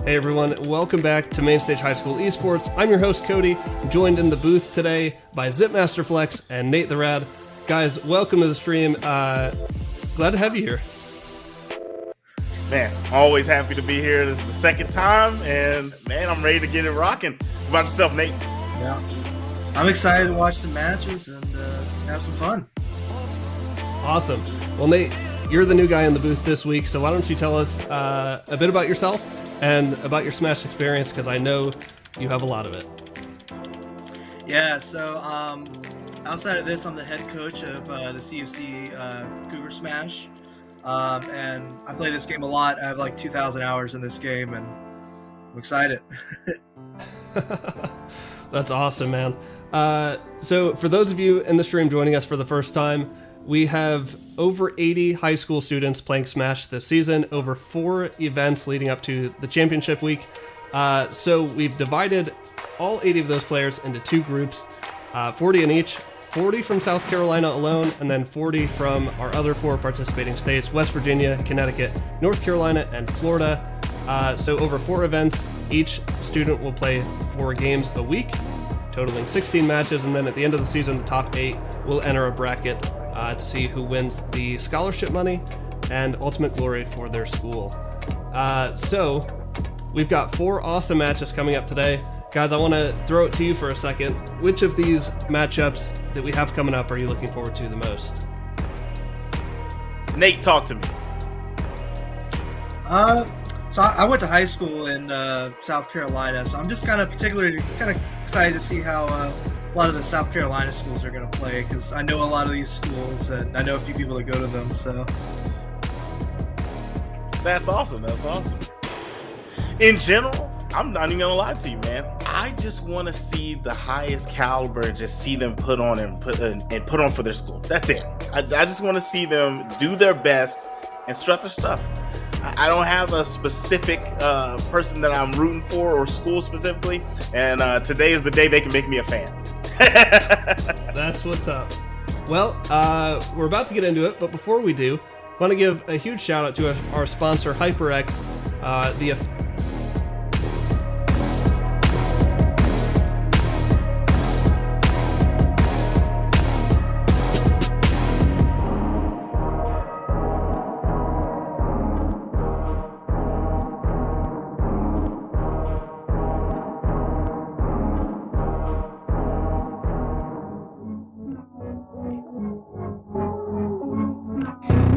Hey everyone, welcome back to Mainstage High School Esports. I'm your host Cody, joined in the booth today by Zipmaster Flex and Nate the Rad. Guys, welcome to the stream. Glad to have you here. Man, always happy to be here. This is the second time, and man, I'm ready to get it rocking. What about yourself, Nate? Yeah, I'm excited to watch some matches and have some fun. Awesome. Well, Nate, you're the new guy in the booth this week, so why don't you tell us a bit about yourself and about your Smash experience, because I know you have a lot of it. Yeah, so outside of this, I'm the head coach of the CUC Cougar Smash, and I play this game a lot. I have like 2,000 hours in this game, and I'm excited. That's awesome, man. So for those of you in the stream joining us for the first time, we have over 80 high school students playing Smash this season, over 4 events leading up to the championship week. So we've divided all 80 of those players into 2 groups, 40 in each, 40 from South Carolina alone, and then 40 from our other 4 participating states, West Virginia, Connecticut, North Carolina, and Florida. So over 4 events, each student will play 4 games a week, totaling 16 matches, and then at the end of the season, the top 8 will enter a bracket to see who wins the scholarship money and ultimate glory for their school. So we've got 4 awesome matches coming up today. Guys, I want to throw it to you for a second. Which of these matchups that we have coming up are you looking forward to the most? Nate, talk to me. So I went to high school in South Carolina, so I'm just particularly excited to see how a lot of the South Carolina schools are going to play, because I know a lot of these schools and I know a few people that go to them. So That's awesome. That's awesome. In general, I'm not even gonna lie to you, man. I just want to see the highest caliber and just see them put on for their school. That's it. I just want to see them do their best and strut their stuff. I don't have a specific person that I'm rooting for or school specifically, and today is the day they can make me a fan. That's what's up. Well, we're about to get into it, but before we do, I want to give a huge shout out to our sponsor, HyperX, the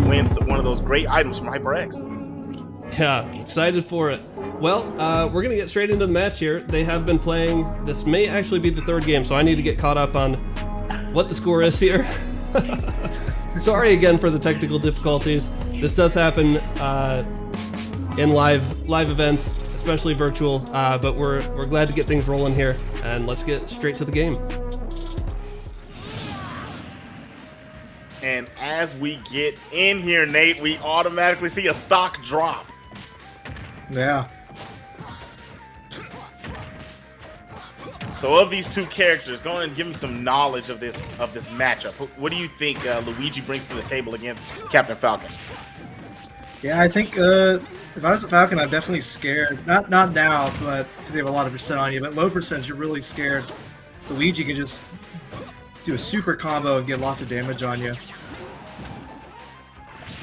Wins one of those great items from HyperX. Yeah, excited for it. Well, we're going to get straight into the match here. They have been playing. This may actually be the 3rd game, so I need to get caught up on what the score is here. Sorry again for the technical difficulties. This does happen in live events, especially virtual, but we're glad to get things rolling here, and let's get straight to the game. And as we get in here, Nate, we automatically see a stock drop. yeah. So of these 2 characters, go ahead and give me some knowledge of this matchup. What do you think Luigi brings to the table against Captain Falcon? Yeah, I think if I was a Falcon, I'm definitely scared. Not now, but because they have a lot of percent on you. But low percents, you're really scared. So Luigi can just do a super combo and get lots of damage on you.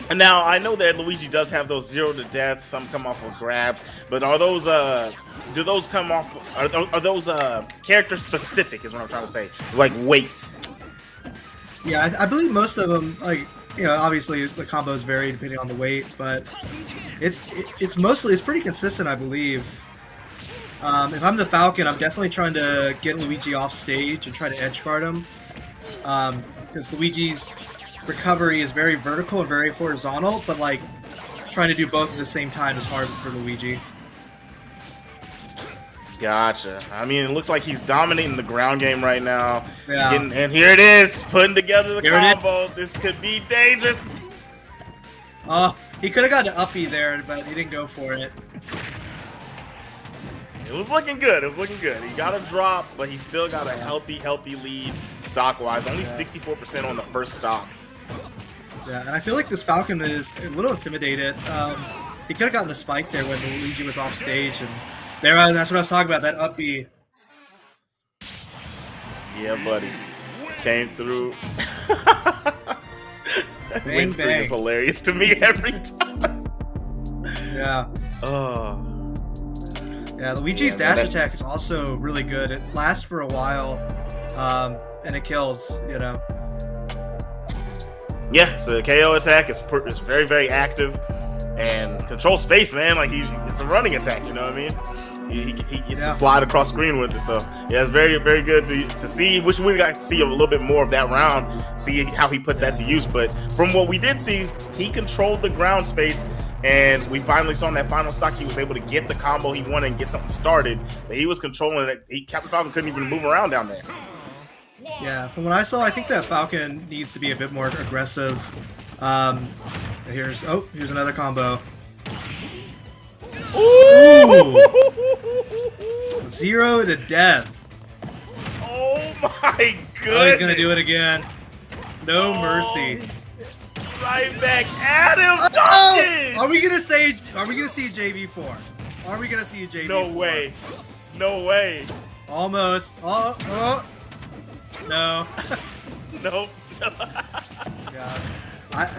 And now I know that Luigi does have those 0 to death. Some come off with grabs, but are those do those come off? Are those character specific? Is what I'm trying to say. Like weights. Yeah, I believe most of them, like, you know, obviously the combos vary depending on the weight, but it's pretty consistent, I believe. If I'm the Falcon, I'm definitely trying to get Luigi off stage and try to edge guard him, because Luigi's recovery is very vertical and very horizontal, but like trying to do both at the same time is hard for Luigi. Gotcha. I mean, it looks like he's dominating the ground game right now. Yeah. And here it is, putting together the combo. This could be dangerous. Oh, he could have got an uppie there, but he didn't go for it. It was looking good. It was looking good. He got a drop, but he still got a healthy lead stock-wise. Only 64% on the first stock. Yeah, and I feel like this Falcon is a little intimidated. He could have gotten the spike there when Luigi was off stage, and that's what I was talking about. That up B. Yeah, buddy. Came through. Bang, Wind screen bang. is hilarious to me every time. Yeah. Oh. Yeah, Luigi's Yeah, man, dash attack is also really good. It lasts for a while, and it kills, you know. Yeah, so the KO attack is very, very active and control space, man. Like it's a running attack, you know what I mean? He gets to slide across screen with it. So yeah, it's very, very good to see. Wish we got to see a little bit more of that round, see how he put that to use. But from what we did see, he controlled the ground space, and we finally saw in that final stock he was able to get the combo he wanted and get something started. But he was controlling it. Captain Falcon couldn't even move around down there. Yeah, from what I saw, I think that Falcon needs to be a bit more aggressive. Here's another combo. Ooh! 0 to death. Oh my goodness! Oh, he's gonna do it again. No mercy. Right back at him. Oh! Are we gonna see JV4? Are we gonna see JV4? No way. No way. Almost. Oh. No. Nope. Yeah.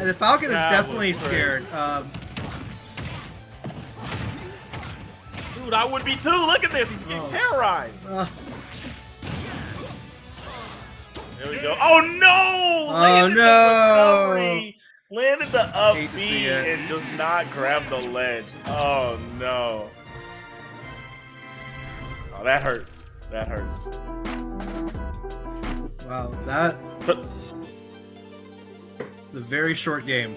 The Falcon is definitely scared. Dude, I would be too. Look at this. He's getting terrorized. There we go. Oh no! Landed the recovery. Landed the up B and does not grab the ledge. Oh no. Oh, that hurts. That hurts. Wow, that was a very short game.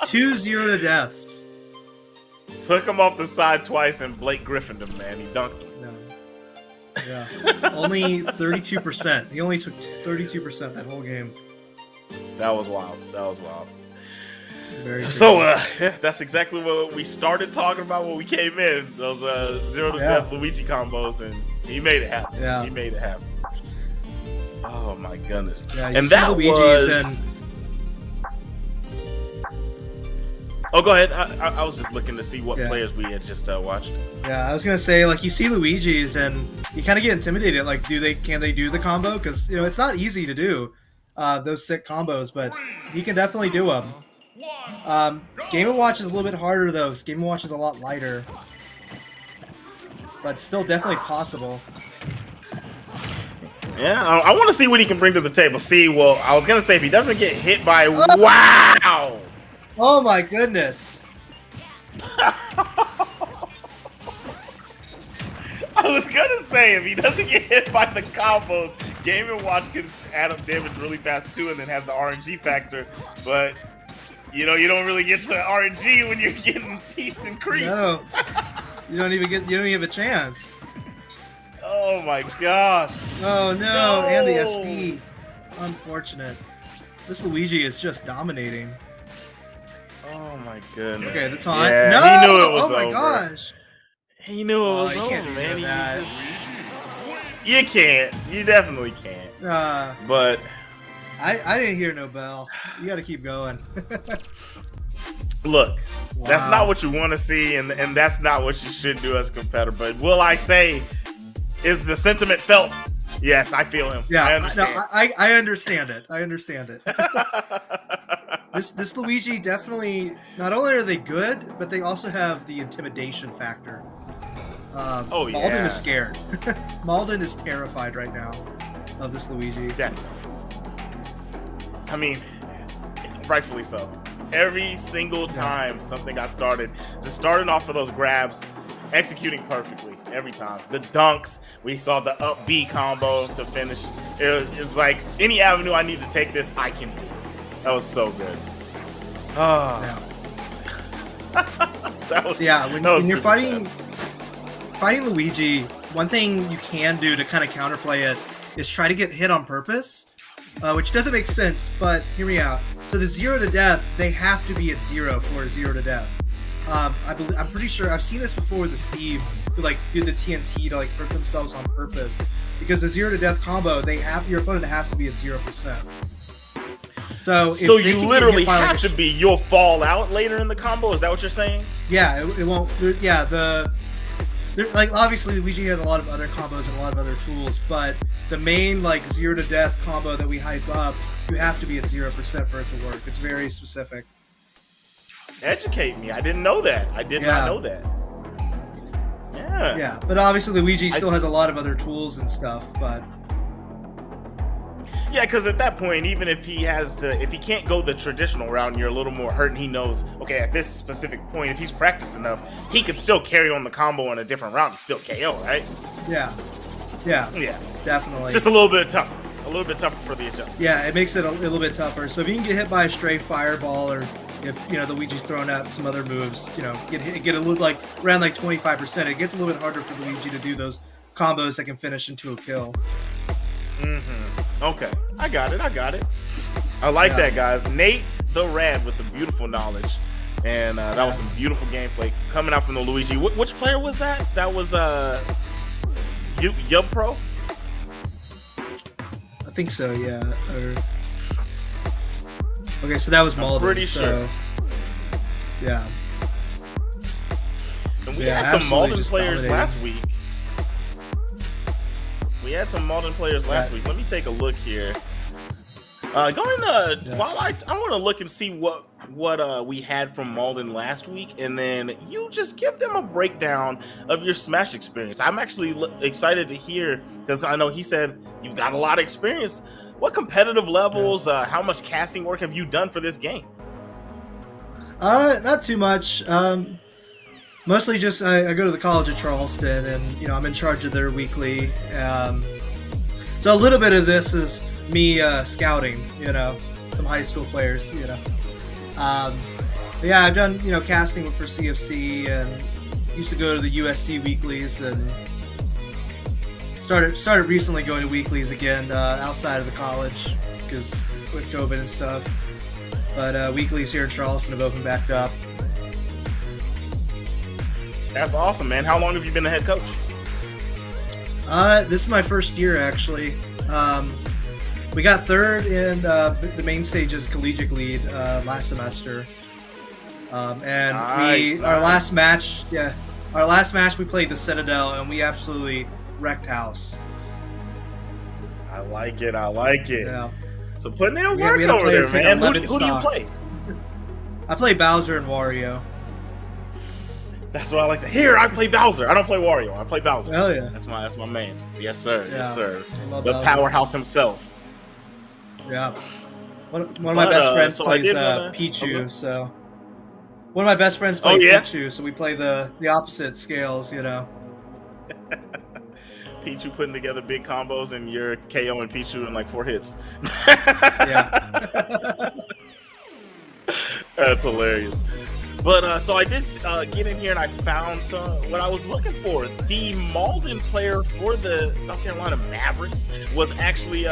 2-0 to deaths. Took him off the side twice and Blake Griffined him, man. He dunked him. No. Yeah. Only 32%. He only took 32% that whole game. That was wild. That was wild. Very so, that's exactly what we started talking about when we came in. Those 0 to death Luigi combos, and he made it happen. Yeah. He made it happen. Oh my goodness. Yeah, and that was... Oh, go ahead. I was just looking to see what players we had just watched. Yeah, I was gonna say, like, you see Luigi's and you kind of get intimidated. Like, can they do the combo? Because it's not easy to do those sick combos, but he can definitely do them. Game & Watch is a little bit harder though, because Game & Watch is a lot lighter, but still definitely possible. Yeah, I want to see what he can bring to the table. Well, I was gonna say if he doesn't get hit by wow. Oh my goodness. I was gonna say if he doesn't get hit by the combos, Game & Watch can add up damage really fast too, and then has the RNG factor. But you don't really get to RNG when you're getting pieced and creased. No, you don't even have a chance. Oh my gosh. Oh no, and the SD. Unfortunate. This Luigi is just dominating. Oh my goodness. Okay, the taunt. Yeah, no! He knew it was oh my over. gosh. He knew it was over, man. You can't. You definitely can't. But I didn't hear no bell. You got to keep going. Look, that's not what you want to see, and that's not what you should do as a competitor. But will I say, is the sentiment felt? Yes, I feel him. Yeah, I understand. I understand it. I understand it. This Luigi definitely, not only are they good, but they also have the intimidation factor. Malden is scared. Malden is terrified right now of this Luigi. Yeah. I mean, rightfully so. Every single time something got started, just starting off of those grabs, executing perfectly every time. The dunks, we saw the up B combos to finish. It's like any avenue I need to take this, I can do. That was so good. Oh. Yeah. When you're fighting Luigi, one thing you can do to kind of counterplay it is try to get hit on purpose, which doesn't make sense, but hear me out. So the 0 to death, they have to be at 0 for a 0 to death. I'm pretty sure I've seen this before with the Steve who did the TNT to hurt themselves on purpose, because the 0 to death combo, your opponent has to be at 0%. So So if they you can get literally hit by, like, have to be, you'll fall out later in the combo. Is that what you're saying? Yeah, it won't. Yeah, like obviously Luigi has a lot of other combos and a lot of other tools, but the main like 0 to death combo that we hype up, you have to be at 0% for it to work. It's very specific. Educate me. I didn't know that. I did not know that. Yeah. Yeah, but obviously Luigi still has a lot of other tools and stuff, but Yeah, because at that point, even if he can't go the traditional route and you're a little more hurt and he knows, okay, at this specific point, if he's practiced enough, he could still carry on the combo in a different route and still KO, right? yeah, definitely. Just a little bit tougher. A little bit tougher for the adjustment. Yeah, it makes it a little bit tougher. So if you can get hit by a stray fireball, or if the Luigi's throwing out some other moves, get a little like around like 25%, it gets a little bit harder for Luigi to do those combos that can finish into a kill. Okay, I got it. I like that, guys. Nate the Rad with the beautiful knowledge, and that was some beautiful gameplay coming out from the Luigi. Which player was that? That was Yub Pro. I think so, yeah. Okay, so that was Malden. Pretty sure. Yeah. And we had some Malden players last week. Let me take a look here. While I want to look and see what we had from Malden last week, and then you just give them a breakdown of your Smash experience. I'm actually excited to hear, because I know he said you've got a lot of experience. What competitive levels, how much casting work have you done for this game? Not too much. Mostly just I go to the College of Charleston, and I'm in charge of their weekly. So a little bit of this is me scouting, some high school players, But yeah, I've done casting for CFC, and used to go to the USC weeklies, and started recently going to weeklies again outside of the college because with COVID and stuff. But weeklies here in Charleston have opened back up. That's awesome, man. How long have you been the head coach? This is my first year, actually. We got third in the Mainstage's collegiate lead last semester. And our last match we played the Citadel, and we absolutely wrecked house. I like it. Yeah. So putting in work over there, man. Who do you play? I play Bowser and Wario. That's what I like to hear. I play Bowser. I don't play Wario. I play Bowser. Hell yeah. That's my man. Yes, sir. Yeah. Yes, sir. The Bowser. powerhouse himself. Yeah. One of my best friends plays Pichu, so one of my best friends plays Pichu, so we play the opposite scales, Pichu putting together big combos, and you're KOing Pichu in like 4 hits. Yeah. That's hilarious. But so I did get in here, and I found what I was looking for. The Malden player for the South Carolina Mavericks was actually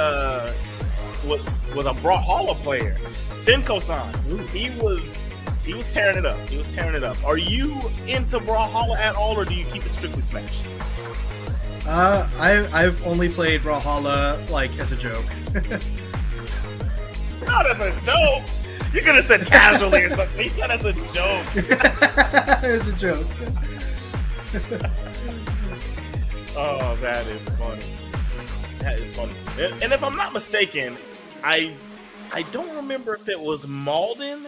was a Brawlhalla player, Senko-san. He was tearing it up. Are you into Brawlhalla at all, or do you keep it strictly Smash? I've only played Brawlhalla like as a joke. Not as a joke. You could have said casually or something. He said as a joke. As a joke. Oh, that is funny. And if I'm not mistaken, I don't remember if it was Malden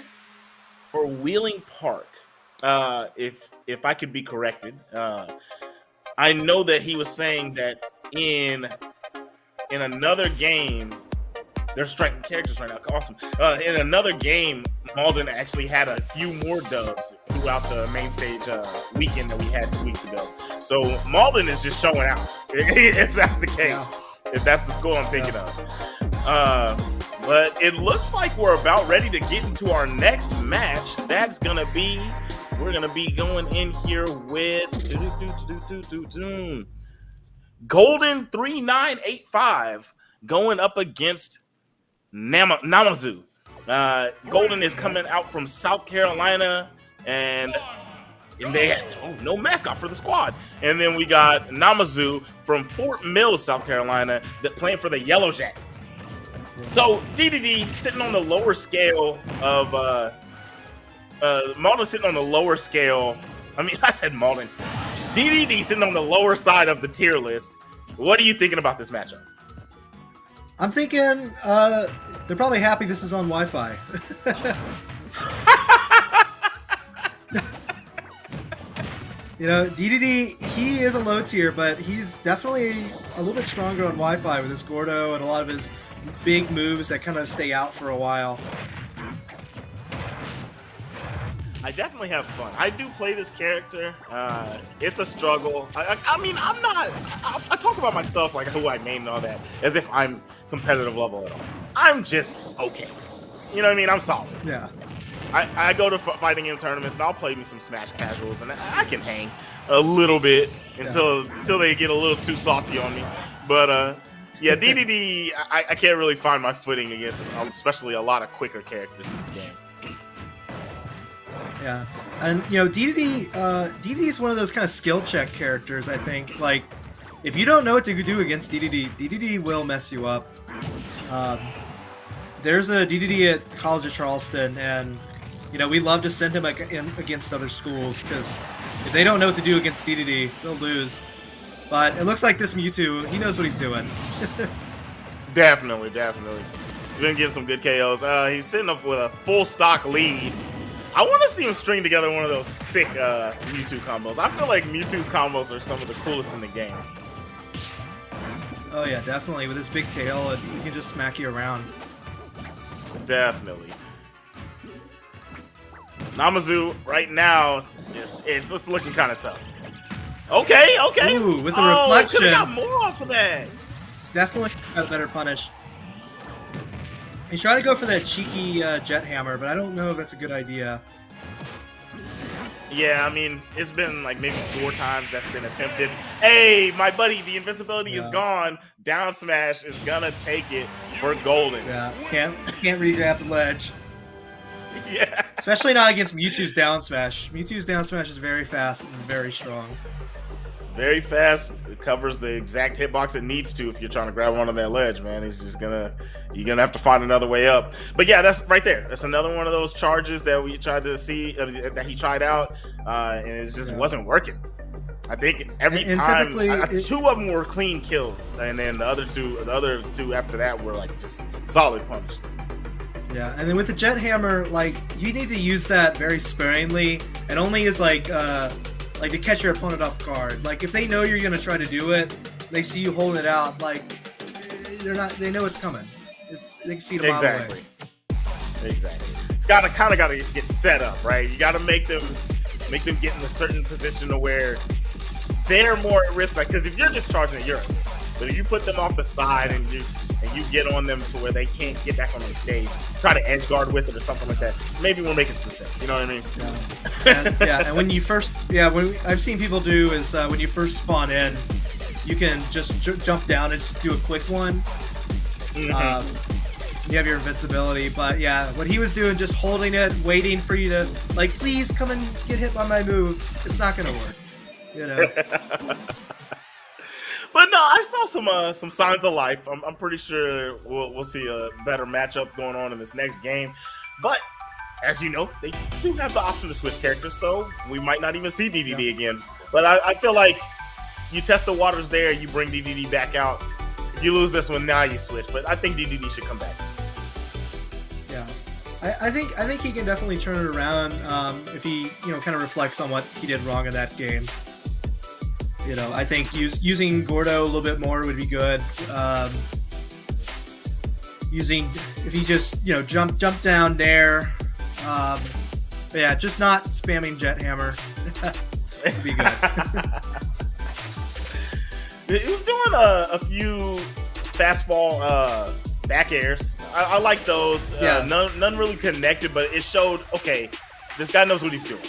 or Wheeling Park. If I could be corrected. I know that he was saying that in another game, they're striking characters right now. Awesome. In another game, Malden actually had a few more dubs throughout the main stage weekend that we had 2 weeks ago. So Malden is just showing out, if that's the case. Yeah. If that's the score I'm thinking of. But it looks like we're about ready to get into our next match. That's going to be... We're going to be going in here with Golden 3985 going up against Namazu. Golden is coming out from South Carolina, and they had no mascot for the squad. And then we got Namazu from Fort Mill, South Carolina, that playing for the Yellow Jackets. So DDD sitting on the lower scale of Malden sitting on the lower scale. I mean, I said Malden. DDD sitting on the lower side of the tier list. What are you thinking about this matchup? I'm thinking they're probably happy this is on Wi-Fi. You know, DDD, he is a low tier, but he's definitely a little bit stronger on Wi-Fi with his Gordo and a lot of his big moves that kind of stay out for a while. I definitely have fun. I do play this character. It's a struggle. I mean, I'm not. I talk about myself like who I main and all that, as if I'm competitive level at all. I'm just okay. You know what I mean? I'm solid. Yeah. I go to fighting game tournaments and I'll play me some Smash casuals and I can hang a little bit until they get a little too saucy on me. But yeah, DDD, I can't really find my footing against, especially a lot of quicker characters in this game. Yeah, and you know, DDD is one of those kind of skill check characters. I think, like, if you don't know what to do against DDD will mess you up. There's a DDD at the College of Charleston, and you know, we love to send him against other schools because if they don't know what to do against DDD, they'll lose. But it looks like this Mewtwo, he knows what he's doing. Definitely. He's been getting some good KOs. He's sitting up with a full stock lead. I want to see him string together one of those sick Mewtwo combos. I feel like Mewtwo's combos are some of the coolest in the game. Oh yeah, definitely. With his big tail, he can just smack you around. Definitely. Namazu right now, it's just looking kind of tough. Okay. Ooh, with the reflection. Could've got more off of that. Definitely got a better punish. He's trying to go for that cheeky jet hammer, but I don't know if that's a good idea. Yeah, I mean, it's been like maybe 4 times that's been attempted. Hey, my buddy, the invincibility is gone. Down smash is gonna take it for golden. Yeah, can't regrab the ledge. Yeah. Especially not against Mewtwo's down smash. Mewtwo's down smash is very fast and very strong. Very fast. It covers the exact hitbox it needs to if you're trying to grab one on that ledge, man. It's just you're gonna have to find another way up. But yeah, that's right there. That's another one of those charges that we tried to see that he tried out, and it just wasn't working. I think every time 2 of them were clean kills, and then the other two after that were like just solid punishes. Yeah, and then with the jet hammer, like, you need to use that very sparingly, and only as like to catch your opponent off guard. Like, if they know you're gonna try to do it, they see you holding it out, like, they know it's coming. They can see it a mile away. Exactly. It's gotta get set up, right? You gotta make them get in a certain position to where they're more at risk, like, because if you're just charging it, you're at risk. But if you put them off the side and you get on them to where they can't get back on the stage, try to edge guard with it or something like that, maybe we're making some sense. You know what I mean? And when you first, when I've seen people do is when you first spawn in, you can just jump down and just do a quick one. Mm-hmm. You have your invincibility, but yeah, what he was doing, just holding it, waiting for you to, like, please come and get hit by my move. It's not gonna work, you know. But no, I saw some signs of life. I'm pretty sure we'll see a better matchup going on in this next game. But as you know, they do have the option to switch characters, so we might not even see DDD again. But I feel like you test the waters there, you bring DDD back out. If you lose this one, now you switch. But I think DDD should come back. Yeah, I think he can definitely turn it around if he kind of reflects on what he did wrong in that game. You know, I think using Gordo a little bit more would be good. If he just jump down there, but yeah, just not spamming jet hammer would be good. He was doing a few fastball back airs. I like those. None really connected, but it showed, okay, this guy knows what he's doing.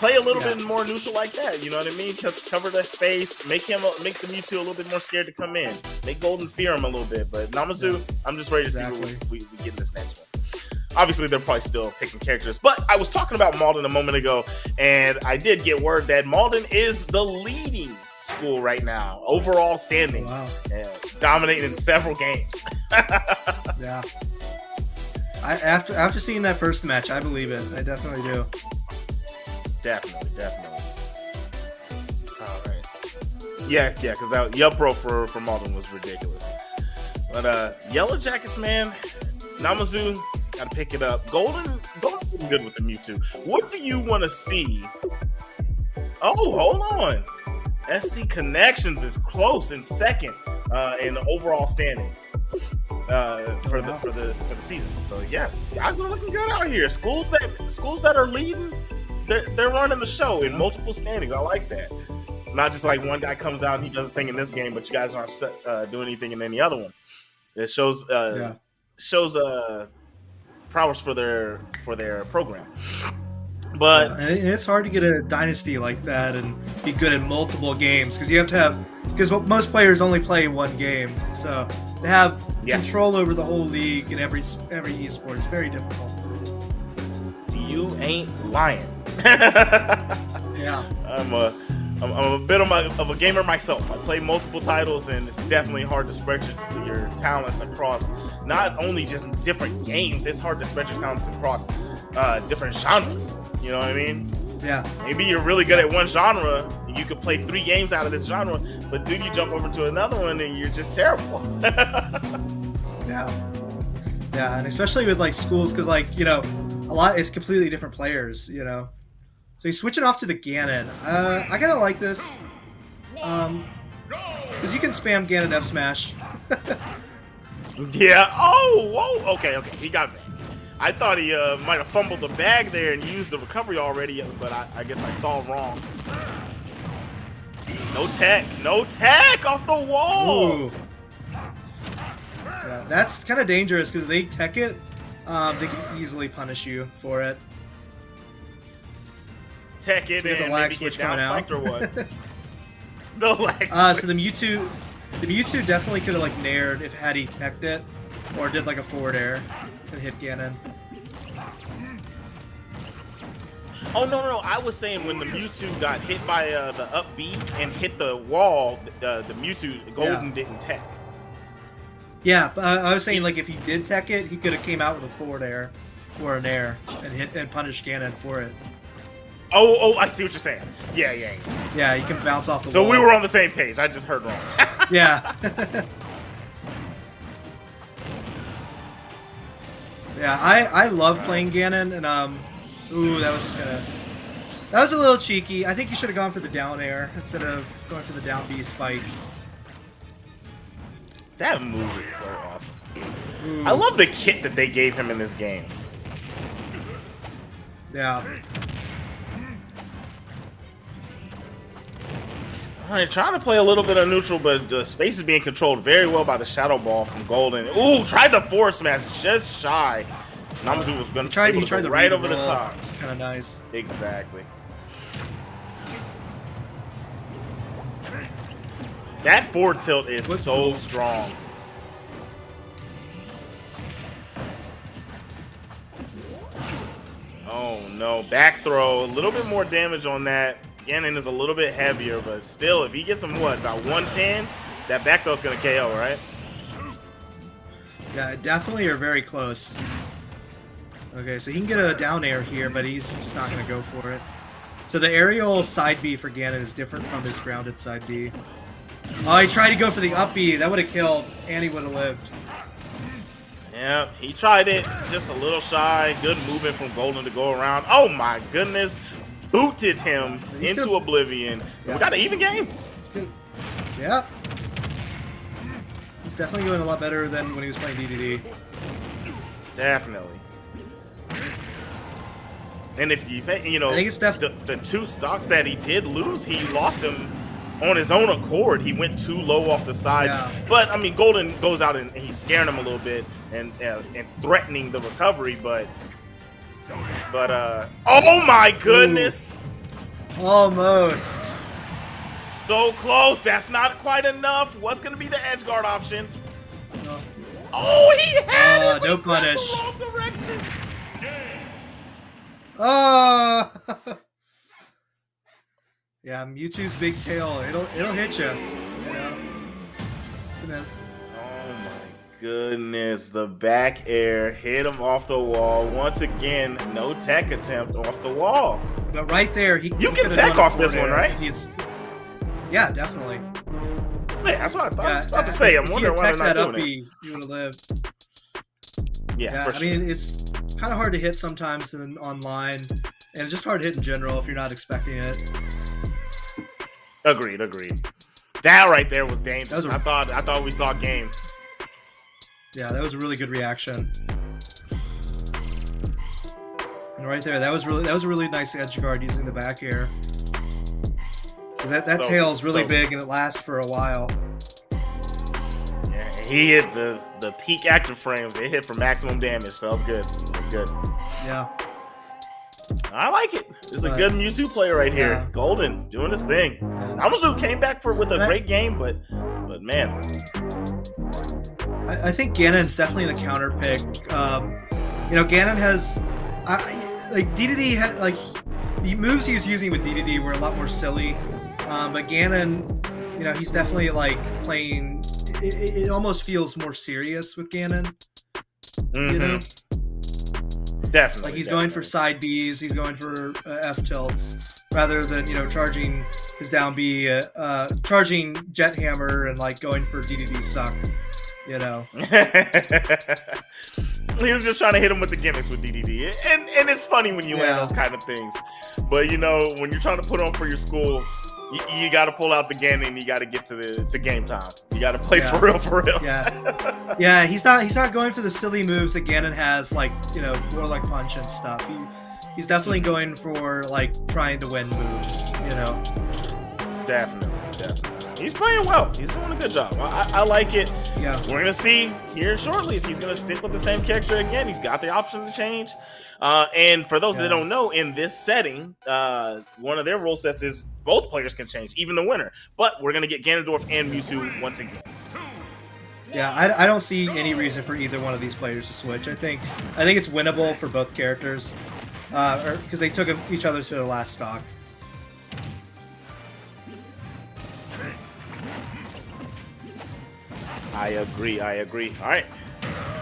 Play a little bit more neutral like that, you know what I mean? Cover that space, make the Mewtwo a little bit more scared to come in. Make Golden fear him a little bit, but Namazu, I'm just ready to see what we get in this next one. Obviously, they're probably still picking characters, but I was talking about Malden a moment ago, and I did get word that Malden is the leading school right now, overall standing, dominating in several games. Yeah. After seeing that first match, I believe it. I definitely do. Definitely. All right. Yeah, because that Yupro for Malden was ridiculous. But Yellow Jackets, man, Namazu gotta pick it up. Golden's good with the Mewtwo. What do you want to see? Oh, hold on. SC Connections is close in second in the overall standings for the season. So yeah, guys are looking good out here. Schools that are leading, they're running the show in multiple standings. I like that. It's not just like one guy comes out and he does a thing in this game, but you guys aren't doing anything in any other one. It shows prowess for their program. But and it's hard to get a dynasty like that and be good in multiple games because you have to have most players only play one game, so to have control over the whole league and every esport is very difficult. You ain't lying. Yeah, I'm a bit of a gamer myself. I play multiple titles, and it's definitely hard to spread your talents across not only just different games. It's hard to spread your talents across different genres. You know what I mean? Yeah. Maybe you're really good at one genre, and you could play 3 games out of this genre, but then you jump over to another one, and you're just terrible. Yeah, and especially with like schools, because like a lot is completely different players. So he's switching off to the Ganon. I kind of like this, because you can spam Ganon F smash. Yeah. Oh, whoa. Okay. He got back. I thought he might have fumbled the bag there and used the recovery already, but I guess I saw wrong. No tech off the wall. Ooh. Yeah, that's kind of dangerous because they tech it. They can easily punish you for it. Tech it and the lag maybe switch get down coming out. spiked or what? The lag So switch. the Mewtwo definitely could have like nared if had he teched it or did like a forward air and hit Ganon. Oh no! I was saying when the Mewtwo got hit by the up B and hit the wall, the Mewtwo Golden didn't tech. Yeah, but I was saying like if he did tech it, he could have came out with a forward air or an air and hit and punished Ganon for it. Oh! I see what you're saying. Yeah. Yeah, he can bounce off the So wall. we were on the same page. I just heard wrong. Yeah. Yeah, I love playing Ganon, and ooh, that was a little cheeky. I think you should have gone for the down air instead of going for the down B spike. That move is so awesome. Ooh. I love the kit that they gave him in this game. Yeah. All right, trying to play a little bit of neutral, but the space is being controlled very well by the Shadow Ball from Golden. Ooh, tried the forward smash, just shy. Namazu was going to He tried go to right read over the roll. top. It's kind of nice. Exactly. That forward tilt is so strong. Oh no, back throw, a little bit more damage on that. Ganon is a little bit heavier, but still, if he gets him, about 110, that back throw is going to KO, right? Yeah, definitely are very close. Okay, so he can get a down air here, but he's just not going to go for it. So the aerial side B for Ganon is different from his grounded side B. Oh, he tried to go for the up B. That would have killed, and he would have lived. Yeah, he tried it, just a little shy. Good movement from Golden to go around. Oh my goodness. Booted him into oblivion. Yeah. We got an even game. It's good. Yeah. He's definitely doing a lot better than when he was playing DDD. Definitely. And if you think, I think it's the 2 stocks that he did lose, he lost them on his own accord. He went too low off the side. Yeah. But I mean, Golden goes out and he's scaring him a little bit and threatening the recovery. But oh my goodness! Ooh. Almost. So close. That's not quite enough. What's going to be the edge guard option? No. Oh, he had it. No but he went punish. the wrong direction. Oh. Yeah, Mewtwo's big tail. It'll hit you. You know. Oh my goodness. The back air hit him off the wall. Once again, no tech attempt off the wall. But right there, You can tech off this one, right? Yeah, definitely. Yeah, that's what I thought. Yeah, I was about to say, I'm wondering why they're not doing it. He would have lived. Yeah, I mean, it's kind of hard to hit sometimes online, and it's just hard to hit in general if you're not expecting it. Agreed. That right there was dangerous. I thought we saw game. Yeah, that was a really good reaction. And right there, that was a really nice edge guard using the back air. That tail is really big and it lasts for a while. Yeah, he hit the peak active frames. It hit for maximum damage. So that was good. That was good. Yeah. I like it. This is a good Mewtwo player right here. Yeah. Golden doing his thing. Namazu came back with a great game, but man. I think Ganon's definitely the counter pick. Ganon has DDD had the moves he was using with DDD were a lot more silly. But Ganon, he's definitely playing. It almost feels more serious with Ganon. Definitely. He's going for side Bs, he's going for F tilts, rather than charging his down B, charging Jet Hammer and going for DDD suck. He was just trying to hit him with the gimmicks with DDD, and it's funny when you land those kind of things. But when you're trying to put on for your school, you got to pull out the Ganon and you got to get to game time. You got to play for real. Yeah, he's not going for the silly moves that Ganon has, Warlock Punch and stuff. He's definitely going for trying to win moves. Definitely. He's playing well. He's doing a good job. I like it. Yeah. We're gonna see here shortly if he's gonna stick with the same character again. He's got the option to change. And for those that don't know, in this setting, one of their rule sets is both players can change, even the winner. But we're gonna get Ganondorf and Mewtwo once again. Yeah, I don't see any reason for either one of these players to switch. I think it's winnable for both characters, because they took each other to the last stock. I agree. All right.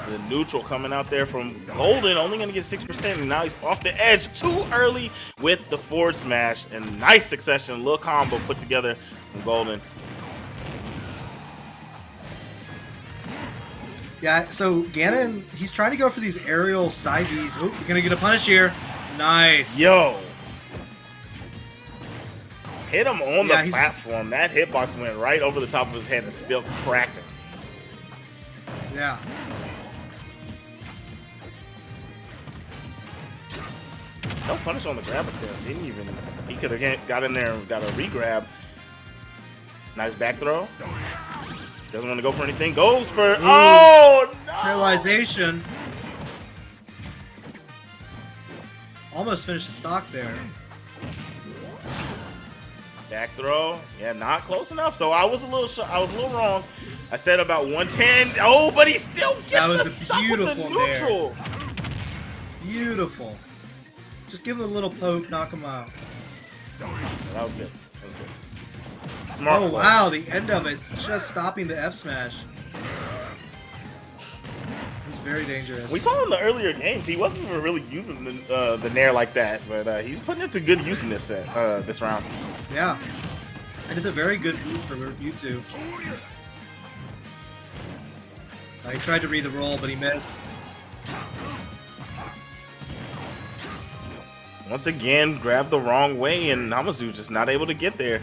The neutral coming out there from Golden, only going to get 6%, and now he's off the edge too early with the forward smash. And nice succession, little combo put together from Golden. Yeah, so Ganon, he's trying to go for these aerial side Bs. Oh, we're going to get a punish here. Nice. Yo. Hit him on the platform. That hitbox went right over the top of his head and still cracked him. Yeah. No punish on the grab attempt. Didn't even. He could have got in there and got a re-grab. Nice back throw. Doesn't want to go for anything. Goes for. Ooh. Oh, no. Paralyzation. Almost finished the stock there. Back throw. Yeah, not close enough. So I was a little wrong. I said about 110. Oh, but he still gets the stuff with the neutral. Beautiful. Just give him a little poke, knock him out. That was good. Smart play. Wow, the end of it, just stopping the F smash. It was very dangerous. We saw in the earlier games he wasn't even really using the Nair like that, but he's putting it to good use in this this round. Yeah, and it's a very good move for Mewtwo. He tried to read the roll, but he missed. Once again, grabbed the wrong way, and Namazu just not able to get there.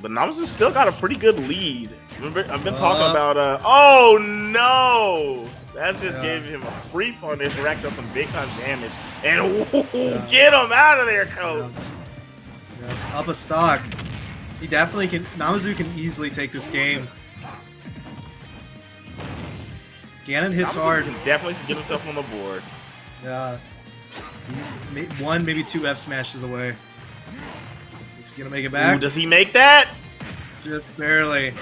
But Namazu still got a pretty good lead. Remember, I've been talking about, oh no! That just gave him a free punish, racked up some big time damage. And get him out of there, coach! Yeah. Up a stock. He definitely can, Namazu can easily take this game. Ganon hits hard. Can definitely get himself on the board. Yeah. He's one, maybe two F smashes away. He's gonna make it back. Ooh, does he make that? Just barely.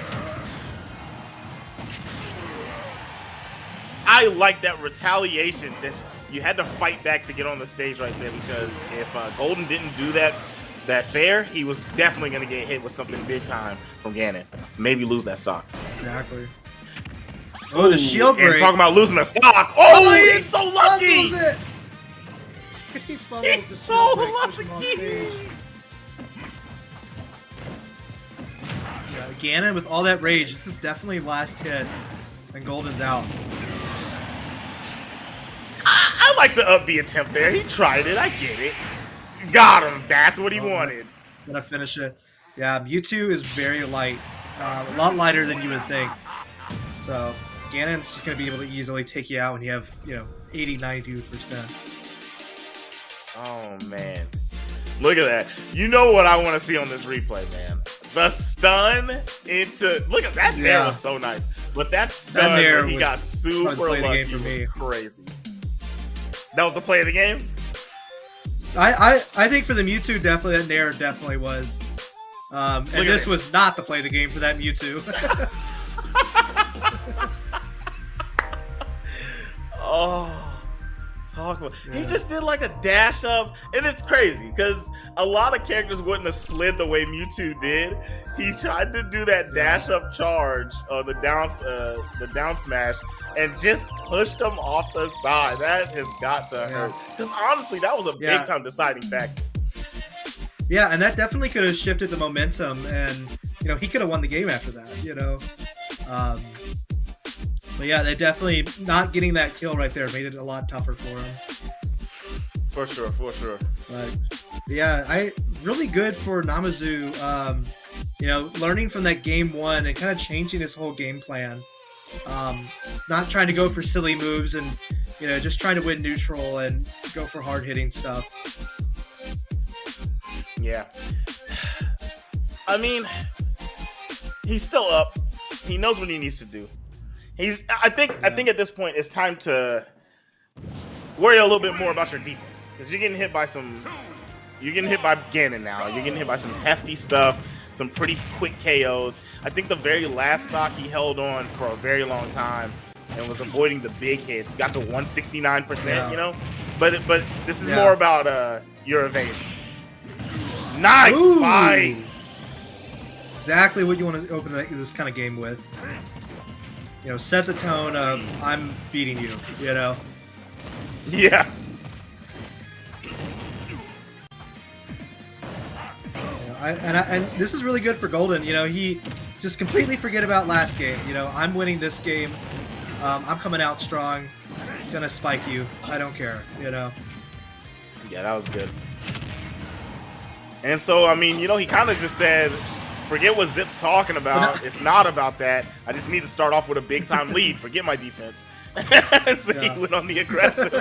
I like that retaliation. Just you had to fight back to get on the stage right there, because if Golden didn't do that fair, he was definitely gonna get hit with something big time from Ganon. Maybe lose that stock. Exactly. Oh, the shield break. And talking about losing a stock. Oh, he's so lucky. Fumbles it. He fumbles He's the so shield break, push him off lucky. stage. Yeah, Ganon with all that rage. This is definitely last hit, and Golden's out. I like the upbeat attempt there. He tried it. I get it. Got him. That's what he wanted. Gonna finish it. Yeah, Mewtwo is very light. A lot lighter than you would think. So Ganon's just gonna be able to easily take you out when you have, 80, 92%. Oh, man. Look at that. You know what I want to see on this replay, man. The stun into... Look at that. Nair was so nice. But that stun where he got super lucky for me. Was crazy. That was the play of the game? I think for the Mewtwo, definitely that Nair definitely was. And this was not the play of the game for that Mewtwo. Oh, talk about. He just did like a dash up, and it's crazy because a lot of characters wouldn't have slid the way Mewtwo did. He tried to do that dash up charge or the down smash, and just pushed him off the side. That has got to hurt because honestly, that was a big time deciding factor. Yeah, and that definitely could have shifted the momentum, and he could have won the game after that. But yeah, they definitely not getting that kill right there made it a lot tougher for him. For sure. But yeah, really good for Namazu. Learning from that game 1 and kind of changing his whole game plan. Not trying to go for silly moves and just trying to win neutral and go for hard hitting stuff. Yeah. I mean, he's still up. He knows what he needs to do. I think at this point it's time to worry a little bit more about your defense because you're getting hit by Ganon now. You're getting hit by some hefty stuff, some pretty quick KOs. I think the very last stock he held on for a very long time and was avoiding the big hits. Got to 169%, But this is more about your evasion. Nice fight. Exactly what you want to open this kind of game with. Set the tone of I'm beating you. Yeah. And this is really good for Golden. He just completely forget about last game. I'm winning this game. I'm coming out strong. Gonna spike you. I don't care. Yeah, that was good. And so, I mean, he kind of just said, forget what Zip's talking about. It's not about that. I just need to start off with a big-time lead. Forget my defense. So he went on the aggressive.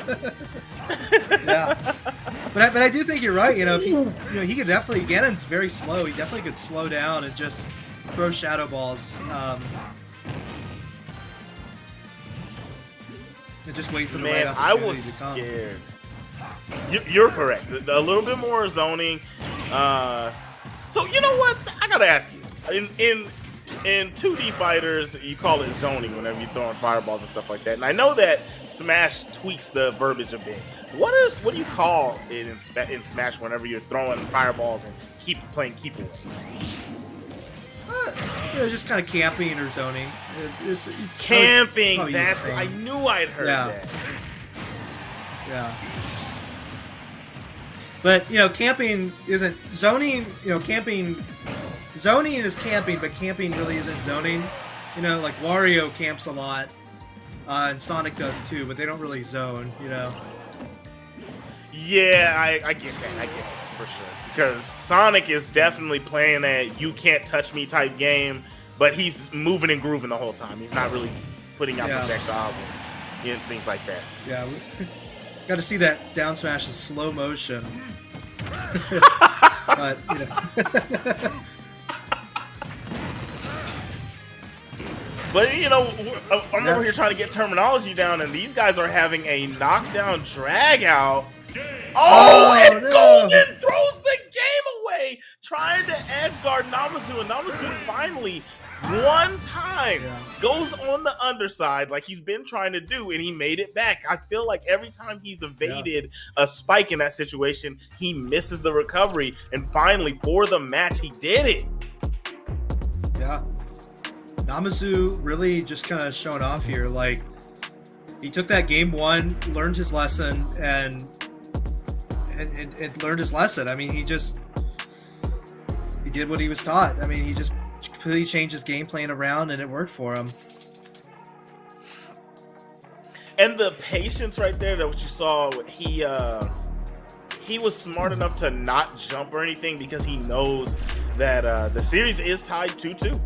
Yeah. But I do think you're right. If he could definitely, Ganon's very slow. He definitely could slow down and just throw shadow balls. And just wait for the right opportunity I was to come. scared. You're correct. A little bit more zoning. So you know what? I gotta ask you. In 2D fighters, you call it zoning whenever you're throwing fireballs and stuff like that. And I know that Smash tweaks the verbiage a bit. What do you call it in Smash whenever you're throwing fireballs and keep away? Just kind of camping or zoning. It's camping. probably I knew I'd heard that. Yeah. But camping isn't zoning. Zoning is camping, but camping really isn't zoning. Like Wario camps a lot, and Sonic does too, but they don't really zone. Yeah, I get that. For sure. Because Sonic is definitely playing that you can't touch me type game, but he's moving and grooving the whole time. He's not really putting out projectiles and things like that. Yeah, got to see that down smash in slow motion. But But I'm over here trying to get terminology down, and these guys are having a knockdown drag out. And Golden throws the game away, trying to edge guard Namazu, and Namazu finally, one time, goes on the underside like he's been trying to do, and he made it back. I feel like every time he's evaded a spike in that situation, he misses the recovery, and finally, for the match, he did it. Yeah. Namazu really just kind of showing off here. Like, he took that game 1, learned his lesson, and learned his lesson. I mean, he did what he was taught. I mean, he just completely changed his game plan around, and it worked for him. And the patience right there, that what you saw, he was smart enough to not jump or anything, because he knows that the series is tied 2-2.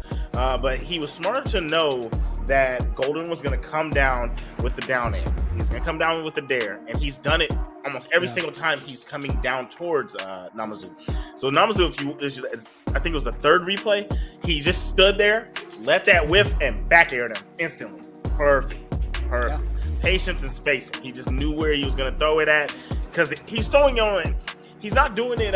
But he was smart to know that Golden was going to come down with the down air. He's going to come down with the dare, and he's done it almost every single time he's coming down towards Namazu. So Namazu, I think it was the third replay, he just stood there, let that whiff, and back aired him instantly. Perfect. Yeah. Patience and spacing. He just knew where he was going to throw it at, because he's throwing it on. He's not doing it.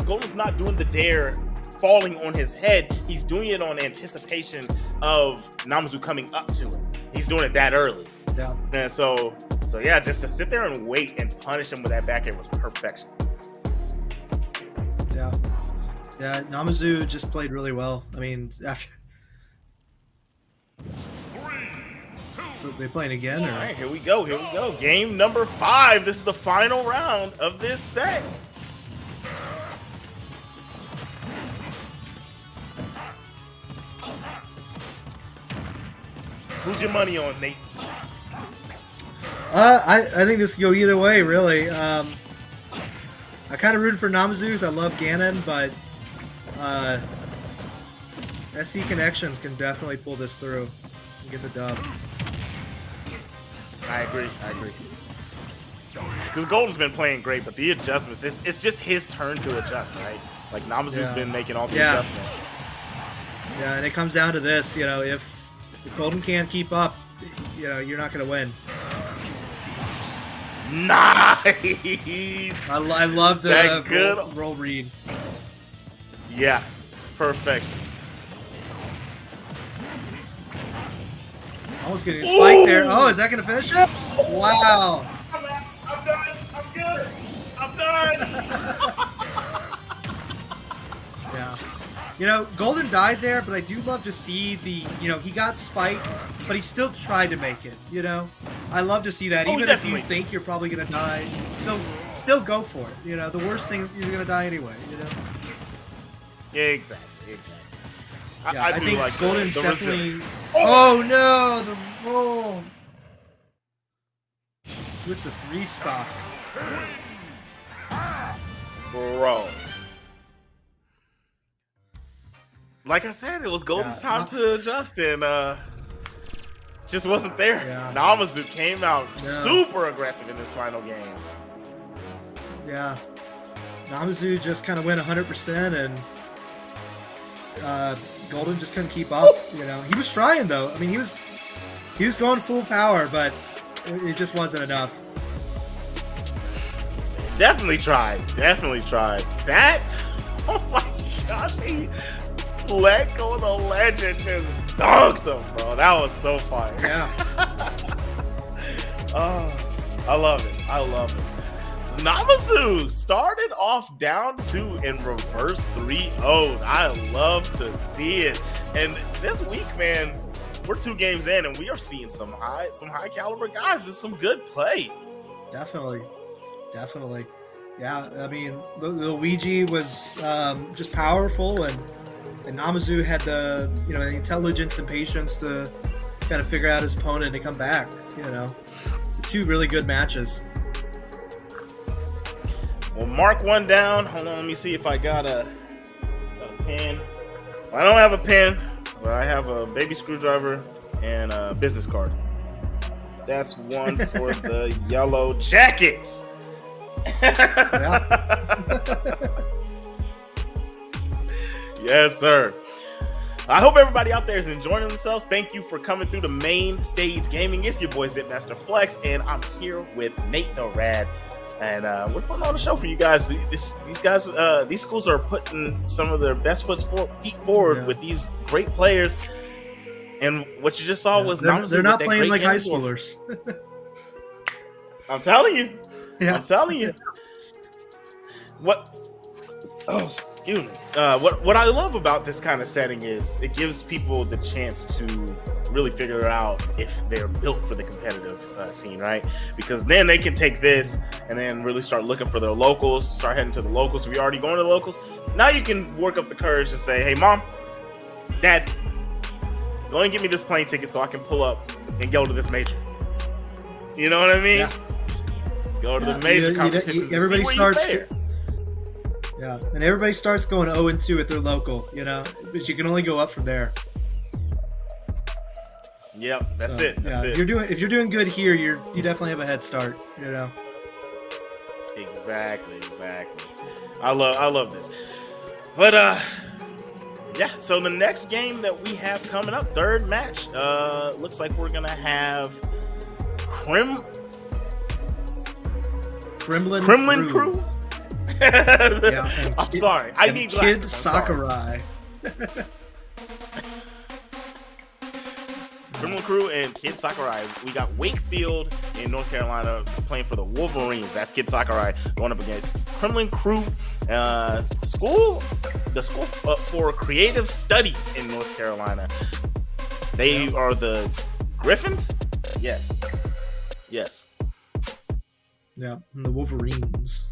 Golden's not doing the dare falling on his head. He's doing it on anticipation of Namazu coming up to him. He's doing it that early. Yeah. And so yeah, just to sit there and wait and punish him with that back air was perfection. Yeah. Yeah, Namazu just played really well. I mean, after so they playing again? Or? All right, here we go. Game number 5. This is the final round of this set. Who's your money on, Nate? I think this could go either way, really. I kind of rooted for Namazu because I love Ganon, but SC Connections can definitely pull this through and get the dub. I agree. Because Golden's been playing great, but the adjustments, it's just his turn to adjust, right? Like, Namazu's been making all the adjustments. Yeah, and it comes down to this, if Golden can't keep up, you're not going to win. Nice! I love the good roll read. Yeah, perfection. Almost getting a spike there. Oh, is that going to finish it? Wow. I'm done. I'm good. I'm done. Yeah. Golden died there, but I do love to see he got spiked, but he still tried to make it, I love to see that. Even if you think you're probably going to die, still go for it. The worst thing is you're going to die anyway, Yeah, exactly. Yeah, I think like Golden's definitely... Oh, no! The roll! With the 3 stock. Bro. Like I said, it was Golden's time to adjust, and just wasn't there. Yeah. Namazu came out super aggressive in this final game. Yeah. Namazu just kind of went 100%, and Golden just couldn't keep up. He was trying though. I mean, he was going full power, but it just wasn't enough. Definitely tried. That. Oh my gosh, he let go of the ledge and just dunked him, bro. That was so fire. Yeah. Oh, I love it. Namazu started off down 2 and reverse 3-0. I love to see it. And this week, man, we're 2 games in, and we are seeing some high caliber guys. There's some good play. Definitely. Yeah, I mean, the Luigi was just powerful, and Namazu had the the intelligence and patience to kind of figure out his opponent and come back. So 2 really good matches. We'll mark one down. Hold on, let me see if I got a pen. Well, I don't have a pen, but I have a baby screwdriver and a business card. That's one for the Yellow Jackets. Yes, sir. I hope everybody out there is enjoying themselves. Thank you for coming through the Mainstage Gaming. It's your boy Zipmaster Flex, and I'm here with Nate the Rad. And we're putting on a show for you guys. These guys, these schools are putting some of their best feet forward with these great players. And what you just saw was they're not playing like high schoolers. I'm telling you. Yeah. I'm telling you. What? Oh, excuse me. What I love about this kind of setting is it gives people the chance to really figure out if they're built for the competitive scene, right? Because then they can take this and then really start looking for their locals, start heading to the locals. If you're already going to the locals, now you can work up the courage to say, hey, Mom, Dad, go and get me this plane ticket so I can pull up and go to this major. You know what I mean? Yeah. Go to the major competitions. Everybody and see where starts. you fare. Yeah, and everybody starts going 0-2 at their local, you know, but you can only go up from there. Yep, that's it. That's it. If you're doing good here, you definitely have a head start, you know. Exactly. I love this. But yeah, so the next game that we have coming up, third match, looks like we're gonna have Kremlin Crew. Yeah, I'm sorry. I need Kid glasses. Sakurai. Kremlin Crew and Kid Sakurai. We got Wakefield in North Carolina playing for the Wolverines. That's Kid Sakurai going up against Kremlin Crew. The school for creative studies in North Carolina. They are the Griffins? Yes. Yeah, and the Wolverines.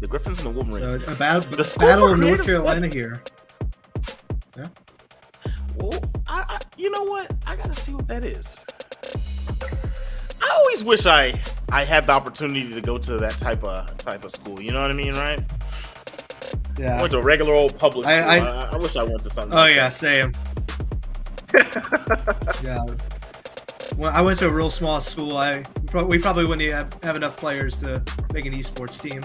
The Griffins and the Wolverines. So a battle in North Carolina here. Yeah. Well, I you know what? I gotta see what that is. I always wish I had the opportunity to go to that type of school. You know what I mean, right? Yeah. I went to a regular old public school. I wish I went to something. Oh like yeah, that. same. Yeah. Well, I went to a real small school. We probably wouldn't have enough players to make an esports team.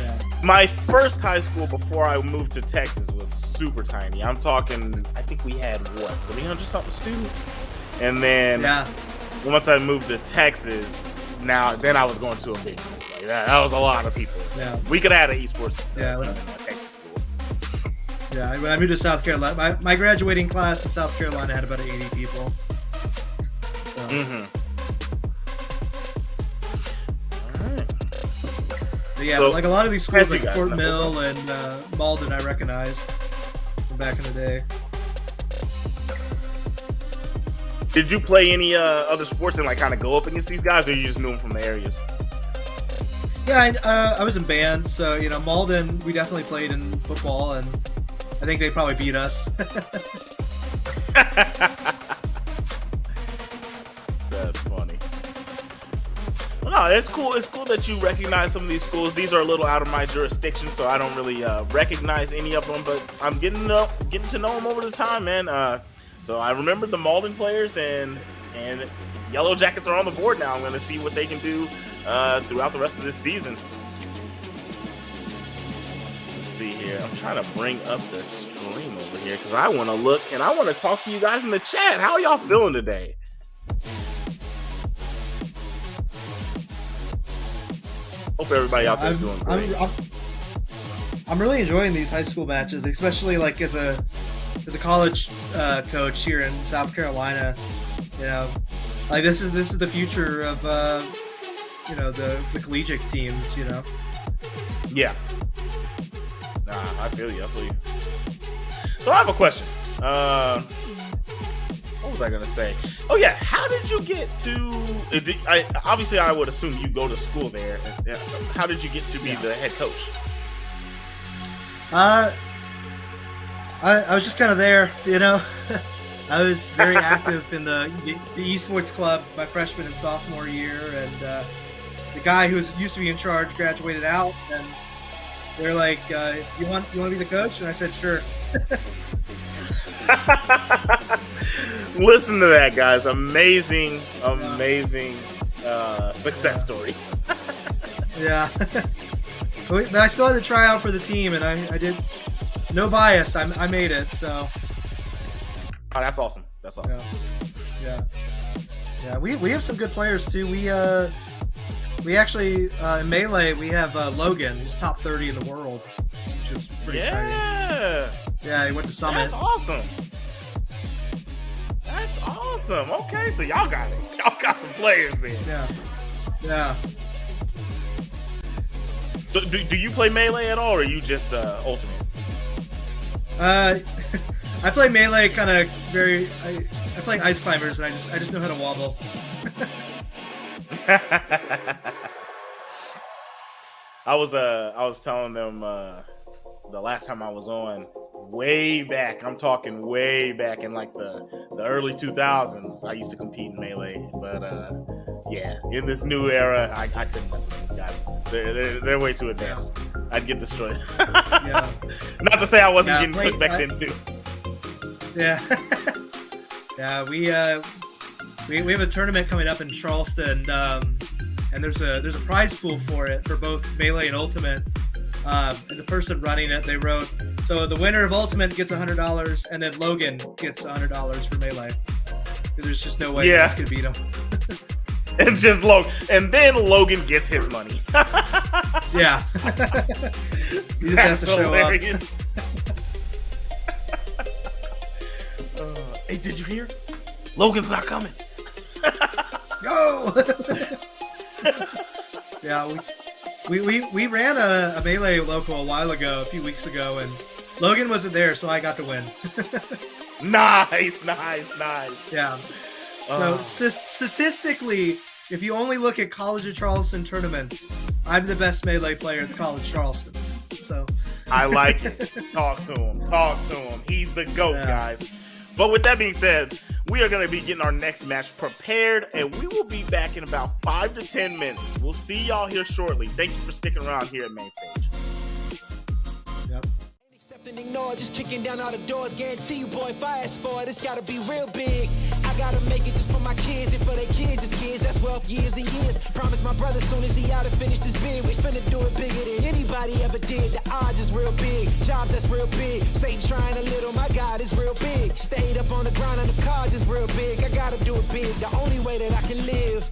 Yeah. My first high school before I moved to Texas was super tiny. I'm talking, I think we had 300 something students, and then once I moved to Texas, then I was going to a big school. Like that was a lot of people. Yeah. We could have had an esports team in Texas school. Yeah, when I moved to South Carolina, my graduating class in South Carolina had about 80 people. So. Mm-hmm. But yeah, So, like a lot of these schools, like guys Fort know. Mill and Malden, I recognized from back in the day. Did you play any other sports and like kind of go up against these guys, or you just knew them from the areas? Yeah, I was in band, so you know, Malden, we definitely played in football, and I think they probably beat us. That's funny. Well, no, it's cool. It's cool that you recognize some of these schools. These are a little out of my jurisdiction, so I don't really recognize any of them. But I'm getting to know them over the time, man. So I remember the Malden players, and Yellow Jackets are on the board now. I'm going to see what they can do throughout the rest of this season. Let's see here. I'm trying to bring up the stream over here because I want to look and I want to talk to you guys in the chat. How are y'all feeling today? Hope everybody out there is doing great. I'm really enjoying these high school matches, especially like as a college coach here in South Carolina. You know, like this is the future of you know, the collegiate teams. You know. Yeah. Nah, I feel you. So I have a question. What was I gonna say? Oh yeah, how did you get to? Obviously, I would assume you go to school there. So how did you get to be the head coach? I was just kind of there, you know. I was very active in the esports club my freshman and sophomore year, and the guy who used to be in charge graduated out, and they're like, "You want to be the coach?" And I said, "Sure." Listen to that, guys! Amazing success story. Yeah, but I still had to try out for the team, and I did. No bias. I made it. So. Oh, that's awesome. That's awesome. Yeah. We have some good players too. We actually in Melee we have Logan, who's top 30 in the world, which is pretty exciting. Yeah, he went to Summit. That's awesome. That's awesome. Okay, so y'all got it. Y'all got some players then. Yeah. So So do you play Melee at all, or are you just Ultimate? I play Melee kind of I play Ice Climbers, and I just know how to wobble. I was telling them the last time I was on, way back. I'm talking way back in like the early 2000s. I used to compete in Melee, but yeah, in this new era, I couldn't mess with these guys. They're way too advanced. I'd get destroyed. Yeah. Not to say I wasn't getting cooked back then too. Yeah. Yeah, we have a tournament coming up in Charleston, and there's a prize pool for it for both Melee and Ultimate. And the person running it, they wrote, so the winner of Ultimate gets $100, and then Logan gets $100 for Melee. Because there's just no way he's gonna beat him. And just and then Logan gets his money. Yeah. He just has to show up. Hey, did you hear? Logan's not coming. Go! Yeah, we ran a Melee local a few weeks ago, and Logan wasn't there, so I got to win. Nice. Yeah. So statistically, if you only look at College of Charleston tournaments, I'm the best Melee player at College of Charleston. So I like it. Talk to him. He's the GOAT, guys. But with that being said, we are going to be getting our next match prepared, and we will be back in about 5 to 10 minutes. We'll see y'all here shortly. Thank you for sticking around here at Mainstage. Yep. And ignore, just kicking down all the doors. Guarantee you, boy, if I ask for it, it's gotta be real big. I gotta make it just for my kids and for their kids, just kids. That's wealth years and years. Promise my brother soon as he out and finish this bid, we finna do it bigger than anybody ever did. The odds is real big, jobs that's real big. Satan trying a little, my God is real big. Stayed up on the ground on the cars is real big. I gotta do it big, the only way that I can live.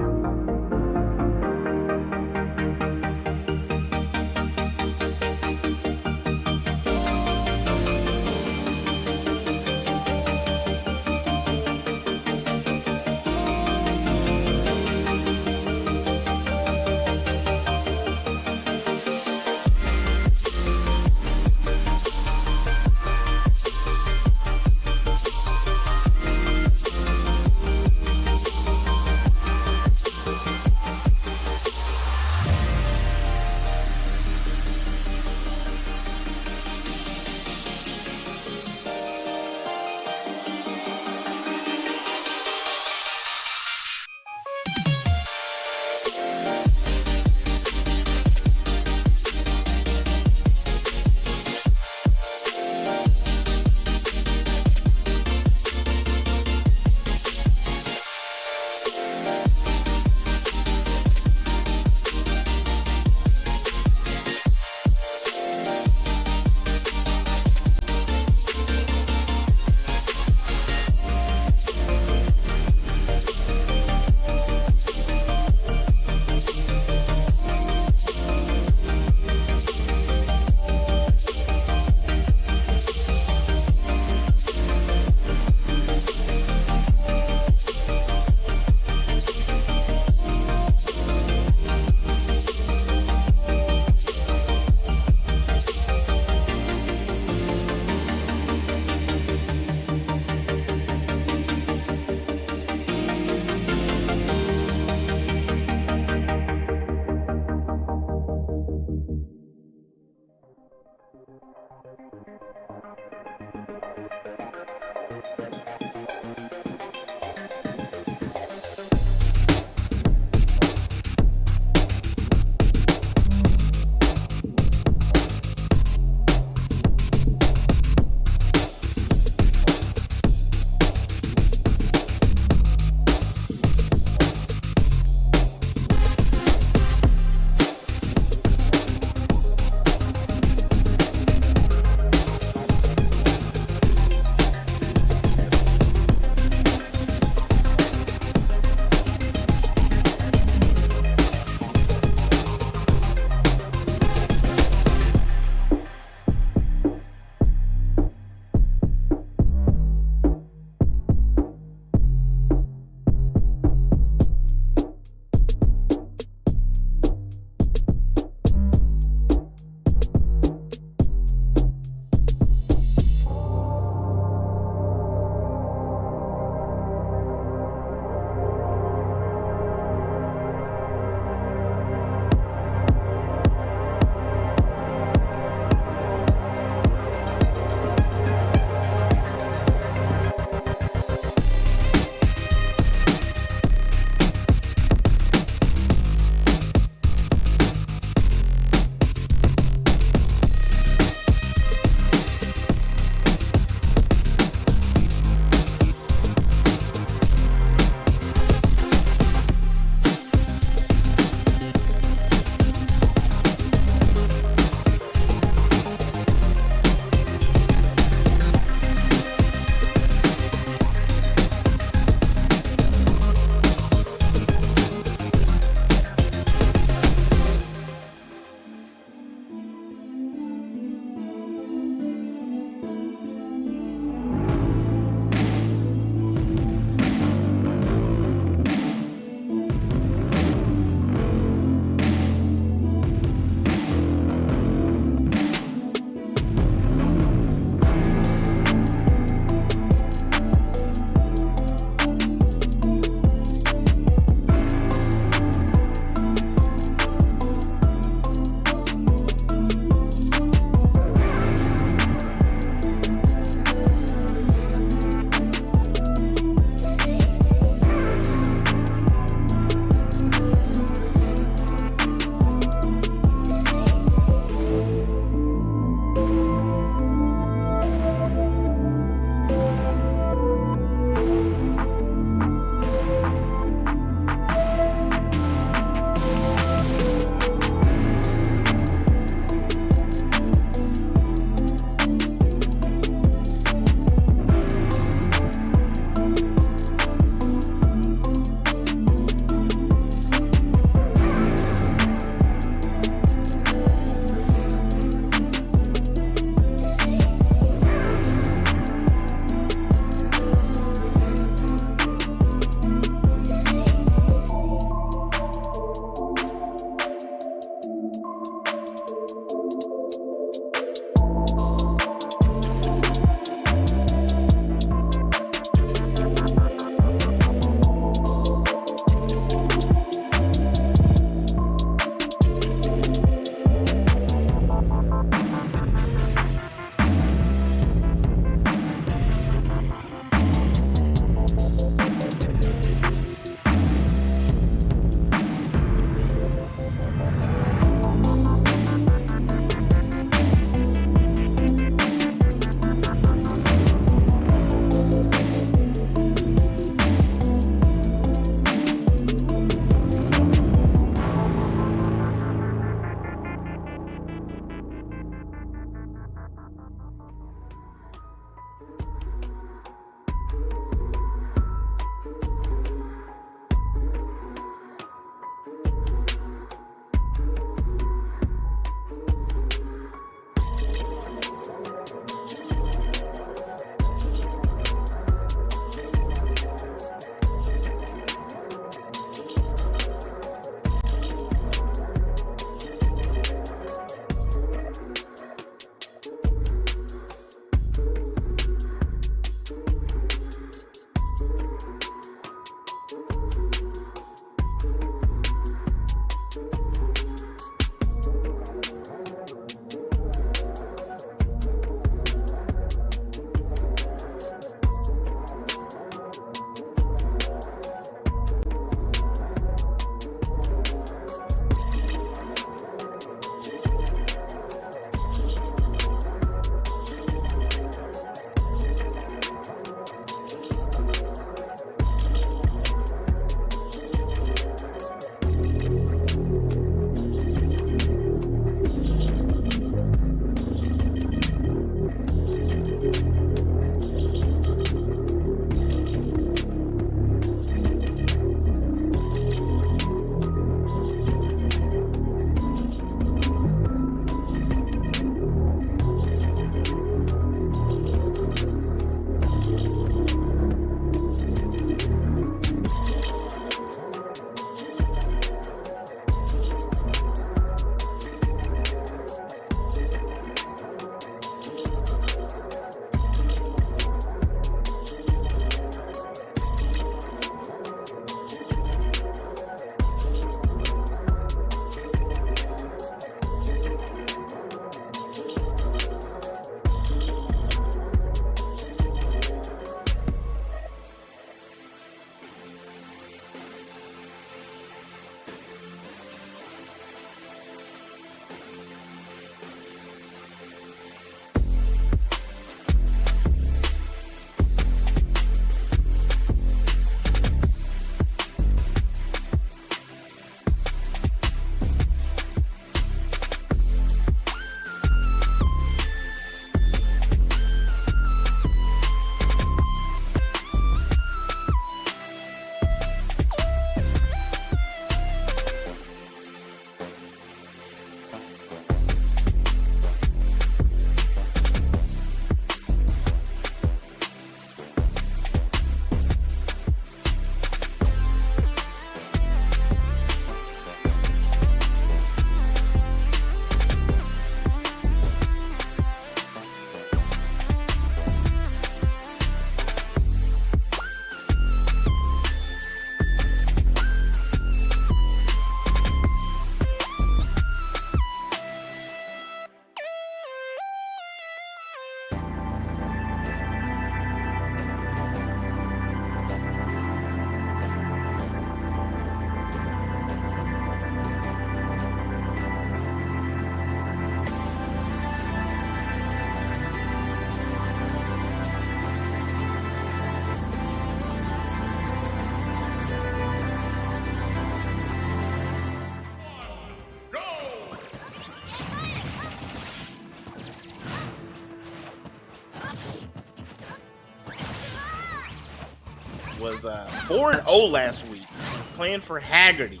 was 4-0 last week. He's playing for Haggerty.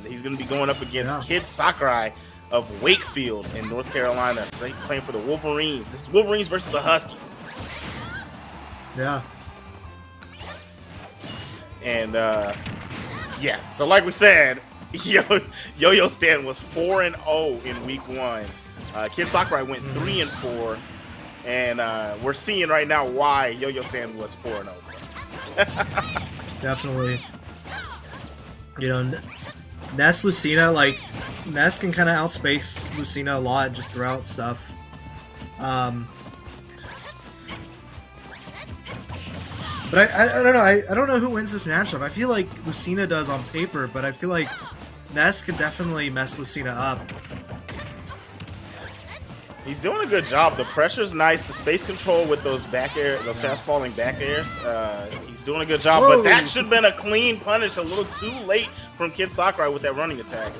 He's going to be going up against Kid Sakurai of Wakefield in North Carolina. They're playing for the Wolverines. This is Wolverines versus the Huskies. Yeah. And yeah, so like we said, Yo-Yo Stan was 4-0 in week 1. Kid Sakurai went 3-4, and we're seeing right now why Yo-Yo Stan was 4-0. Definitely. You know, Ness Lucina, like, Ness can kind of outspace Lucina a lot just throughout stuff. But I don't know. I don't know who wins this matchup. I feel like Lucina does on paper, but I feel like Ness could definitely mess Lucina up. He's doing a good job. The pressure's nice. The space control with those back air, those fast falling back airs. He's doing a good job. Whoa. But that should have been a clean punish. A little too late from Kid Sakurai with that running attack.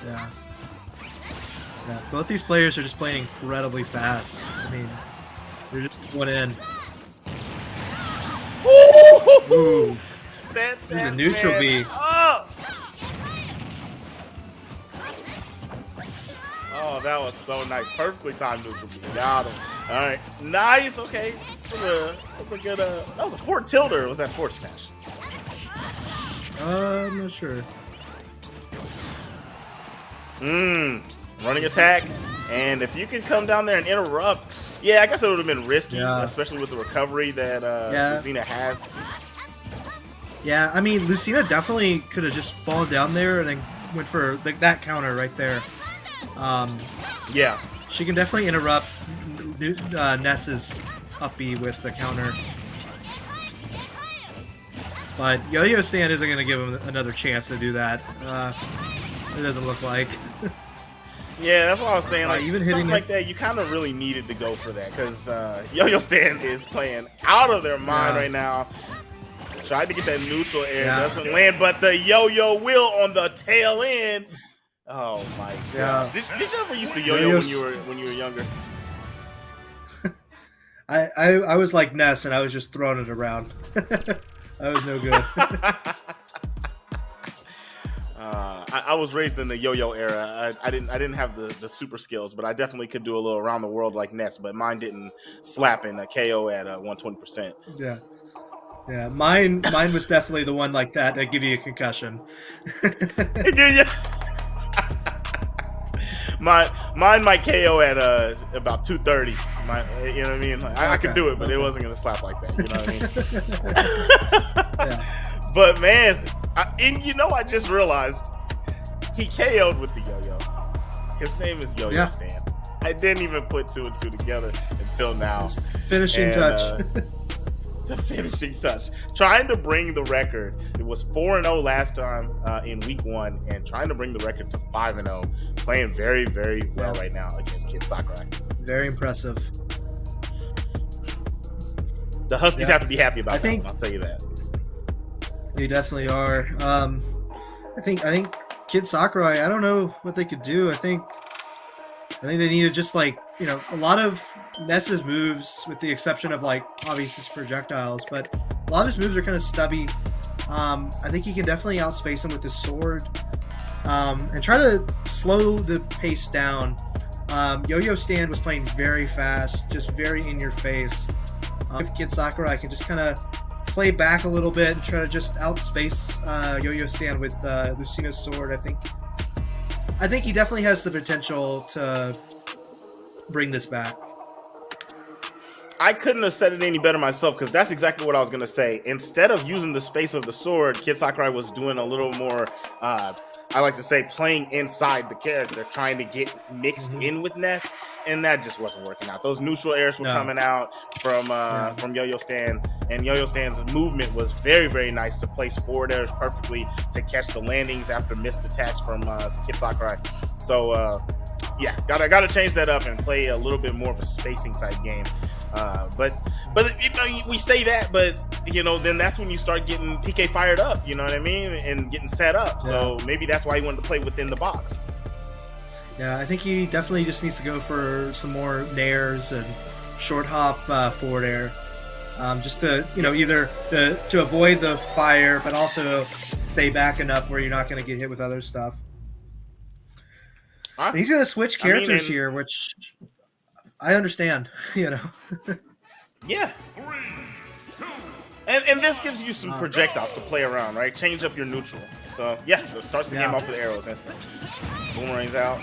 Yeah. Yeah. Both these players are just playing incredibly fast. I mean, they're just going in. Ooh. The neutral B. Oh, that was so nice. Perfectly timed neutral B. Got him. All right. Nice. Okay. That was a good. That was a forward tilt, or was that forward smash? I'm not sure. Running attack. And if you can come down there and interrupt, yeah, I guess it would have been risky, especially with the recovery that Lucina has. Yeah, I mean, Lucina definitely could have just fallen down there and then went for that counter right there. Yeah. She can definitely interrupt Ness's up B with the counter. But Yo-Yo Stan isn't going to give him another chance to do that. It doesn't look like. Yeah, that's what I was saying. Like, even something hitting like that, you kind of really needed to go for that because Yo-Yo Stan is playing out of their mind right now. Tried to get that neutral air, doesn't land, but the yo-yo will on the tail end. Oh my god! Did you ever used to yo-yo when you were younger? I was like Ness, and I was just throwing it around. That was no good. I was raised in the yo-yo era. I didn't have the super skills, but I definitely could do a little around the world like Ness. But mine didn't slap in a KO at 120%. Yeah. Yeah, mine was definitely the one like that give you a concussion. Mine might KO at about 230. You know what I mean? Like, I could do it, but it wasn't gonna slap like that. You know what I mean? Yeah. But man, I just realized he KO'd with the yo-yo. His name is Yo-Yo Stan. I didn't even put 2 and 2 together until now. Finishing touch. The finishing touch. Trying to bring the record. It was 4-0 last time in week 1, and trying to bring the record to 5-0. Playing very, very well right now against Kid Sakurai. Very impressive. The Huskies have to be happy about that one, I'll tell you that. They definitely are. I think Kid Sakurai, I don't know what they could do. I think they need to just a lot of Ness's moves, with the exception of obviously projectiles, but a lot of his moves are kind of stubby. I think he can definitely outspace him with his sword, and try to slow the pace down. Yo-Yo Stan was playing very fast, just very in your face. If Kid Sakurai can just kind of play back a little bit and try to just outspace Yo-Yo Stan with Lucina's sword, I think he definitely has the potential to bring this back. I couldn't have said it any better myself, because that's exactly what I was going to say. Instead of using the space of the sword, Kid Sakurai was doing a little more, I like to say, playing inside the character, trying to get mixed in with Ness, and that just wasn't working out. Those neutral airs were coming out from Yo-Yo Stan, and Yo-Yo Stan's movement was very, very nice to place forward airs perfectly to catch the landings after missed attacks from Kid Sakurai. So, yeah, gotta change that up and play a little bit more of a spacing type game. But we say that, but then that's when you start getting PK fired up, you know what I mean, and getting set up. So maybe that's why he wanted to play within the box. Yeah, I think he definitely just needs to go for some more nairs and short hop forward air. just to either to avoid the fire, but also stay back enough where you're not going to get hit with other stuff. He's going to switch characters here, which I understand. Yeah. And this gives you some projectiles to play around, right? Change up your neutral. So yeah, it starts the game off with arrows instant. Boomerangs out.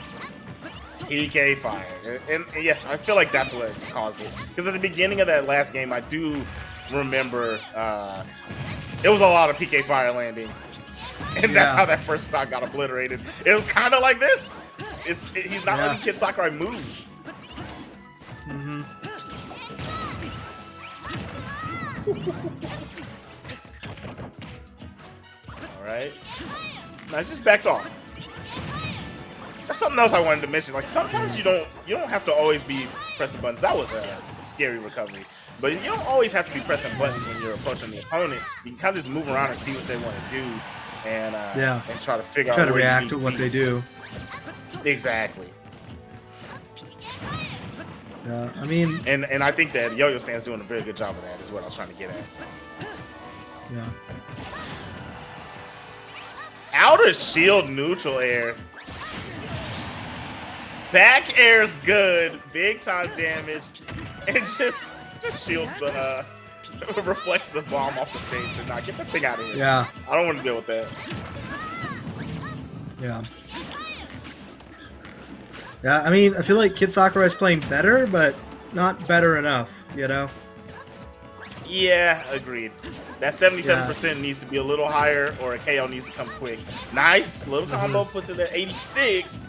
PK fire. And yeah, I feel like that's what caused it. Because at the beginning of that last game, I do remember it was a lot of PK fire landing. And that's how that first stock got obliterated. It was kind of like this. He's not letting Kid Sakurai move. Mm-hmm. All right. Nice, just backed off. That's something else I wanted to mention. Like sometimes you don't have to always be pressing buttons. That was a scary recovery. But you don't always have to be pressing buttons when you're approaching the opponent. You can kind of just move around and see what they want to do, and try to figure out. Try to react to what they do. Exactly. Yeah, I mean, and I think that Yo-Yo Stand's doing a very good job of that. Is what I was trying to get at. Yeah. Outer shield neutral air. Back air's good, big time damage, and just shields the reflects the bomb off the stage. So not get that thing out of here. Yeah. I don't want to deal with that. Yeah. Yeah, I mean, I feel like Kid Sakurai's playing better, but not better enough, Yeah, agreed. That 77% needs to be a little higher, or a KO needs to come quick. Nice. Little combo puts it at 86.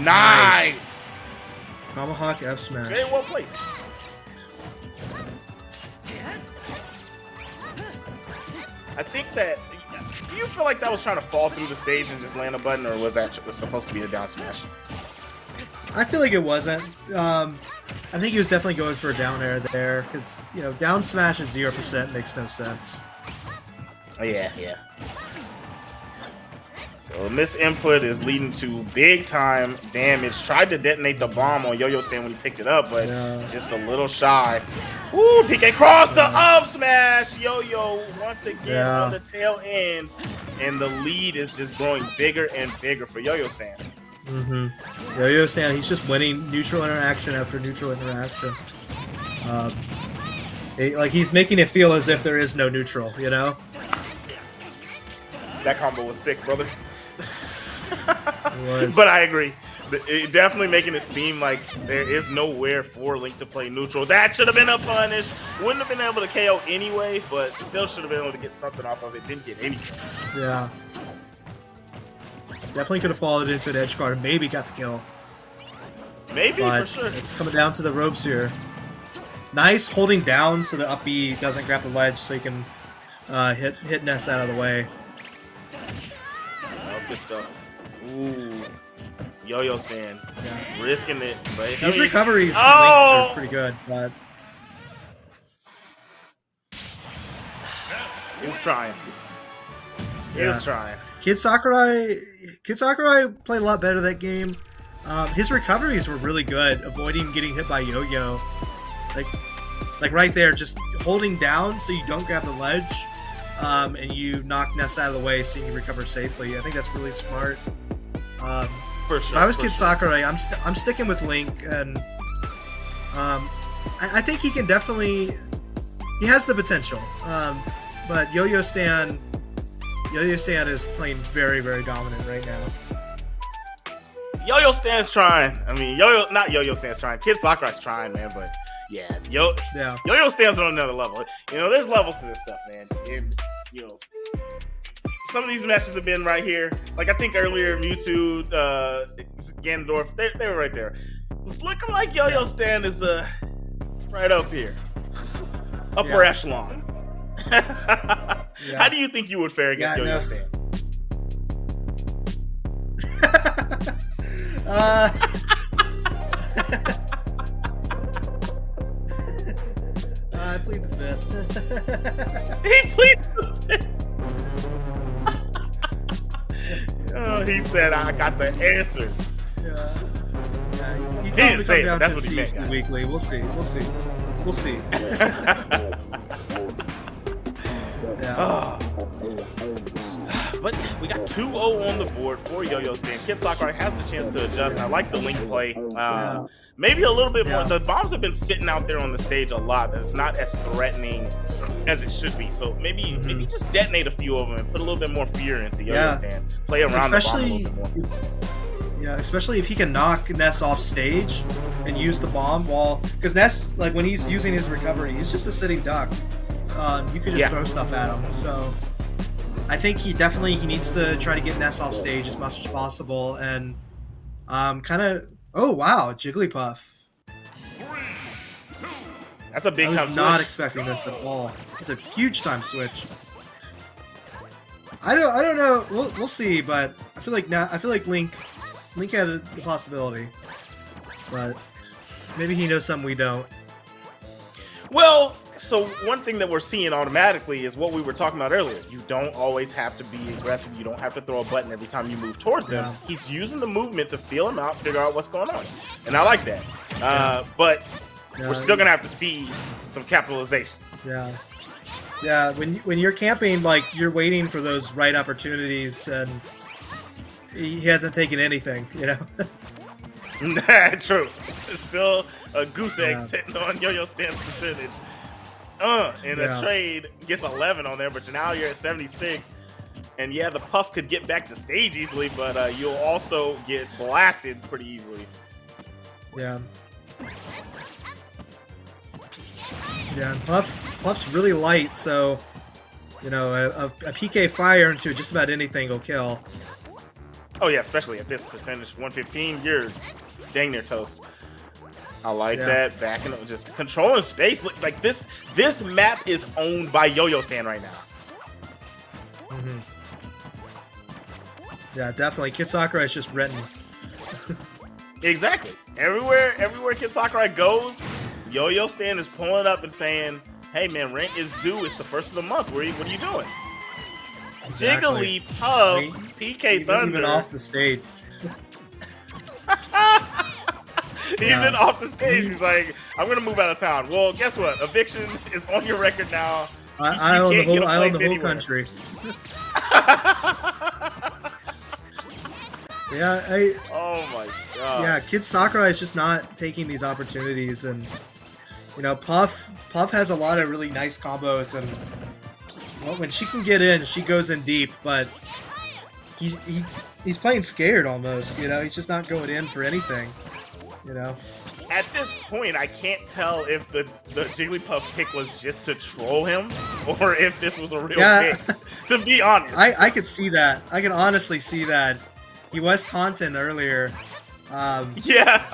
Nice. Tomahawk F smash. Very well placed. I think that. Do you feel like that was trying to fall through the stage and just land a button, or was that supposed to be a down smash? I feel like it wasn't. I think he was definitely going for a down air there, because down smash at 0% makes no sense. Yeah. So misinput is leading to big time damage. Tried to detonate the bomb on Yo-Yo Stand when he picked it up, but just a little shy. Woo! PK cross the up smash. Yo-Yo once again on the tail end, and the lead is just growing bigger and bigger for Yo-Yo Stand. Yo-Yo Stand, he's just winning neutral interaction after neutral interaction. Like he's making it feel as if there is no neutral, That combo was sick, brother. It was. But I agree. It definitely making it seem like there is nowhere for Link to play neutral. That should have been a punish. Wouldn't have been able to KO anyway, but still should have been able to get something off of it. Didn't get anything. Yeah. Definitely could have followed into an edge guard and maybe got the kill. Maybe, but for sure. It's coming down to the ropes here. Nice holding down so the up B doesn't grab the ledge so you can hit Ness out of the way. That was good stuff. Ooh. Yo-Yo Stand. Risking it. But his recoveries from Links are pretty good, but he was trying. He was trying. Kid Sakurai played a lot better that game. His recoveries were really good, avoiding getting hit by Yo-Yo. Like right there, just holding down so you don't grab the ledge, and you knock Ness out of the way so you can recover safely. I think that's really smart. For sure. If I was Kid Sakurai, I'm sticking with Link, and I think he can definitely. He has the potential, but Yo-Yo Stand is playing very, very dominant right now. Yo-Yo Stand's trying. I mean, not Yo-Yo Stand's trying. Kid Sakurai's trying, man. But yeah, Yo-Yo Stand's on another level. There's levels to this stuff, man. And some of these matches have been right here. Like I think earlier, Mewtwo, Ganondorf, they were right there. It's looking like Yo-Yo Stand is right up here, upper echelon. How do you think you would fare against Yo-Yo Stand? I plead the fifth. He pleads the fifth. Oh, he said, I got the answers. Yeah, Yeah, you He told didn't him to say come it, down but that's to what he meant, CC guys. weekly. We'll see. We'll see. We'll see. Yeah. But we got 2-0 on the board for Yo-Yo Stand. Kid Sakurai has the chance to adjust. I like the link play. Maybe a little bit more. The bombs have been sitting out there on the stage a lot. That's not as threatening as it should be. So maybe just detonate a few of them and put a little bit more fear into Yo-Yo Stand. Play around the bomb a little bit more. Yeah, especially if he can knock Ness off stage and use the bomb because Ness, like when he's using his recovery, he's just a sitting duck. You can just throw stuff at him. So I think he needs to try to get Ness off stage as much as possible and kind of. Oh wow, Jigglypuff. That's a big time switch. I was not expecting this at all. It's a huge time switch. I don't know. We'll see, but I feel like Link had the possibility, but maybe he knows something we don't. Well, so one thing that we're seeing automatically is what we were talking about earlier. You don't always have to be aggressive. You don't have to throw a button every time you move towards them. Yeah. He's using the movement to feel him out, figure out what's going on. And I like that. But we're still going to have to see some capitalization. Yeah. Yeah, when you're camping, like, you're waiting for those right opportunities, and he hasn't taken anything, you know? True. It's still a goose egg sitting on Yo-Yo Stand's percentage. In a trade, gets 11 on there, but now you're at 76. And yeah, the Puff could get back to stage easily, but you'll also get blasted pretty easily. Yeah. Yeah, and Puff's really light, so, you know, a PK fire into just about anything will kill. Oh yeah, especially at this percentage, 115, you're dang near toast. I like that. Backing up, just controlling space. Like this map is owned by Yo-Yo Stand right now. Yeah, definitely. Kid Sakurai is just written. Exactly. Everywhere Kid Sakurai goes, Yo-Yo Stand is pulling up and saying, "Hey man, rent is due. It's the first of the month. What are you doing?" Exactly. Jigglypuff, PK Thunder, even off the stage. Even off the stage, he's like, "I'm gonna move out of town." Well, guess what? Eviction is on your record now. I own the whole country. Yeah, oh my god. Yeah, Kid Sakurai is just not taking these opportunities, and you know, Puff has a lot of really nice combos, and when she can get in, she goes in deep. But he's playing scared almost. You know, he's just not going in for anything. You know. At this point, I can't tell if the Jigglypuff pick was just to troll him, or if this was a real pick. To be honest, I could see that. I can honestly see that. He was taunting earlier. Yeah.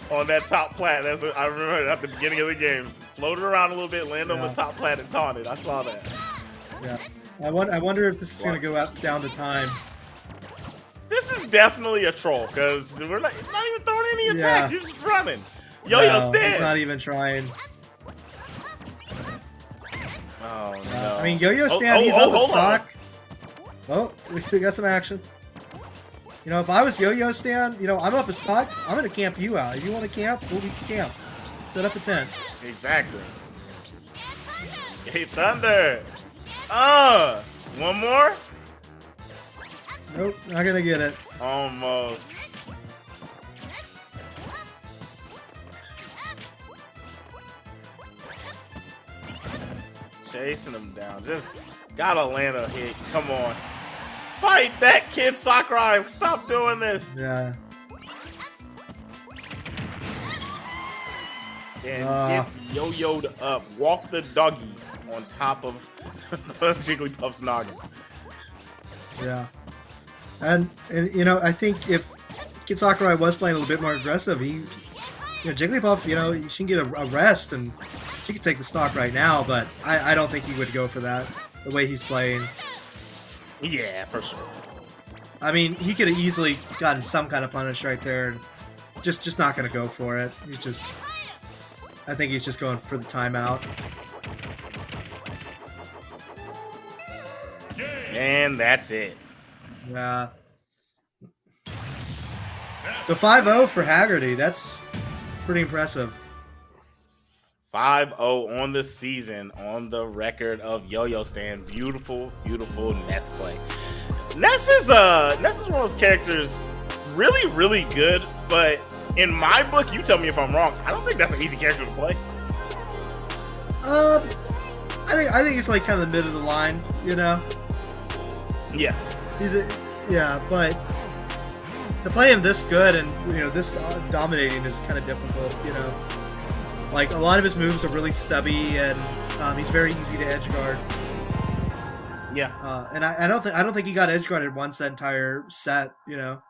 On that top plat, that's what I remember at the beginning of the game. Floated around a little bit, landed on the top plat, and taunted. I saw that. Yeah. I wonder if this is going to go down to time. This is definitely a troll, because we're not even throwing any attacks. You're just running. Yo-Yo Stand. He's not even trying. Oh, no. I mean, Yo-Yo Stand, he's up a stock. Oh, we got some action. You know, if I was Yo-Yo Stand, you know, I'm up a stock. I'm going to camp you out. If you want to camp, we can camp. Set up a tent. Exactly. Hey, Thunder. One more? Nope, not going to get it. Almost. Chasing him down. Just gotta land a hit. Come on. Fight back, Kid Sakurai. Stop doing this. Yeah. And gets yo-yoed up. Walk the doggy on top of Jigglypuff's noggin. Yeah. And you know, I think if Kid Sakurai was playing a little bit more aggressive, Jigglypuff, you know, she can get a rest and she could take the stock right now, but I don't think he would go for that, the way he's playing. Yeah, for sure. I mean, he could have easily gotten some kind of punish right there. Just not going to go for it. I think he's just going for the timeout. And that's it. Yeah. So 5-0 for Haggerty. That's pretty impressive. 5-0 on the season on the record of Yo-Yo Stand. Beautiful, beautiful Ness play. Ness is one of those characters really, really good, but in my book, you tell me if I'm wrong, I don't think that's an easy character to play. I think it's like kind of the mid of the line, you know? Yeah. But to play him this good and, you know, this dominating is kind of difficult, you know? Like, a lot of his moves are really stubby, and he's very easy to edge guard. Yeah. And I don't think he got edge guarded once that entire set, you know?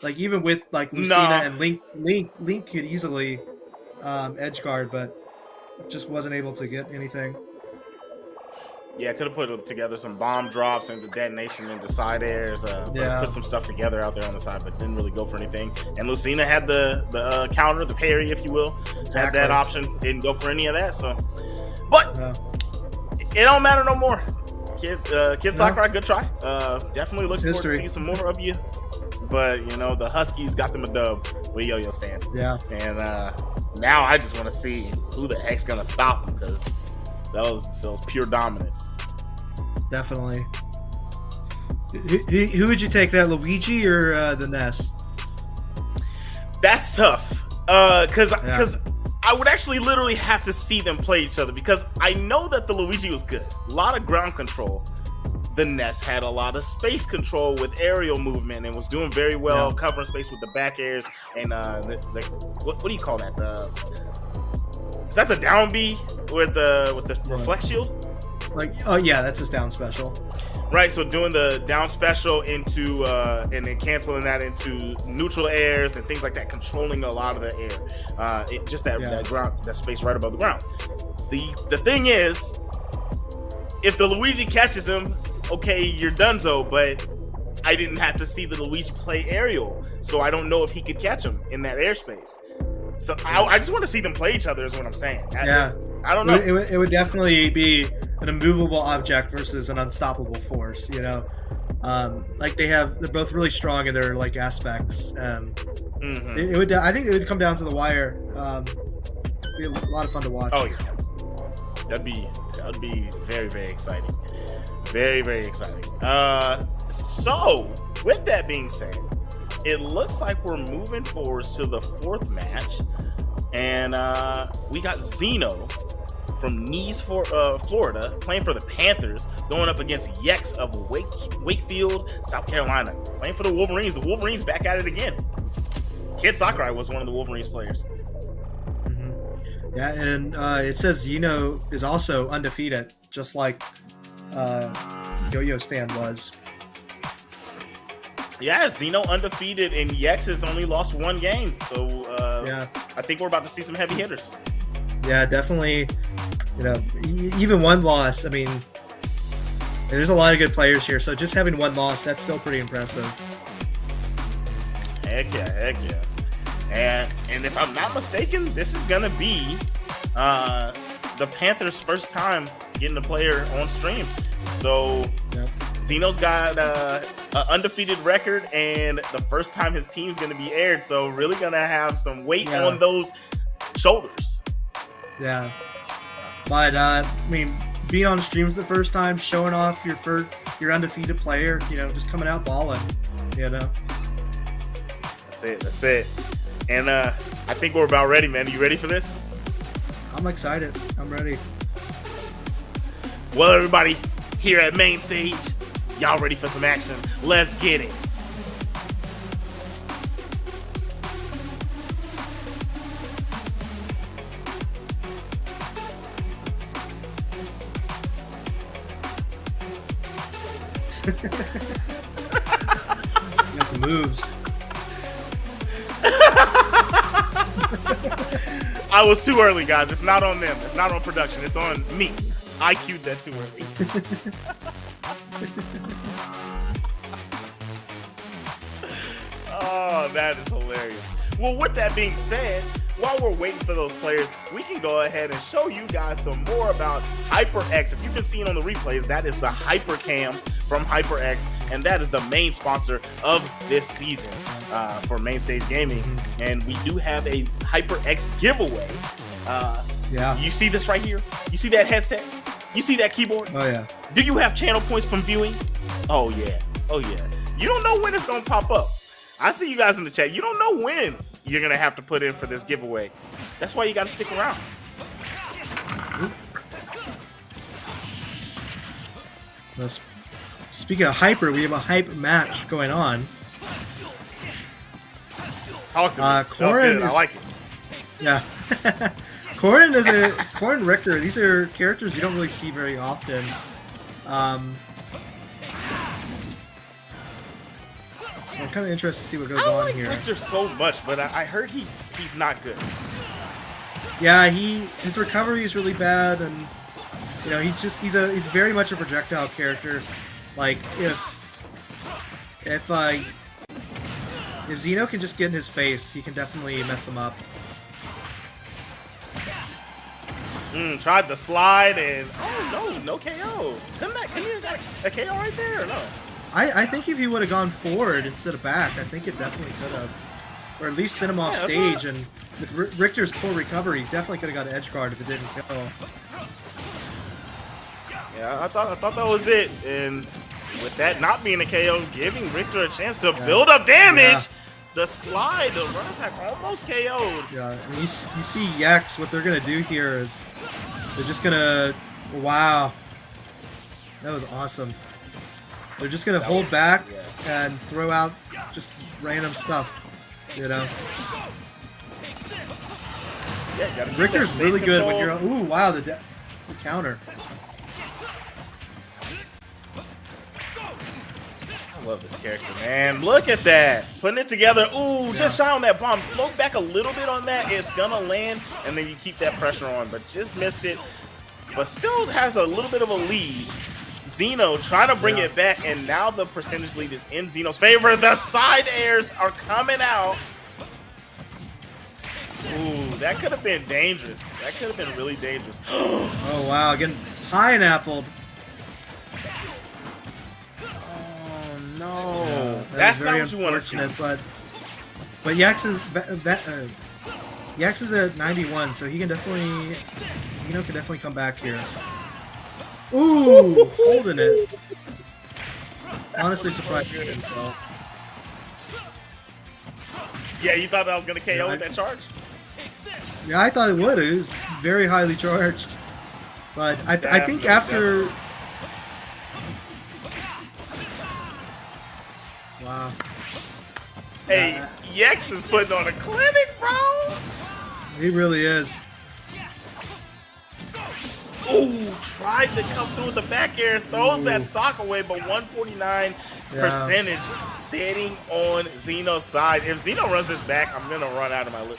Like, even with, like, Lucina and Link could easily edge guard, but just wasn't able to get anything. Yeah, could have put together some bomb drops into detonation into side airs. Put some stuff together out there on the side, but didn't really go for anything. And Lucina had the counter, the parry, if you will. Exactly. Had that option. Didn't go for any of that. So, but it don't matter no more. Kid Sakurai, good try. Definitely looking forward to see some more of you. But you know, the Huskies got them a dub with Yo-Yo Stand. Yeah. And now I just want to see who the heck's gonna stop them, because that was pure dominance. Definitely. Who would you take, that Luigi or the Ness? That's tough. Because I would actually literally have to see them play each other, because I know that the Luigi was good. A lot of ground control. The Ness had a lot of space control with aerial movement and was doing very well covering space with the back airs and what do you call that? Is that the down B with the reflect shield? That's his down special. Right, so doing the down special into and then canceling that into neutral airs and things like that, controlling a lot of the air. That ground, that space right above the ground. The thing is, if the Luigi catches him, okay, you're donezo, but I didn't have to see the Luigi play aerial, so I don't know if he could catch him in that airspace. So I just want to see them play each other is what I'm saying. I don't know. It would definitely be an immovable object versus an unstoppable force, you know? They're both really strong in their like aspects. I think it would come down to the wire. Be a lot of fun to watch. Oh yeah. That'd be very, very exciting. Very, very exciting. So with that being said, it looks like we're moving forwards to the fourth match, and we got Zeno from Nice, Florida, playing for the Panthers, going up against Yex of Wakefield, South Carolina, playing for the Wolverines. The Wolverines back at it again. Kid Sakurai was one of the Wolverines players. Mm-hmm. Yeah, and it says Zeno is also undefeated, just like Yo-Yo Stand was. Yeah, Zeno undefeated, and Yex has only lost one game. So I think we're about to see some heavy hitters. Yeah, definitely. You know, even one loss. I mean, there's a lot of good players here. So just having one loss, that's still pretty impressive. Heck yeah. And if I'm not mistaken, this is gonna be the Panthers' first time getting a player on stream. So Zeno's got an undefeated record, and the first time his team's going to be aired. So really going to have some weight on those shoulders. Yeah. But, I mean, being on streams the first time, showing off your undefeated player, you know, just coming out balling, you know. That's it. And I think we're about ready, man. Are you ready for this? I'm excited. I'm ready. Well, everybody, here at Mainstage, y'all ready for some action? Let's get it. Got the moves. I was too early, guys. It's not on them. It's not on production. It's on me. I queued that too early. Oh, that is hilarious. Well, with that being said, while we're waiting for those players, we can go ahead and show you guys some more about HyperX. If you've been seeing on the replays, that is the HyperCam from HyperX, and that is the main sponsor of this season for Mainstage Gaming. And we do have a HyperX giveaway. Yeah. You see this right here? You see that headset? You see that keyboard? Oh yeah. Do you have channel points from viewing? Oh yeah. Oh yeah. You don't know when it's gonna pop up. I see you guys in the chat. You don't know when you're gonna have to put in for this giveaway. That's why you gotta stick around. Well, speaking of hyper, we have a hype match going on. Talk to me. Corin I like it. Yeah. Corin Richter. These are characters you don't really see very often. So I'm kind of interested to see what goes I on like here. Richter so much, but I heard he's not good. Yeah, his recovery is really bad, and you know he's very much a projectile character. Like if Xeno can just get in his face, he can definitely mess him up. Tried the slide and no KO. Couldn't he have got a KO right there or no? I think if he would have gone forward instead of back, I think it definitely could have, or at least sent him off stage. And with Richter's poor recovery, he definitely could have got an edge guard if it didn't kill. Yeah, I thought that was it. And with that not being a KO, giving Richter a chance to build up damage. Yeah. The slide, the run attack almost KO'd. Yeah, and you see Yex, what they're going to do here is they're just going to, wow, that was awesome. They're just going to hold back and throw out just random stuff, you know. Yeah, Richter's really good when you're, ooh, wow, the counter. I love this character, man. Look at that. Putting it together. Ooh, just shy on that bomb. Float back a little bit on that. It's going to land, and then you keep that pressure on. But just missed it. But still has a little bit of a lead. Xeno trying to bring it back, and now the percentage lead is in Xeno's favor. The side airs are coming out. Ooh, that could have been dangerous. That could have been really dangerous. Oh, wow. Getting pineappled. No, Yeah, that's not what you want to see. But Yex is at 91, so he can definitely Xeno can definitely come back here. Ooh, holding it. Honestly, surprised. Yeah, you thought that was gonna KO with that charge? Yeah, I thought it would. It was very highly charged, but I think after. Wow. Hey, Yex is putting on a clinic, bro. He really is. Ooh, tried to come through with the back air, throws that stock away, but 149 percentage sitting on Xeno's side. If Xeno runs this back, I'm gonna run out of my lip.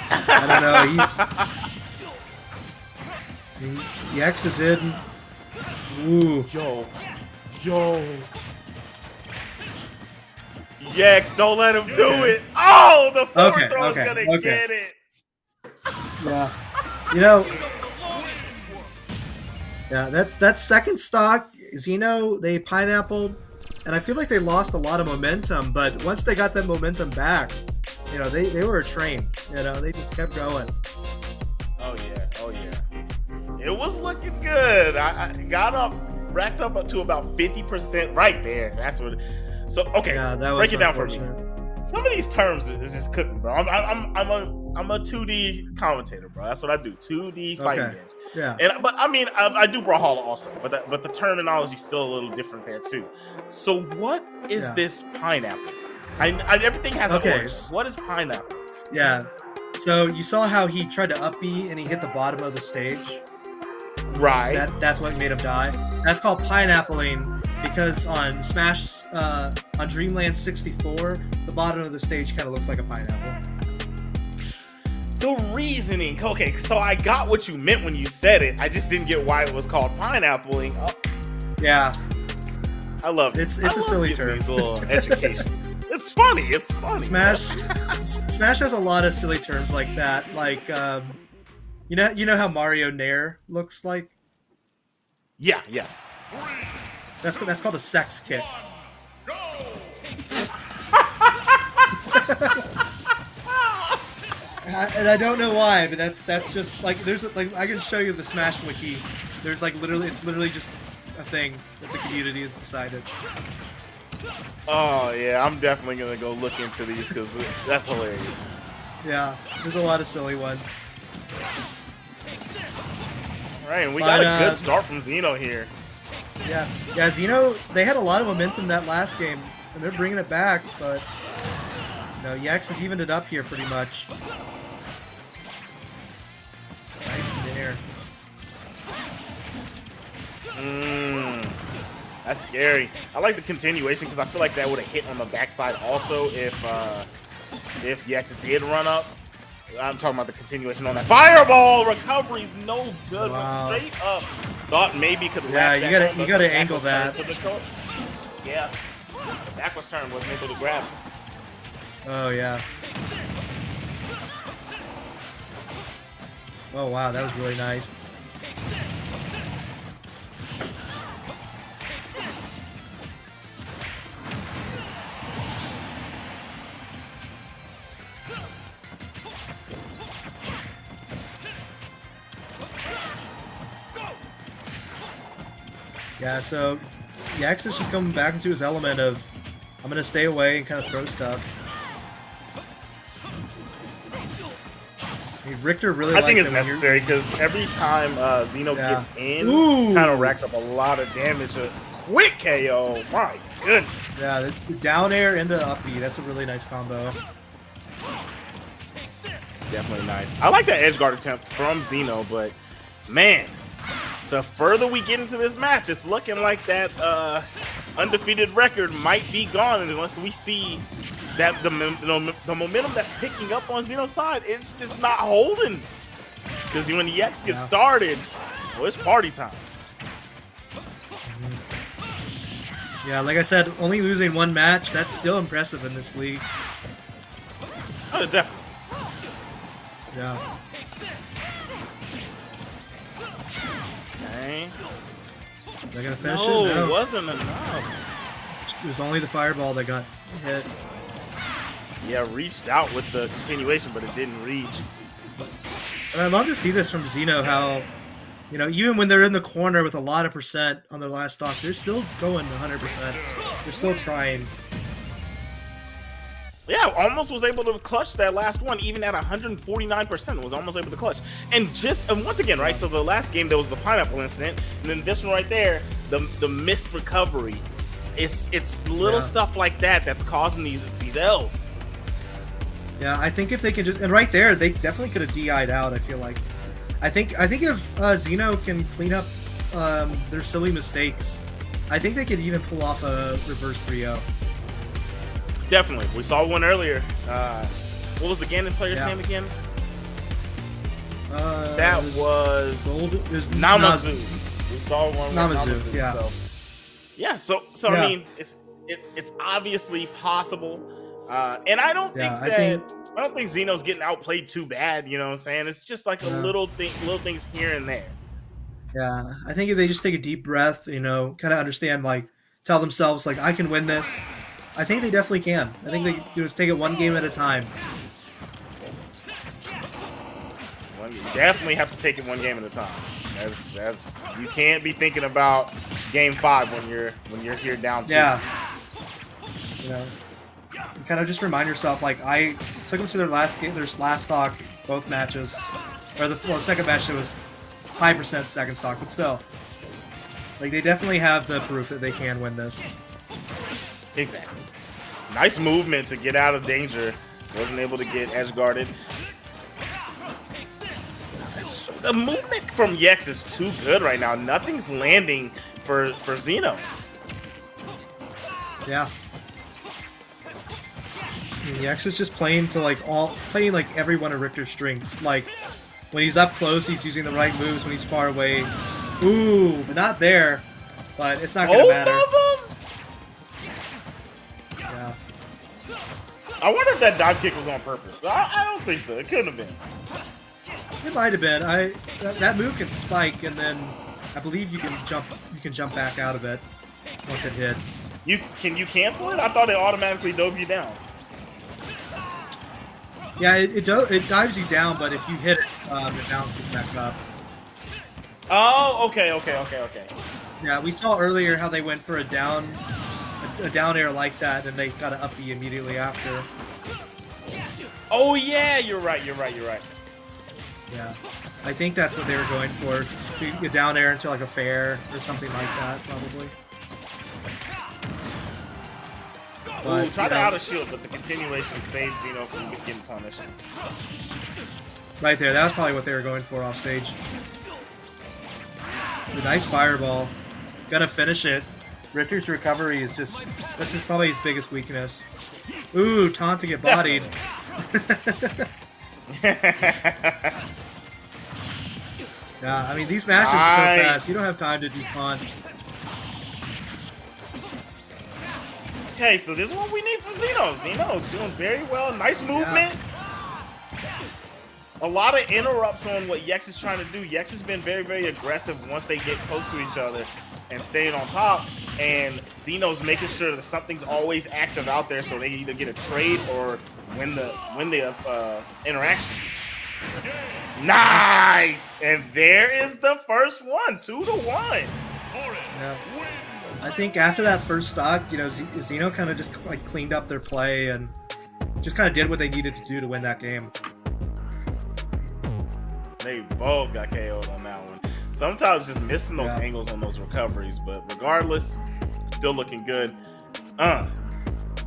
I don't know. Yex is in. Ooh. Yo. Yex, don't let him do it. Oh, the forward throw is gonna get it. Yeah. You know. Yeah, that's second stock. Xeno, they pineappled, and I feel like they lost a lot of momentum, but once they got that momentum back, you know, they were a train. You know, they just kept going. Oh yeah. It was looking good. I got racked up to about 50% right there. That's what. So okay, break it down for me. Some of these terms is just cooking, bro. I'm a 2D commentator, bro. That's what I do. 2D fighting games. Yeah. But I mean, I do Brawlhalla also, but the terminology is still a little different there too. So what is this pineapple? Everything has an origin. What is pineapple? Yeah. So you saw how he tried to up B and he hit the bottom of the stage. Right. That's what made him die. That's called pineappling because on Smash, on Dreamland 64, the bottom of the stage kind of looks like a pineapple. The reasoning. Okay, so I got what you meant when you said it. I just didn't get why it was called pineappling. Oh. Yeah. I love it. It's a silly term. These little educations. It's funny. Smash has a lot of silly terms like that. Like, you know how Mario Nair looks like? Yeah. That's called a sex kick. And I don't know why, but that's just like there's like I can show you the Smash wiki. There's like it's literally just a thing that the community has decided. Oh yeah, I'm definitely gonna go look into these because that's hilarious. Yeah, there's a lot of silly ones. All right, and we got a good start from Xeno here. Yeah, Xeno, they had a lot of momentum that last game, and they're bringing it back, but Yex has evened it up here pretty much. Nice there. That's scary. I like the continuation because I feel like that would have hit on the backside also if Yex did run up. I'm talking about the continuation on that fireball. Recovery's no good, Wow. but straight up. Thought maybe could. Yeah, you gotta angle that. Yeah, the backwards turn wasn't able to grab it. Oh yeah. Oh wow, that was really nice. Yeah, so Yex is just coming back into his element of I'm gonna stay away and kind of throw stuff. I mean, Richter really I think likes it's it when you're- necessary because every time Xeno Yeah. gets in, Ooh. kind of racks up a lot of damage. A quick KO, my goodness. Yeah, the down air into up B, that's a really nice combo. Definitely nice. I like that edge guard attempt from Xeno, but man, the further we get into this match, it's looking like that undefeated record might be gone unless we see that the momentum that's picking up on Xeno's side, it's just not holding. Because when the X gets started, well, it's party time. Yeah, like I said, only losing one match, that's still impressive in this league. Oh, definitely. Yeah. Okay. They're gonna finish No, it? it wasn't enough. It was only the fireball that got hit. Yeah, reached out with the continuation, but it didn't reach. And I'd love to see this from Xeno, how, even when they're in the corner with a lot of percent on their last stock, they're still going 100%. They're still trying. Yeah, almost was able to clutch that last one, even at 149%. Was almost able to clutch. And once again, right? So the last game there was the pineapple incident, and then this one right there, the missed recovery. It's little stuff like that that's causing these L's. Yeah, I think if they can and right there, they definitely could have DI'd out, I feel like. I think if Xeno can clean up their silly mistakes, I think they could even pull off a reverse 3-0. Definitely. We saw one earlier. What was the Ganon player's name again? That was Namazu. We saw one with Namazu. Yeah. So I mean, it's obviously possible. And I don't think I don't think Xeno's getting outplayed too bad, you know what I'm saying? It's just like little things here and there. Yeah, I think if they just take a deep breath, kind of understand, tell themselves, I can win this. I think they definitely can. I think they just take it one game at a time. You definitely have to take it one game at a time. That's you can't be thinking about game 5 when you're here down 2. Yeah. You kind of just remind yourself, I took them to their last stock, both matches, or the second match that was 5% second stock, but still, they definitely have the proof that they can win this. Exactly. Nice movement to get out of danger. Wasn't able to get edge guarded. The movement from Yex is too good right now. Nothing's landing for Xeno. Yeah. Yex is just playing to playing every one of Richter's strengths. When he's up close, he's using the right moves. When he's far away, ooh, but not there. But it's not gonna matter. Yeah. I wonder if that dive kick was on purpose. I don't think so. It couldn't have been. It might have been. That move can spike, and then I believe you can jump back out of it once it hits. Can you cancel it? I thought it automatically dove you down. Yeah, it dives you down, but if you hit it, it bounces back up. Oh, okay. Yeah, we saw earlier how they went for a down air like that, and they got an up B immediately after. Oh yeah, you're right. Yeah, I think that's what they were going for. A down air into like a fair or something like that, probably. Ooh, try to auto shield, but the continuation saves Xeno from getting punished. Right there, that was probably what they were going for off stage. A nice fireball. Gotta finish it. Richter's recovery is that's probably his biggest weakness. Ooh, taunt to get bodied. Yeah, I mean, these matches are so fast. You don't have time to do taunts. Okay, so this is what we need from Xeno. Xeno's doing very well. Nice movement. Yeah. A lot of interrupts on what Yex is trying to do. Yex has been very, very aggressive once they get close to each other and staying on top. And Xeno's making sure that something's always active out there so they either get a trade or win the interaction. Nice! And there is the first one, 2-1. Yeah. I think after that first stock, you know, Xeno kind of just like cleaned up their play and just kind of did what they needed to do to win that game. They both got KO'd on that one. Sometimes just missing those angles on those recoveries, but regardless, still looking good.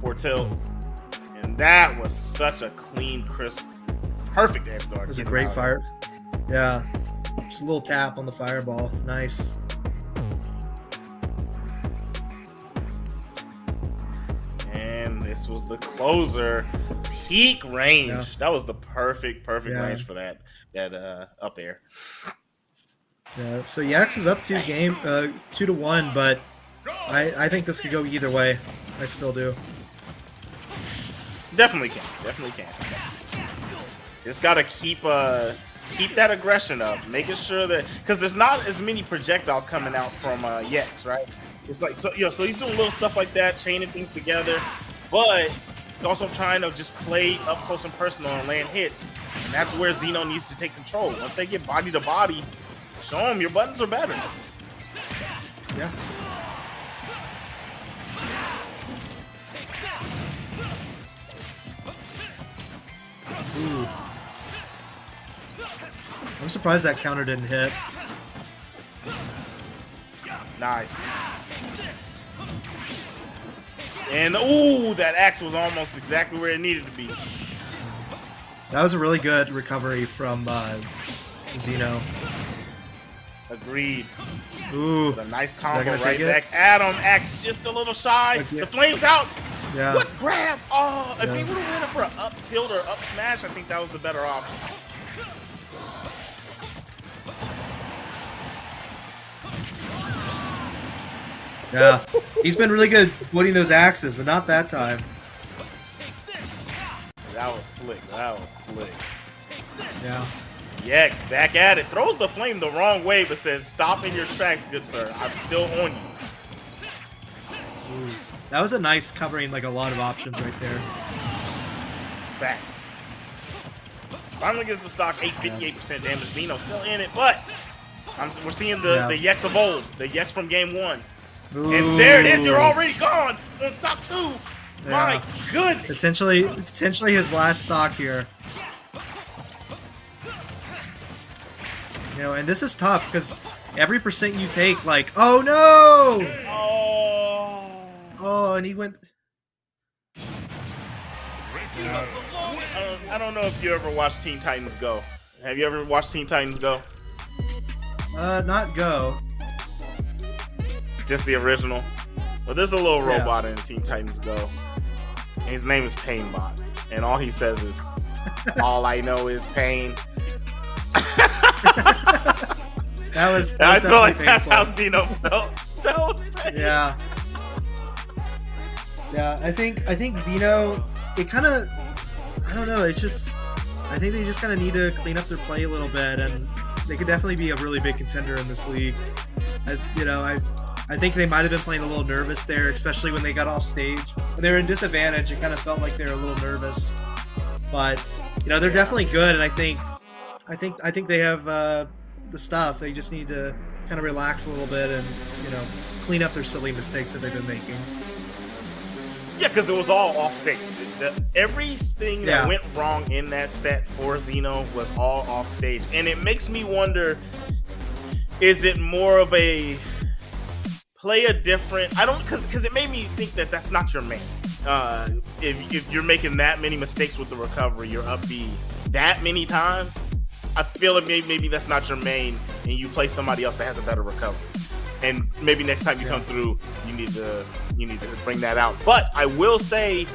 For tilt. And that was such a clean, crisp, perfect edge guard. It was a great fire. Yeah. Just a little tap on the fireball. Nice. And this was the closer. Peak range. Yeah. That was the perfect range for that up air. Yeah, so Yax is up 2-1, but I think this could go either way. I still do. Definitely can. Just gotta keep that aggression up, making sure that, because there's not as many projectiles coming out from Yex, right? It's like, so he's doing little stuff like that, chaining things together, but he's also trying to just play up close and personal and land hits, and that's where Xeno needs to take control. Once they get body to body, show them your buttons are better. Yeah. Ooh. I'm surprised that counter didn't hit. Nice. And ooh, that axe was almost exactly where it needed to be. That was a really good recovery from Xeno. Agreed. Ooh. With a nice combo right back at him. Axe just a little shy. The flame's out. Yeah. What grab? Oh, if he would have went for an up tilt or up smash, I think that was the better option. Yeah. He's been really good avoiding those axes, but not that time. That was slick. Yeah. Yex back at it. Throws the flame the wrong way, but says, "Stop in your tracks, good sir. I'm still on you." Ooh. That was a nice covering, like a lot of options right there. Facts. Finally gets the stock 58% damage. Xeno still in it, but we're seeing the Yex of old, the Yex from game 1. Ooh. And there it is. You're already gone on stock 2. Yeah. My goodness. Potentially his last stock here. You know, and this is tough because every percent you take, like, oh no! Oh, and he went. I don't know if you ever watched Teen Titans Go. Have you ever watched Teen Titans Go? Not Go. Just the original. Well, there's a little robot in Teen Titans Go. And his name is Painbot. And all he says is, "All I know is pain." I feel like that's how Xeno felt. That was pain. Yeah. Yeah, I think Xeno, it kind of, I don't know, it's just, I think they just kind of need to clean up their play a little bit, and they could definitely be a really big contender in this league. I think they might have been playing a little nervous there, especially when they got off stage. When they were in disadvantage, it kind of felt like they were a little nervous. But they're definitely good, and I think they have the stuff. They just need to kind of relax a little bit and clean up their silly mistakes that they've been making. Yeah, because it was all off stage. Everything that went wrong in that set for Xeno was all off stage, and it makes me wonder: is it more of a play a different? I don't, because it made me think that that's not your main. If you're making that many mistakes with the recovery, you're up B that many times, I feel like maybe that's not your main, and you play somebody else that has a better recovery. And maybe next time you come through, you need to bring that out. But I will say,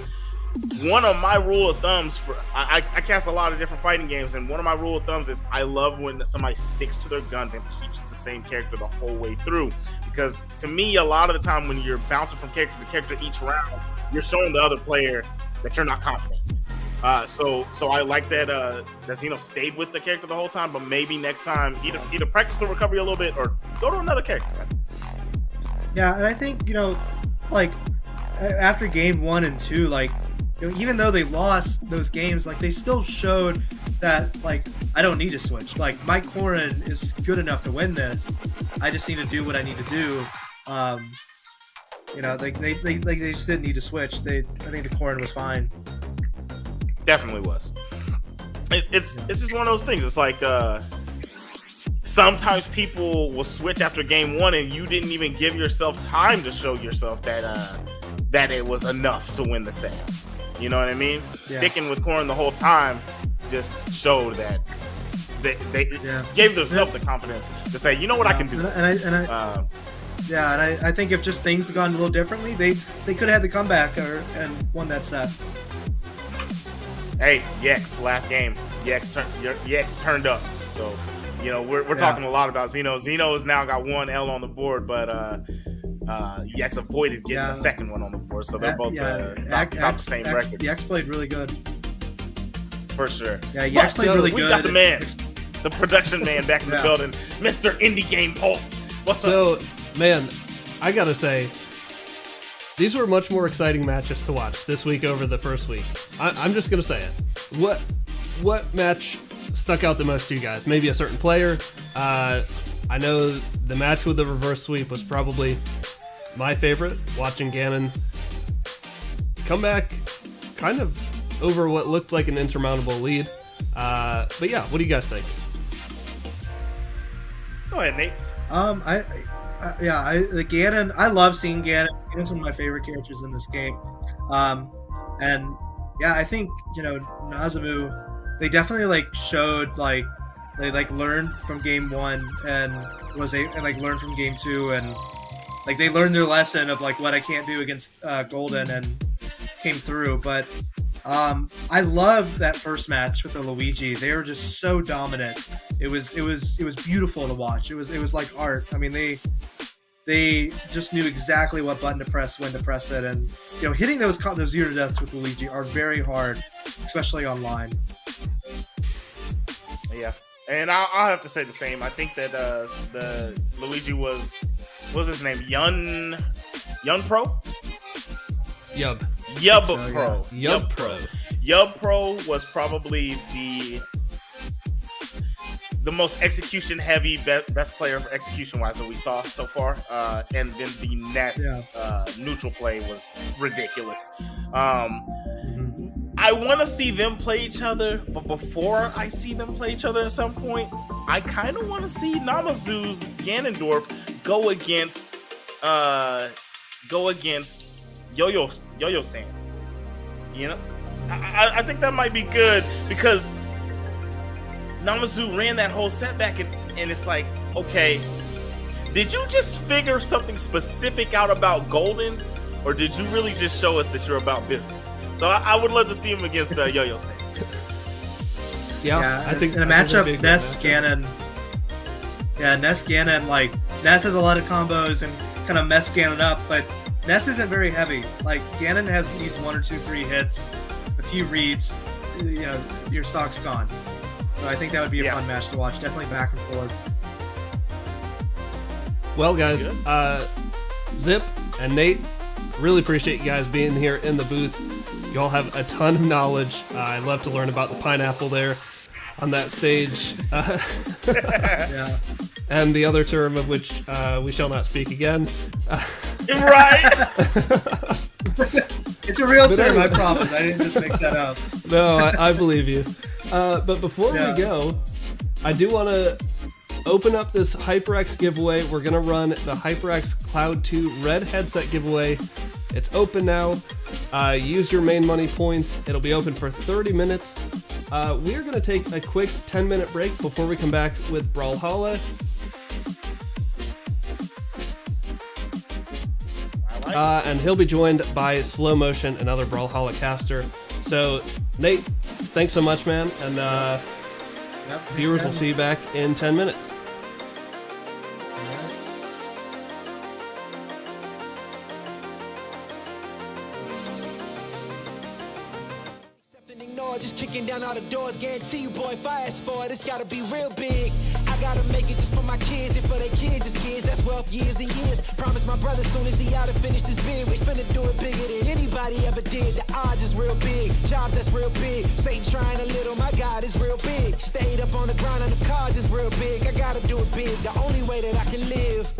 one of my rule of thumbs I cast a lot of different fighting games, and one of my rule of thumbs is I love when somebody sticks to their guns and keeps the same character the whole way through. Because to me, a lot of the time when you're bouncing from character to character each round, you're showing the other player that you're not confident. So I like that Xeno stayed with the character the whole time, but maybe next time either practice the recovery a little bit or go to another character. Yeah, and I think like after game 1 and 2, like even though they lost those games, like they still showed that like I don't need to switch. Like Mike Corrin is good enough to win this. I just need to do what I need to do. They just didn't need to switch. I think the Corrin was fine. Definitely was. It's just one of those things. It's like sometimes people will switch after game 1 and you didn't even give yourself time to show yourself that it was enough to win the set. You know what I mean? Yeah. Sticking with Corrin the whole time just showed that they gave themselves the confidence to say, you know what, I can do this. I think if just things had gone a little differently, they could have had the comeback and won that set. Hey, Yex, last game, Yex turned up. So, we're talking a lot about Xeno. Xeno has now got 1 L on the board, but Yex avoided getting the second one on the board. So they're both not the same record. Yex played really good. For sure. Yeah, Yex played really good. We got the man, the production man back in the building, Mr. Indie Game Pulse. What's up? So, man, I gotta say, these were much more exciting matches to watch this week over the first week. I'm just gonna say it. What match stuck out the most to you guys? Maybe a certain player. I know the match with the reverse sweep was probably my favorite. Watching Ganon come back, kind of over what looked like an insurmountable lead. But yeah, what do you guys think? Go ahead, Nate. The Ganon, I love seeing Ganon. Ganon's one of my favorite characters in this game. I think, Nazumu, they definitely showed they learned from game 1 and learned from game 2, and they learned their lesson of what I can't do against Golden and came through. But I love that first match with the Luigi. They were just so dominant. It was beautiful to watch. It was like art. I mean, they just knew exactly what button to press, when to press it, and hitting those 0 deaths with Luigi are very hard, especially online. Yeah, and I'll have to say the same. I think that the Luigi was, what was his name? Yun Pro? Yub Pro. Yeah. Yub Pro. Yub Pro was probably the most execution heavy best player for execution wise that we saw so far, and then the Ness neutral play was ridiculous. I want to see them play each other, but before I see them play each other at some point, I kind of want to see Namazu's Ganondorf go against Yo-Yo Stand. I think that might be good, because Namazu ran that whole setback, and it's like, okay, did you just figure something specific out about Golden, or did you really just show us that you're about business? So I would love to see him against Yo-Yo Stand. Yeah, I think in a matchup, Ness Ganon. Yeah, Ness Ganon, Ness has a lot of combos and kind of mess Ganon up, but Ness isn't very heavy. Ganon needs 1 or 2, 3 hits, a few reads, your stock's gone. So I think that would be a fun match to watch. Definitely back and forth. Well, guys, Zip and Nate, really appreciate you guys being here in the booth. You all have a ton of knowledge. I love to learn about the pineapple there on that stage. Yeah. And the other term of which we shall not speak again. Right. It's a real But term, anyway. I promise. I didn't just make that up. No, I believe you. But before Yeah. we go, I do want to open up this HyperX giveaway. We're going to run the HyperX Cloud 2 Red Headset giveaway. It's open now. Use your main money points. It'll be open for 30 minutes. We are going to take a quick 10-minute break before we come back with Brawlhalla. And he'll be joined by Slow Motion, another Brawlhalla caster. So, Nate, thanks so much, man. And Yep. viewers will see you back in 10 minutes. Ignore, just kicking down all the doors. Guarantee you, boy, if I ask for it, it's gotta be real big. I gotta make it just for my kids and for their kids' kids. That's wealth years and years. Promise my brother soon as he out and finish this bid, we finna do it bigger than anybody ever did. The odds is real big, job that's real big. Satan trying a little, my God is real big. Stayed up on the ground on the cars is real big. I gotta do it big, the only way that I can live.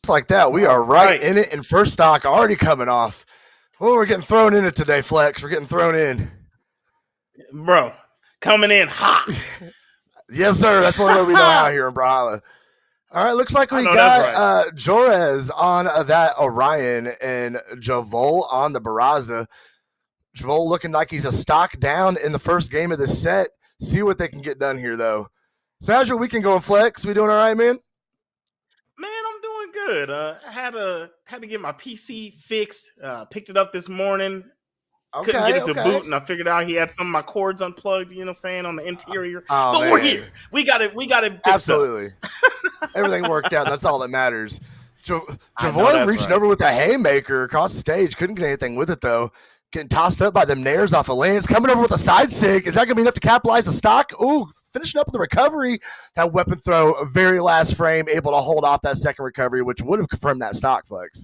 Just like that, we are right in it, and first stock already coming off. Oh, we're getting thrown in it today, Flex. We're getting thrown in. Bro, coming in hot. Yes, sir. That's the only way we know how here in Brawlhalla. All right, looks like we got Jorez on that Orion and Javol on the Barraza. Javol looking like he's a stock down in the first game of the set. See what they can get done here, though. So how's your weekend going, Flex? We doing all right, man? Man, I'm doing good. I had to get my PC fixed. Picked it up this morning. Couldn't get it to boot, and I figured out he had some of my cords unplugged, you know what I'm saying, on the interior. But man, we're here. We got it fixed Absolutely. Everything worked out. That's all that matters. Javoy reaching over with a haymaker across the stage. Couldn't get anything with it, though. Getting tossed up by them nairs off of Lance. Coming over with a side sig. Is that going to be enough to capitalize the stock? Ooh, finishing up with the recovery. That weapon throw, very last frame, able to hold off that second recovery, which would have confirmed that stock, Flex.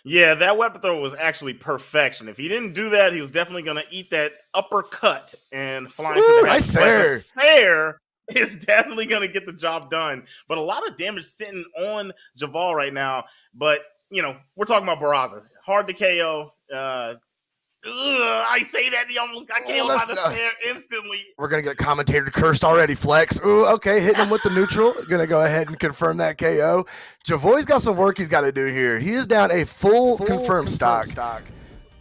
Yeah, that weapon throw was actually perfection. If he didn't do that, he was definitely going to eat that uppercut and fly into the head. The snare is definitely going to get the job done. But a lot of damage sitting on Javal right now. But, you know, we're talking about Barraza. Hard to KO. I say that he almost got KO'd by the snare instantly. We're going to get commentator cursed already, Flex. Ooh, okay, hitting him with the neutral. Going to go ahead and confirm that KO. Javoy's got some work he's got to do here. He is down a full confirmed stock.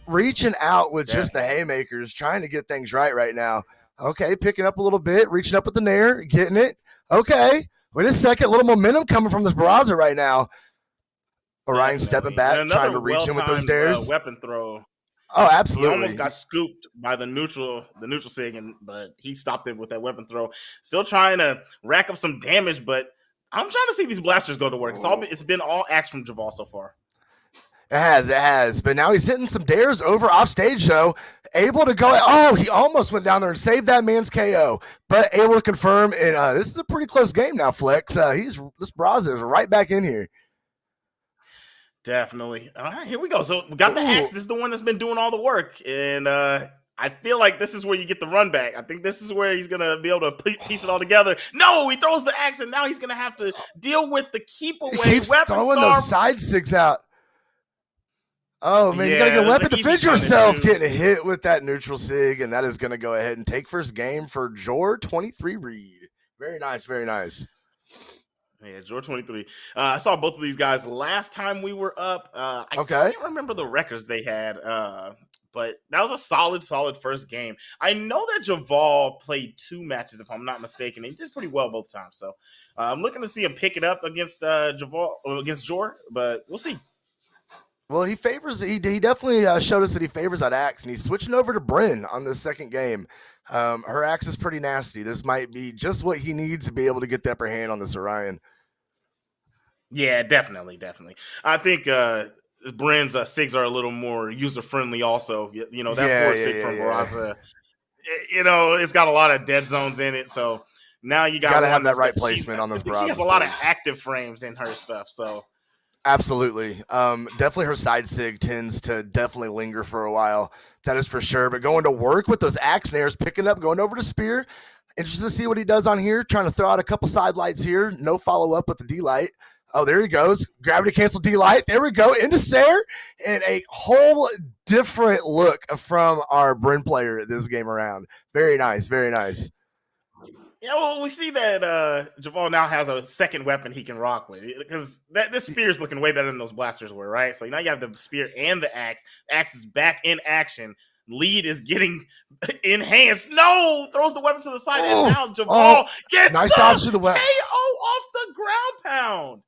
Reaching out with just the haymakers, trying to get things right now. Okay, picking up a little bit, reaching up with the nair, getting it. Okay, wait a second, a little momentum coming from this Barraza right now. Orion stepping back, trying to reach him with those dares. Weapon throw. Oh, absolutely. He almost got scooped by the neutral sig, but he stopped it with that weapon throw. Still trying to rack up some damage, but I'm trying to see these blasters go to work. It's been all axe from Javal so far. It has. But now he's hitting some dares over off stage, though. Able to go. Oh, he almost went down there and saved that man's KO, but able to confirm. And this is a pretty close game now, Flex. This Barraza is right back in here. Definitely. All right, here we go. So we got the axe. This is the one that's been doing all the work. And I feel like this is where you get the run back. I think this is where he's going to be able to piece it all together. No, he throws the axe, and now he's going to have to deal with the keep away. He keeps throwing those side sigs out. Oh, man, you got to get a weapon to defend yourself. Getting hit with that neutral sig, and that is going to go ahead and take first game for Jor 23 Reed. Very nice, very nice. Yeah, George 23. I saw both of these guys last time we were up. I can't remember the records they had, but that was a solid first game. I know that Javal played 2 matches, if I'm not mistaken. He did pretty well both times. So I'm looking to see him pick it up against against Jor, but we'll see. Well, he definitely showed us that he favors that axe, and he's switching over to Bryn on this second game. Her axe is pretty nasty. This might be just what he needs to be able to get the upper hand on this Orion. Yeah, definitely. I think Bryn's SIGs are a little more user-friendly also. You know, that forward SIG from Barraza, you know, it's got a lot of dead zones in it, so now you got to have that right placement on those Barraza. She has a lot of active frames in her stuff, so. Absolutely. Definitely her side sig tends to definitely linger for a while. That is for sure. But going to work with those axe nares, picking up, going over to Spear. Interested to see what he does on here. Trying to throw out a couple side lights here. No follow-up with the D-Light. Oh, there he goes. Gravity cancel D-Light. There we go. Into Sair. And a whole different look from our Bryn player this game around. Very nice. Very nice. Yeah, well, we see that Javal now has a second weapon he can rock with, because this spear is looking way better than those blasters were, right? So now you have the spear and the axe. Axe is back in action. Lead is getting enhanced. No! Throws the weapon to the side, and now Javal gets nice dodge to the weapon. KO off the ground pound.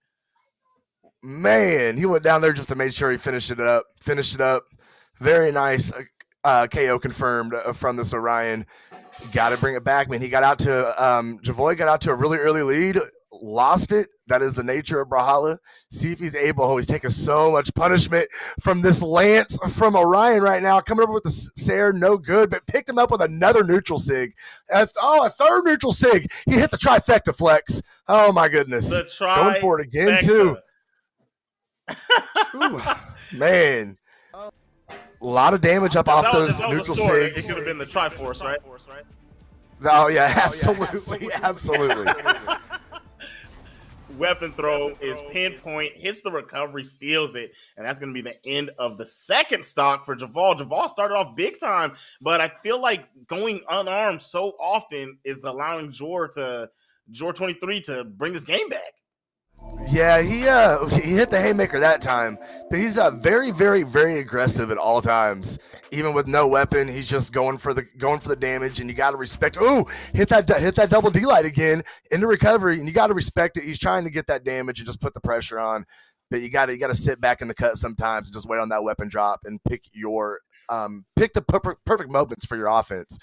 Man, he went down there just to make sure he finished it up. Very nice KO confirmed from this Orion. Got to bring it back, man. He got out to Javoy got out to a really early lead, lost it. That is the nature of Brawlhalla. See if he's able. Oh, he's taking so much punishment from this Lance from Orion right now. Coming over with the Sair, no good, but picked him up with another neutral sig. A third neutral sig. He hit the trifecta, Flex. Oh my goodness. Going for it again too. Ooh, man. A lot of damage up off those neutral sigs. It could have been the Triforce, right? Oh, yeah, absolutely. Absolutely. weapon throw is pinpoint, hits the recovery, steals it, and that's going to be the end of the second stock for Javal. Javal started off big time, but I feel like going unarmed so often is allowing Jor 23 to bring this game back. Yeah, he hit the haymaker that time, but he's very, very, very aggressive at all times. Even with no weapon, he's just going for the damage, and you got to respect. Ooh, hit that double D light again into recovery, and you got to respect it. He's trying to get that damage and just put the pressure on, but you got to sit back in the cut sometimes and just wait on that weapon drop and pick the perfect moments for your offense.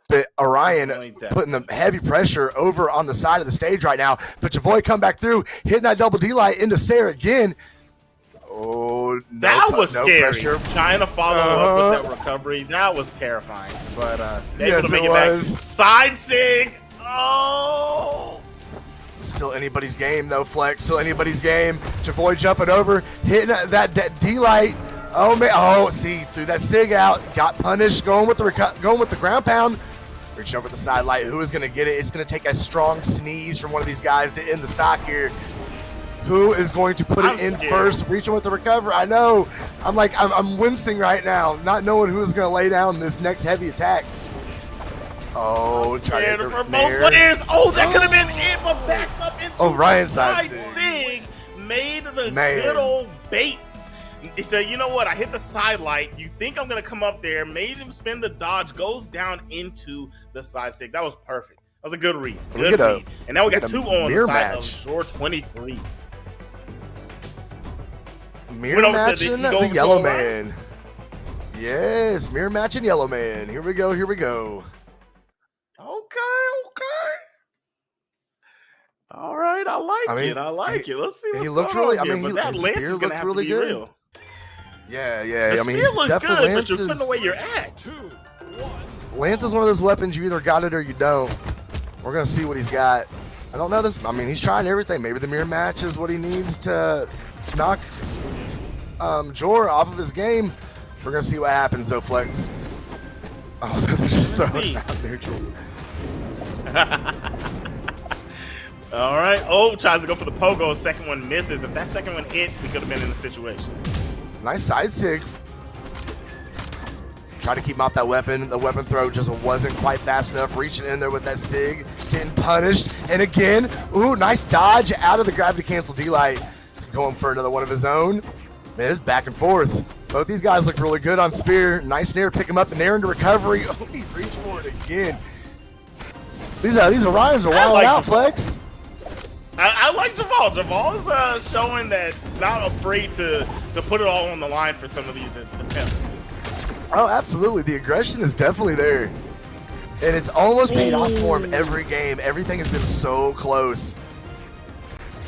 But Orion putting the heavy pressure over on the side of the stage right now. But Javoy come back through, hitting that double D light into Sarah again. Oh, that was scary. Pressure. Trying to follow up with that recovery. That was terrifying. But able to make it back. Side sig. Oh. Still anybody's game, though, Flex. Still anybody's game. Javoy jumping over, hitting that D light. Oh, man. Oh, see, threw that sig out. Got punished. Going with the ground pound. Reaching over the side light. Who is going to get it? It's going to take a strong sneeze from one of these guys to end the stock here. Who is going to put it in first? Reaching with the recover. I know. I'm wincing right now, not knowing who is going to lay down this next heavy attack. Oh, trying to for both players. Oh, that could have been it, but backs up into Ryan side sig. Made the good old bait. He said, you know what? I hit the side light. You think I'm going to come up there. Made him spin the dodge. Goes down into the side stick. That was perfect. That was a good read. Good read. And now we got 2 on the side of Jor 23. Mirror matching the Yellow Man. Yes, mirror matching Yellow Man. Here we go. Okay. All right, I like it. Let's see what's looked going really, on here. But that Lance is going to have to be good. real. Yeah. The spear looks good, but you're putting away your axe. Lance is one of those weapons you either got it or you don't. We're going to see what he's got. I don't know this. I mean, he's trying everything. Maybe the mirror match is what he needs to knock Jor off of his game. We're going to see what happens, though, Flex. Oh, they're just throwing out neutrals. All right. Oh, tries to go for the pogo. Second one misses. If that second one hit, we could have been in a situation. Nice side sig. Try to keep him off that weapon. The weapon throw just wasn't quite fast enough. Reaching in there with that sig. Getting punished. And again, ooh, nice dodge out of the gravity cancel D-light. Going for another one of his own. Man, it's back and forth. Both these guys look really good on spear. Nice nair, pick him up. The nair into recovery. Oh, he reached for it again. These Orions are wild out, Flex. I like Javal. Javal is showing that not afraid to put it all on the line for some of these attempts. Oh, absolutely. The aggression is definitely there. And it's almost paid off for him every game. Everything has been so close.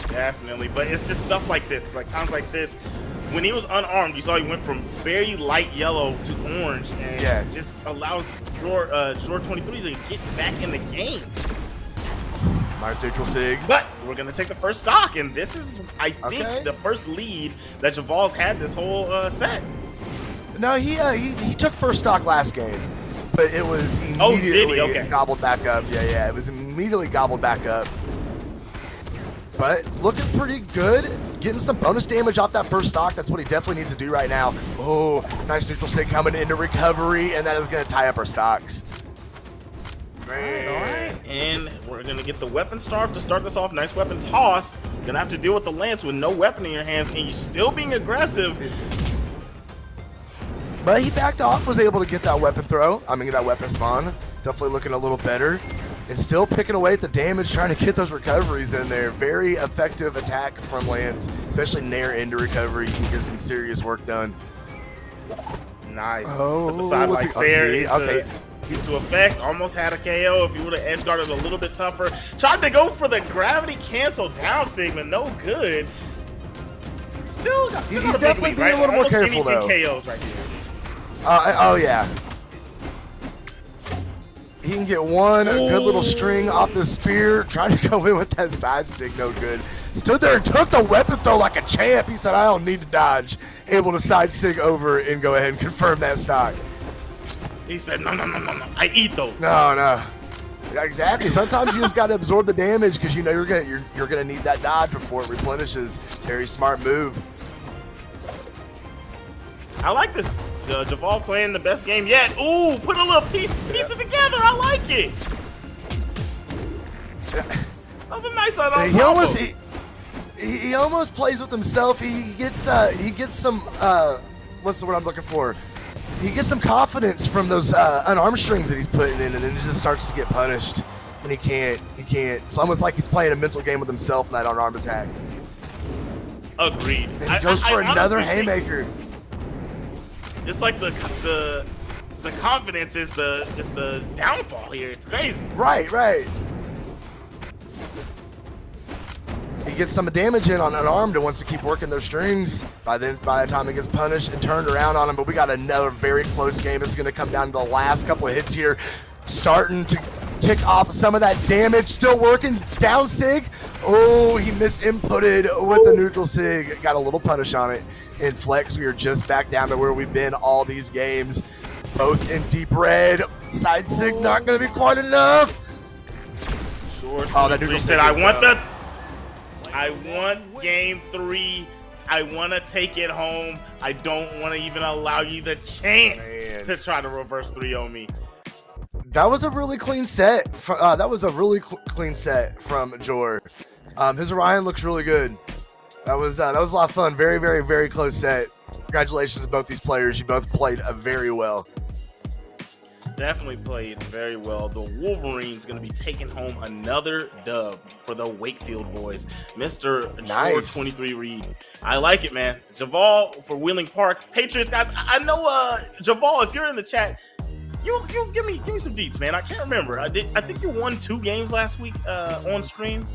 Definitely. But it's just stuff like this. It's like times like this. When he was unarmed, you saw he went from very light yellow to orange. And it just allows Jor 23 to get back in the game. Nice neutral sig. But we're going to take the first stock, and this is, I think, the first lead that Javal's had this whole set. No, he took first stock last game, but it was immediately gobbled back up. Yeah, it was immediately gobbled back up. But looking pretty good. Getting some bonus damage off that first stock. That's what he definitely needs to do right now. Oh, nice neutral sig coming into recovery, and that is going to tie up our stocks. All right, and we're gonna get the weapon starve to start this off. Nice weapon toss. You're gonna have to deal with the lance with no weapon in your hands, and you're still being aggressive. But he backed off, was able to get that weapon throw. I mean, that weapon spawn. Definitely looking a little better, and still picking away at the damage, trying to get those recoveries in there. Very effective attack from Lance, especially nair into recovery. You can get some serious work done. Nice. Oh, put the side like Sarah into effect. Almost had a KO if he would have edge guarded a little bit tougher. Tried to go for the gravity cancel down segment, no good. Still he's definitely being a little more careful though. KOs right here. Oh yeah. He can get one good little string off the spear. Trying to go in with that side sig, no good. Stood there and took the weapon throw like a champ. He said, I don't need to dodge. Able to side sig over and go ahead and confirm that stock. He said, no. I eat those. No. Yeah, exactly. Sometimes you just got to absorb the damage because you know you're gonna need that dodge before it replenishes. Very smart move. I like this. Javal playing the best game yet. Ooh, put a little piece it together. I like it. That was a nice combo. He almost plays with himself. He gets some what's the word I'm looking for? He gets some confidence from those unarmed strings that he's putting in, and then he just starts to get punished, and he can't. It's almost like he's playing a mental game with himself in that unarmed attack. Agreed. And he goes for another haymaker. It's like the confidence is just the downfall here. It's crazy. Right. He gets some damage in on unarmed and wants to keep working those strings. By the time it gets punished and turned around on him, but we got another very close game. It's going to come down to the last couple of hits here, starting to tick off some of that damage. Still working down Sig. Oh, he misinputted with the neutral Sig. Got a little punish on it. In Flex, we are just back down to where we've been all these games. Both in deep red. Side Sig not going to be quite enough. Sure. Oh, that neutral said, Sig I want game 3. I want to take it home. I don't want to even allow you the chance to try to reverse 3 on me. That was a really clean set. Clean set from Jor. His Orion looks really good. That was a lot of fun. Very, very, very close set. Congratulations to both these players. You both played very well. Definitely played very well. The Wolverines going to be taking home another dub for the Wakefield boys. Mr. Nice. 23 Reed. I like it, man. Javal for Wheeling Park. Patriots, guys. I know, Javal, if you're in the chat, you give me some deets, man. I can't remember. I think you won 2 games last week on stream.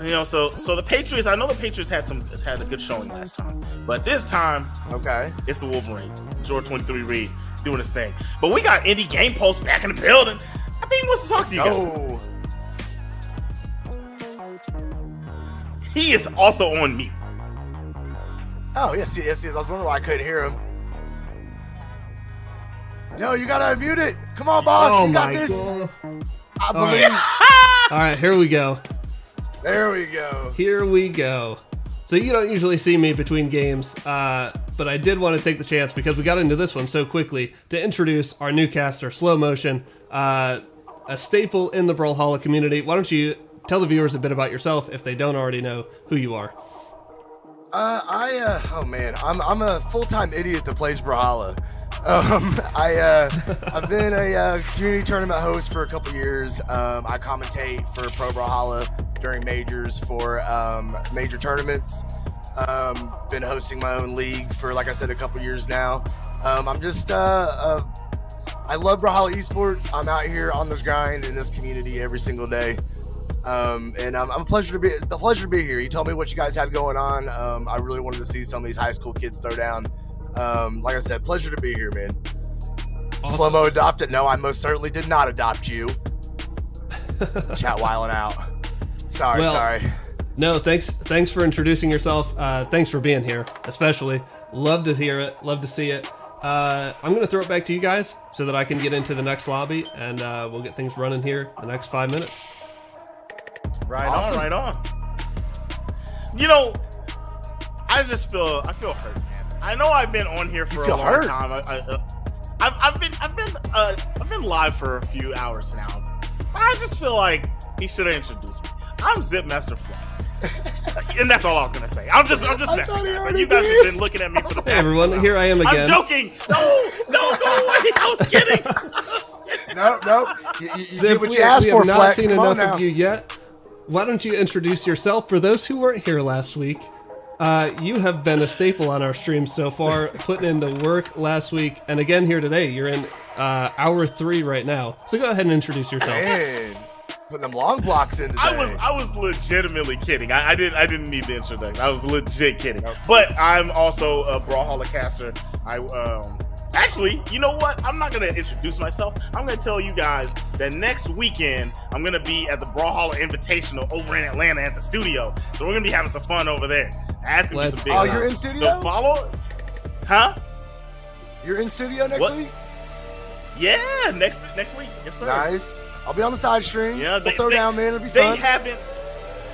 You know, so the Patriots. I know the Patriots had a good showing last time, but this time, okay, it's the Wolverines. George 23 Reed doing his thing. But we got Indie Game Post back in the building. I think he wants to talk to you guys. He is also on mute. Oh yes. I was wondering why I couldn't hear him. No, you gotta unmute it. Come on, boss. You got this. God. I believe. All right, here we go. There we go. Here we go. So you don't usually see me between games, but I did want to take the chance because we got into this one so quickly to introduce our new caster, Slow Motion, a staple in the Brawlhalla community. Why don't you tell the viewers a bit about yourself if they don't already know who you are? I'm a full-time idiot that plays Brawlhalla. I've been a community tournament host for a couple years. I commentate for Pro Brawlhalla during majors for major tournaments. Been hosting my own league for, like I said, a couple years now. I love Brawlhalla Esports. I'm out here on the grind in this community every single day. And I'm a pleasure to be here. You told me what you guys had going on. I really wanted to see some of these high school kids throw down. Like I said, pleasure to be here, man. Awesome. Slow-mo adopted. No, I most certainly did not adopt you. Chat wilding out. Sorry. No, thanks for introducing yourself. Thanks for being here, especially. Love to hear it. Love to see it. I'm going to throw it back to you guys so that I can get into the next lobby, and we'll get things running here the next 5 minutes. Right on. You know, I feel hurt, man. I know I've been on here for a long time. I've been live for a few hours now. But I just feel like he should have introduced me. I'm Zipmaster Flex. And that's all I was gonna say. I'm just messing. Guys. You guys have been looking at me for the past. Hey everyone, here I am again. I'm joking. No, go away. I was kidding. No. You Zip, did what you asked for, we have not Flex. seen Come on enough now. of you yet. Why don't you introduce yourself? For those who weren't here last week, you have been a staple on our stream so far, putting in the work last week, and again here today. You're in hour 3 right now, so go ahead and introduce yourself. Man, putting them long blocks in today. I was legitimately kidding. I didn't need the introduction. I was legit kidding. But I'm also a Brawlhalla caster. Actually, you know what? I'm not going to introduce myself. I'm going to tell you guys that next weekend, I'm going to be at the Brawlhalla Invitational over in Atlanta at the studio. So we're going to be having some fun over there. That's going to be some big Oh, you're in studio? So follow. Huh? You're in studio next week? Yeah, next week. Yes, sir. Nice. I'll be on the side stream. Yeah, we'll throw down, man. It'll be fun.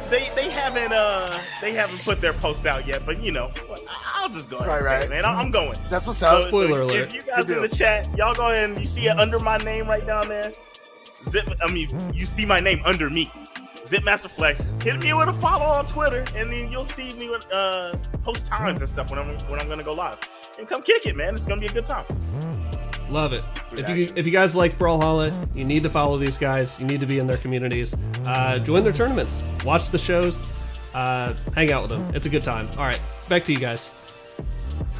They haven't put their post out yet, but I'll just go ahead and say it, man. I'm going. That's what's up. Spoiler alert. If you guys in the chat, y'all go ahead and you see it under my name right down there. You see my name under me. Zipmaster Flex. Hit me with a follow on Twitter, and then you'll see me with post times and stuff when I'm gonna go live. And come kick it, man. It's gonna be a good time. Love it. If you guys like Brawlhalla, you need to follow these guys. You need to be in their communities. Join their tournaments. Watch the shows. Hang out with them. It's a good time. All right, back to you guys.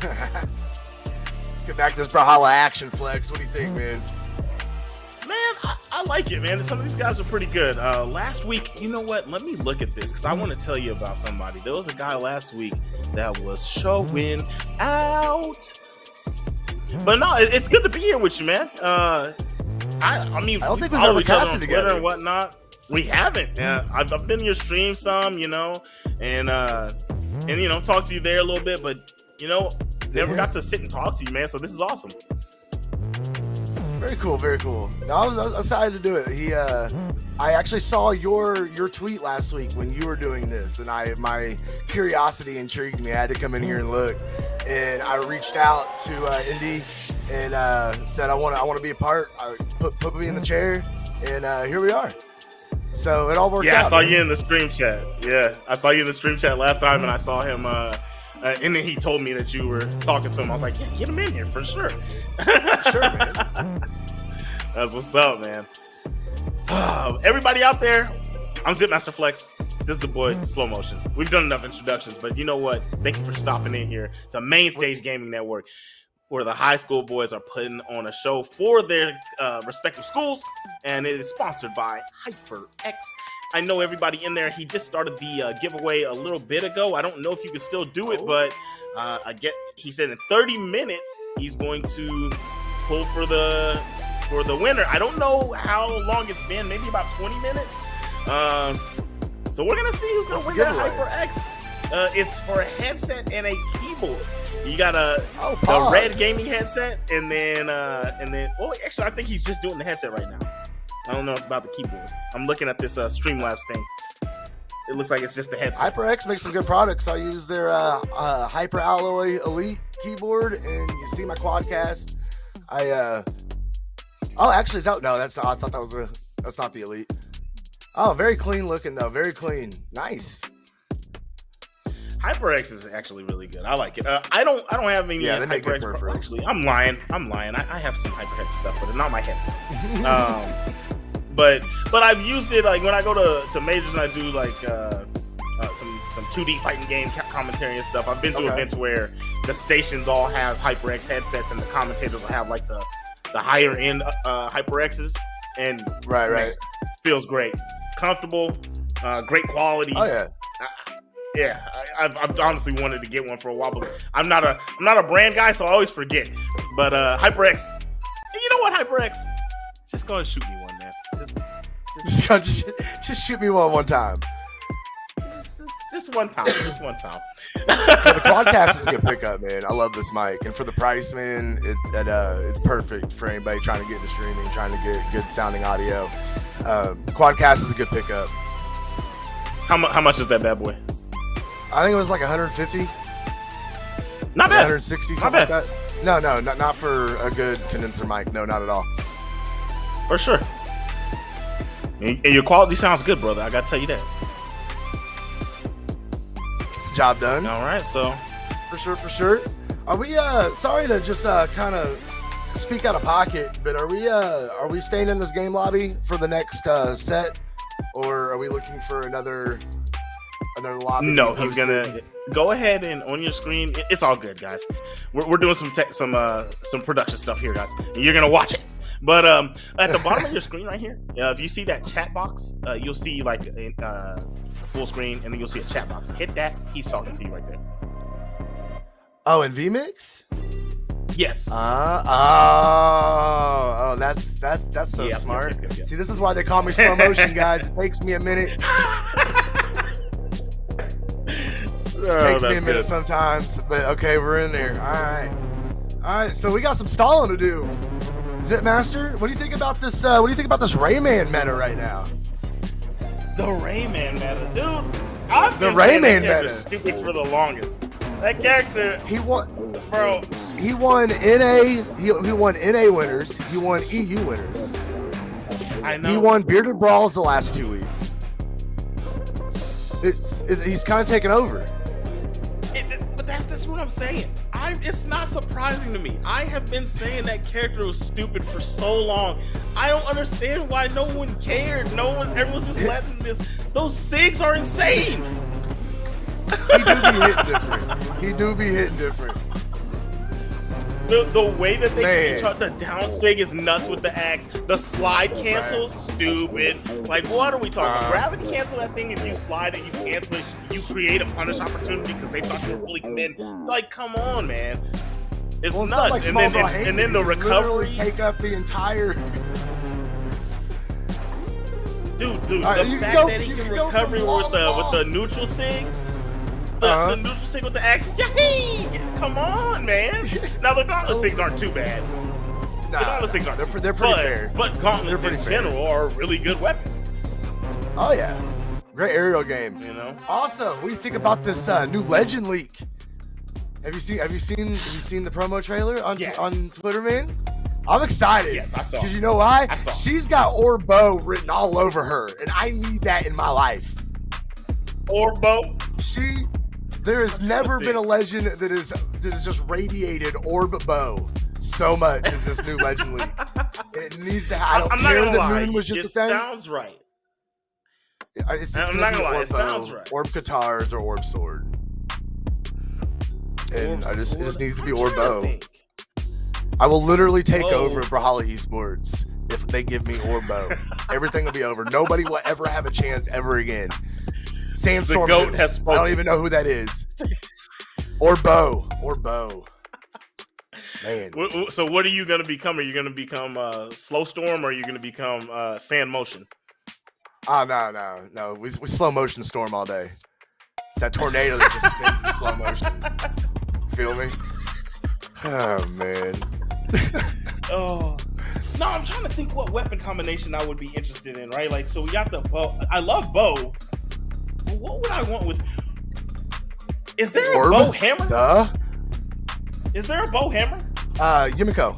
Let's get back to this Brawlhalla action, Flex. What do you think, man? Man, I like it, man. Some of these guys are pretty good. Last week, you know what? Let me look at this because I want to tell you about somebody. There was a guy last week that was showing out. But no, it's good to be here with you, man. I don't think we've follow ever each other on casted Twitter together and whatnot. We haven't. I've been in your stream some, and talk to you there a little bit, but never got to sit and talk to you, man. So this is awesome. Very cool, very cool. No, I was excited to do it. I actually saw your tweet last week when you were doing this, and my curiosity intrigued me. I had to come in here and look, and I reached out to Indy and said I want to be a part. I put me in the chair, and here we are. So it all worked out. Yeah, I saw you in the stream chat. Yeah, I saw you in the stream chat last time, and I saw him. And then he told me that you were talking to him. I was like, yeah, get him in here for sure. Sure, man. That's what's up, man. Everybody out there, I'm Zipmaster Flex. This is the boy, Slow Motion. We've done enough introductions, but you know what? Thank you for stopping in here to Mainstage Gaming Network, where the high school boys are putting on a show for their respective schools, and it is sponsored by HyperX. I know everybody in there. He just started the giveaway a little bit ago. I don't know if you can still do it, but he said in 30 minutes he's going to pull for the winner. I don't know how long it's been. Maybe about 20 minutes. So we're gonna see who's gonna win that HyperX. It's for a headset and a keyboard. You got the red gaming headset, and then actually I think he's just doing the headset right now. I don't know about the keyboard. I'm looking at this Streamlabs thing. It looks like it's just the headset. HyperX makes some good products. I use their Hyper Alloy Elite keyboard, and you see my Quadcast. Actually, it's out. No, that's not. I thought that's not the Elite. Oh, very clean looking though. Very clean. Nice. HyperX is actually really good. I like it. I don't have any. Yeah, they make good HyperX. peripherals. Actually, I'm lying. I have some HyperX stuff, but not my headset. But I've used it like when I go to majors and I do like some 2D fighting game commentary and stuff. I've been to events where the stations all have HyperX headsets and the commentators will have like the higher end HyperXs, and right feels great, comfortable, great quality. Oh yeah. I've honestly wanted to get one for a while, but I'm not a brand guy, so I always forget. But HyperX, you know what, HyperX, just go and shoot me one, man. Just shoot me one time. Just one time. Just one time. The Quadcast is a good pickup, man. I love this mic, and for the price, man, it's perfect for anybody trying to get into streaming, trying to get good sounding audio. Quadcast is a good pickup. How much is that bad boy? I think it was like 150. Not bad. 160, something like that. No, not for a good condenser mic. No, not at all. For sure. And your quality sounds good, brother. I gotta tell you that. Gets the job done. All right, so for sure. Are we? Sorry to just kind of speak out of pocket, but are we staying in this game lobby for the next set, or are we looking for another lobby? No, he's gonna go ahead and on your screen. It's all good, guys. We're doing some production stuff here, guys. And you're gonna watch it. But at the bottom of your screen right here, if you see that chat box, you'll see like full screen, and then you'll see a chat box. Hit that. He's talking to you right there. Oh, in vMix? Yes. That's so smart. Yep. See, this is why they call me Slow Motion, guys. It takes me a minute. It takes me a minute sometimes, but okay, we're in there. All right. So we got some stalling to do. Zitmaster, what do you think about this? What do you think about this Rayman meta right now? The Rayman meta, dude. I've The been saying that Rayman character's meta. stupid for the longest. That character, He won. bro. He won NA. He won NA winners. He won EU winners. I know. He won Bearded Brawls the last 2 weeks. He's kind of taken over. But that's what I'm saying. It's not surprising to me. I have been saying that character was stupid for so long. I don't understand why no one cared. Everyone's just letting this. Those SIGs are insane. He do be hitting different. The way that they Man. the down SIG is nuts with the axe. The slide cancel, stupid. Like, what are we talking? Gravity cancel that thing. If you slide it, you cancel it. You create a punish opportunity because they thought you were fully committed. Like, come on, man. It's Well, nuts. like And then the recovery. take up the entire. Dude, Alright, the you can fact go- that he you can can go recover from wall with to the wall. neutral sig, the neutral sig with the axe, yay! Come on, man. Now the gauntlet sigs aren't too bad. The gauntlet sigs aren't. They're pretty fair. But gauntlets They're in pretty fair. general are a really good weapon. Oh yeah, great aerial game. You know. Also, what do you think about this new Legend leak? Have you seen the promo trailer on Yes. on Twitter, man? I'm excited. Yes, I saw. Because you know why? I saw. She's got Orbo written all over her, and I need that in my life. Orbo. There has never been a legend that is just radiated Orb Bow so much as this new Legend league. It needs to. I don't I'm not care gonna that lie. Moon was just It a thing. sounds right. It's I'm gonna not be gonna lie, Orb it sounds Bow, right. Orb Katars or Orb Sword. And Orb it just Sword. needs to be I'm Orb trying to Bow. think. I will literally take Whoa. over Brawlhalla Esports if they give me Orb Bow. Everything will be over. Nobody will ever have a chance ever again. Sandstorm. The GOAT has spoken. I don't even know who that is. Orbo. Man. So what are you gonna become? Are you gonna become Slow Storm, or are you gonna become Sand Motion? Oh no. We slow motion storm all day. It's that tornado that just spins in slow motion. Feel me? Oh man. Oh no, I'm trying to think what weapon combination I would be interested in. Right, like so we got the bow. I love bow. But what would I want with? Is there a Orb? bow hammer? Duh. Is there a bow hammer? Yumiko.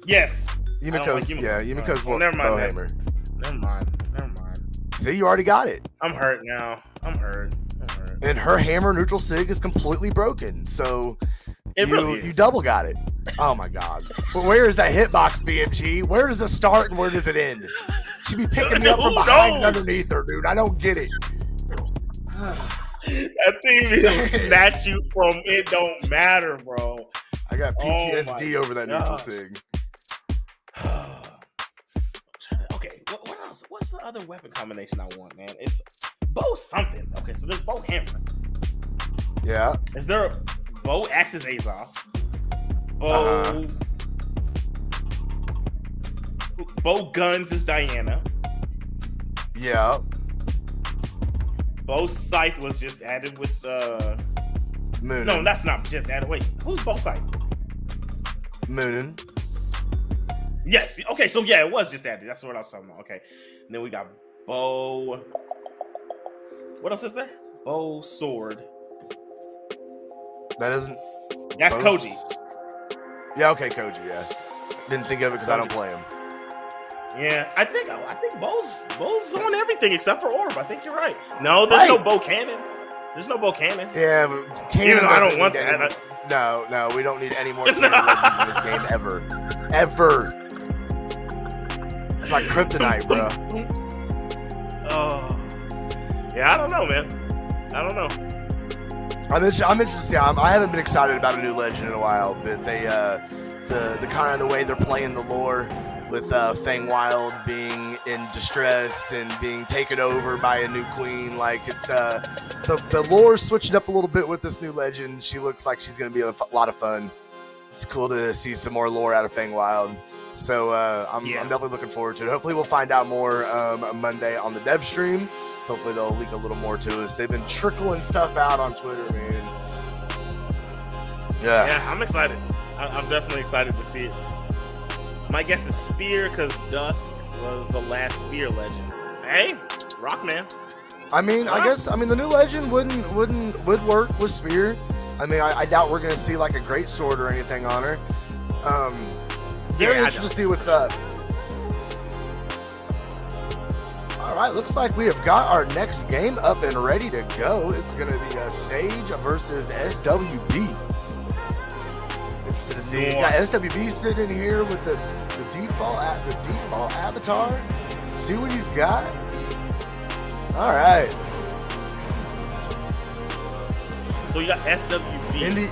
Yes. Yumiko's Yumiko's Well, never mind bow that. hammer. Never mind. See, you already got it. I'm hurt now. I'm hurt. And her hammer neutral sig is completely broken. So It really is. you double got it. Oh my god. But where is that hitbox, BMG? Where does it start and where does it end? She be picking me up from Who behind and knows? underneath her, dude. I don't get it. That thing will snatch you from. It don't matter, bro. I got Oh PTSD my over that neutral gosh. sig. Okay, what else? What's the other weapon combination I want, man? It's bow something. Okay, so there's bow hammer. Yeah. Is there a bow axes Azov? Bow. Uh-huh. Bow guns is Diana. Yeah. Bow scythe was just added with Moonin. No, that's not just added. Wait, who's bow scythe? Moonin. Yes. Okay, so yeah, it was just added. That's what I was talking about. Okay. And then we got bow. What else is there? Bow sword. That isn't. That's Bows? Koji. Yeah, okay, Koji, yeah. Didn't think of it because I don't play him. Yeah, I think Bow's on everything except for Orb. I think you're right. No, there's no bow cannon. There's no bow cannon. Yeah, but cannon Even though I don't doesn't want need that. any- No, we don't need any more cannon legends in this game ever. Ever. It's like kryptonite, bro. Oh. Yeah, I don't know, man. I don't know. I'm interested to see. I haven't been excited about a new legend in a while, but they the kind of the way they're playing the lore with Fang Wild being in distress and being taken over by a new queen. Like it's the lore's switching up a little bit with this new legend. She looks like she's going to be a lot of fun. It's cool to see some more lore out of Fang Wild. So I'm definitely looking forward to it. Hopefully we'll find out more Monday on the dev stream. Hopefully they'll leak a little more to us. They've been trickling stuff out on Twitter, man. Yeah, I'm excited. I'm definitely excited to see it. My guess is Spear because Dusk was the last Spear legend. Hey, Rockman. I mean, the new legend would work with Spear. I mean, I doubt we're gonna see like a great sword or anything on her. Very interested to see what's up. All right, looks like we have got our next game up and ready to go. It's gonna be Sage versus SWB. Interested to see. Got SWB sitting here with the default avatar. See what he's got. All right. So you got SWB.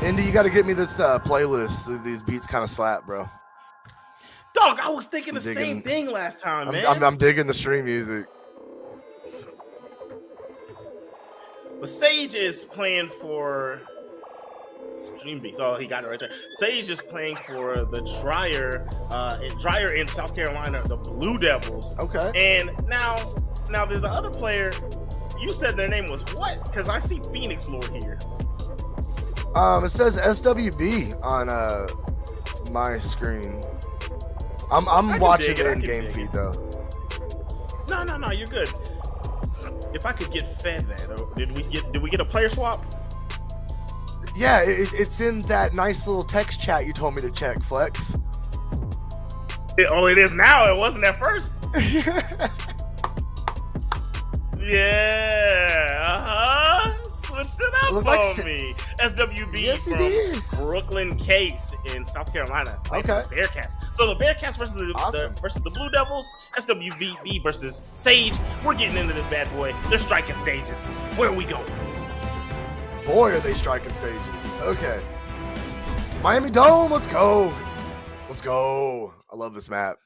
Indy, you got to get me this playlist. These beats kind of slap, bro. Dog, I was thinking the same thing last time, man. I'm digging the stream music. But Sage is playing for Stream Beats. Oh, he got it right there. Sage is playing for the Dryer in South Carolina, the Blue Devils. Okay. And now there's the other player. You said their name was what? Because I see Phoenix Lord here. It says SWB on my screen. I'm watching the in-game feed though. No, you're good. If I could get fed that, did we get a player swap? Yeah, it's in that nice little text chat you told me to check, Flex. It is now. It wasn't at first. Yeah, switched it up on me. SWB from Brooklyn Case in South Carolina. Okay. The Bearcats. So the Bearcats versus the Blue Devils. SWB versus Sage. We're getting into this bad boy. They're striking stages. Where are we going? Boy, are they striking stages. Okay. Miami Dome, let's go. Let's go. I love this map.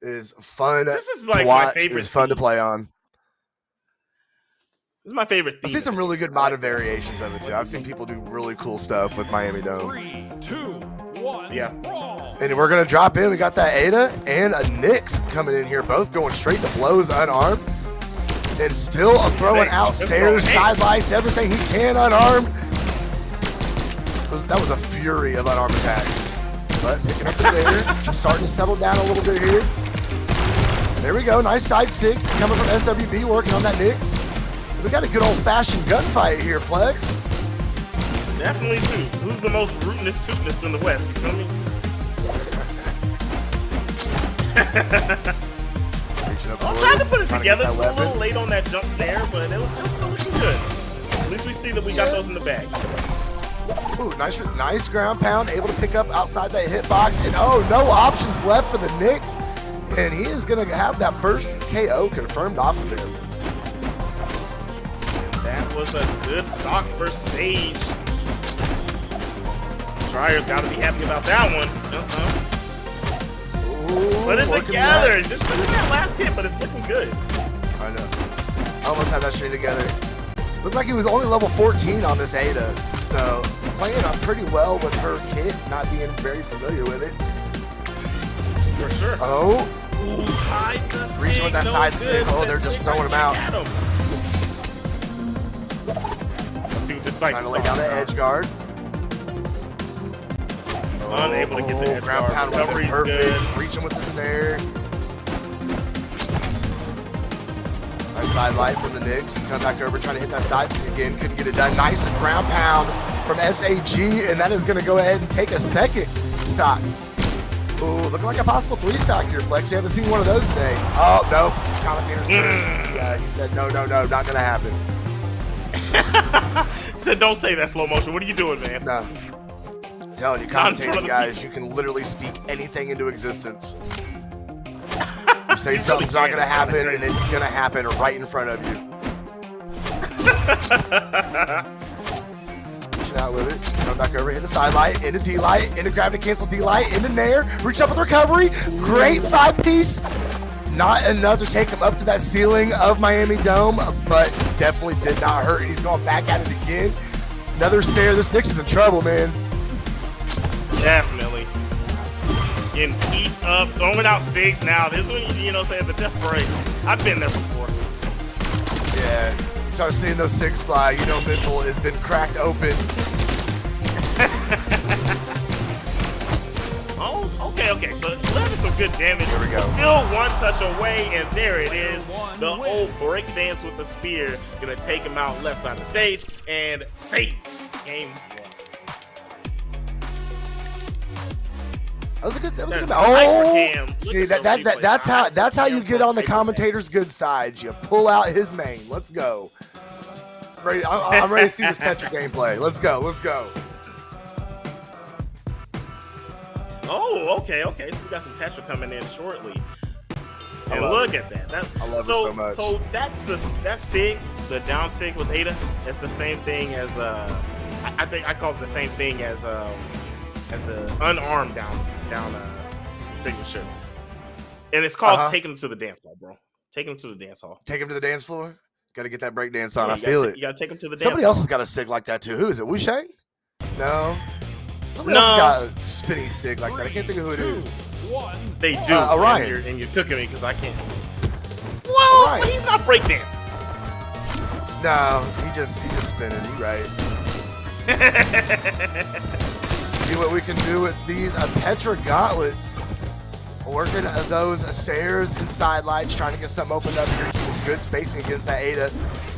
It is fun This is like to watch. my favorite. It's fun to play on. This is my favorite theme. I see some really good modded variations of it too. I've seen people do really cool stuff with Miami Dome. 3, 2, 1. Yeah. And we're gonna drop in. We got that Ada and a Nyx coming in here, both going straight to blows unarmed. And still throwing out Sayers, sidelights, everything he can unarmed. That was a fury of unarmed attacks. But picking up the dare, just starting to settle down a little bit here. There we go, nice side sig coming from SWB, working on that Nyx. We got a good old-fashioned gunfight here, Flex. Definitely do. Who's the most rootinest tootinest in the West? You feel me? I'm trying to put it together. Just a little late on that jump there, but it was still looking good. At least we see that we got those in the bag. Ooh, nice ground pound, able to pick up outside that hitbox, and oh, no options left for the Nyx, and he is going to have that first KO confirmed off of him. That was a good stock for Sage. Dryer's got to be happy about that one. Ooh, put it together. Just missing that last hit, but it's looking good. I know. Almost had that string together. Looked like he was only level 14 on this Ada, so playing up pretty well with her kit, not being very familiar with it. For sure. Oh. Ooh, tied the stick. Reaching with that side stick. Oh, they're just throwing him out. Let's see what this site trying to lay down the edge guard. Unable to get the edge ground guard. pound Recovery's perfect. good. Reaching with the snare. Nice side light from the Nyx. Come back over, trying to hit that side stick again. Couldn't get it done. Nice ground pound from SAG, and that is going to go ahead and take a second stock. Ooh, looking like a possible 3-stock here, Flex. You haven't seen one of those today. Oh, no. Commentator's cursed. Yeah, he said, no, not going to happen. He said, don't say that slow motion. What are you doing, man? No. I'm telling you, commentating guys, you can literally speak anything into existence. You say something's not going to happen, and it's going to happen right in front of you. Reaching out with it. Come back over, into side light, into D light, into gravity cancel D light, into Nair. Reach up with recovery. Great 5-piece. Not enough to take him up to that ceiling of Miami Dome, but definitely did not hurt. He's going back at it again. Another Sayre. This Nyx is in trouble, man. Definitely. Getting pieced up, throwing out 6 now. This is when you know, saying the desperation. I've been there before. Yeah. Start seeing those 6 fly. You know, mental has been cracked open. Oh, okay. Okay. So landed some good damage. Here we go. Still one touch away, and there it is. The old breakdance with the spear gonna take him out left side of the stage and save game 1. That was a good. There's Oh, hypercam. see Look at those that's how you hypercam get on the hypercam. commentator's good side. You pull out his main. Let's go. I'm ready to see this Petra gameplay. Let's go. Let's go. Oh, okay. So we got some Petra coming in shortly. And love look it. at that. I love it so much. So that sig, the down sig with Ada, that's the same thing as I think I call it the same thing as the unarmed down signature. And it's called Taking Them to the Dance Hall, bro. Take them to the dance hall. Take him to the dance floor. Got to get that break dance on. Yeah, I feel it. You gotta take them to the dance Somebody hall. else has got a sig like that too. Who is it? Wu Shang? No. Somebody else has got a spinny sig like that. I can't think of who it is. They do. Orion. And you're cooking me because I can't. Well, Orion. he's not breakdancing. No, he just spinning. You right. See what we can do with these Petra gauntlets. Working those Sayers and sidelights, trying to get something opened up here. Keeping good spacing against that Ada.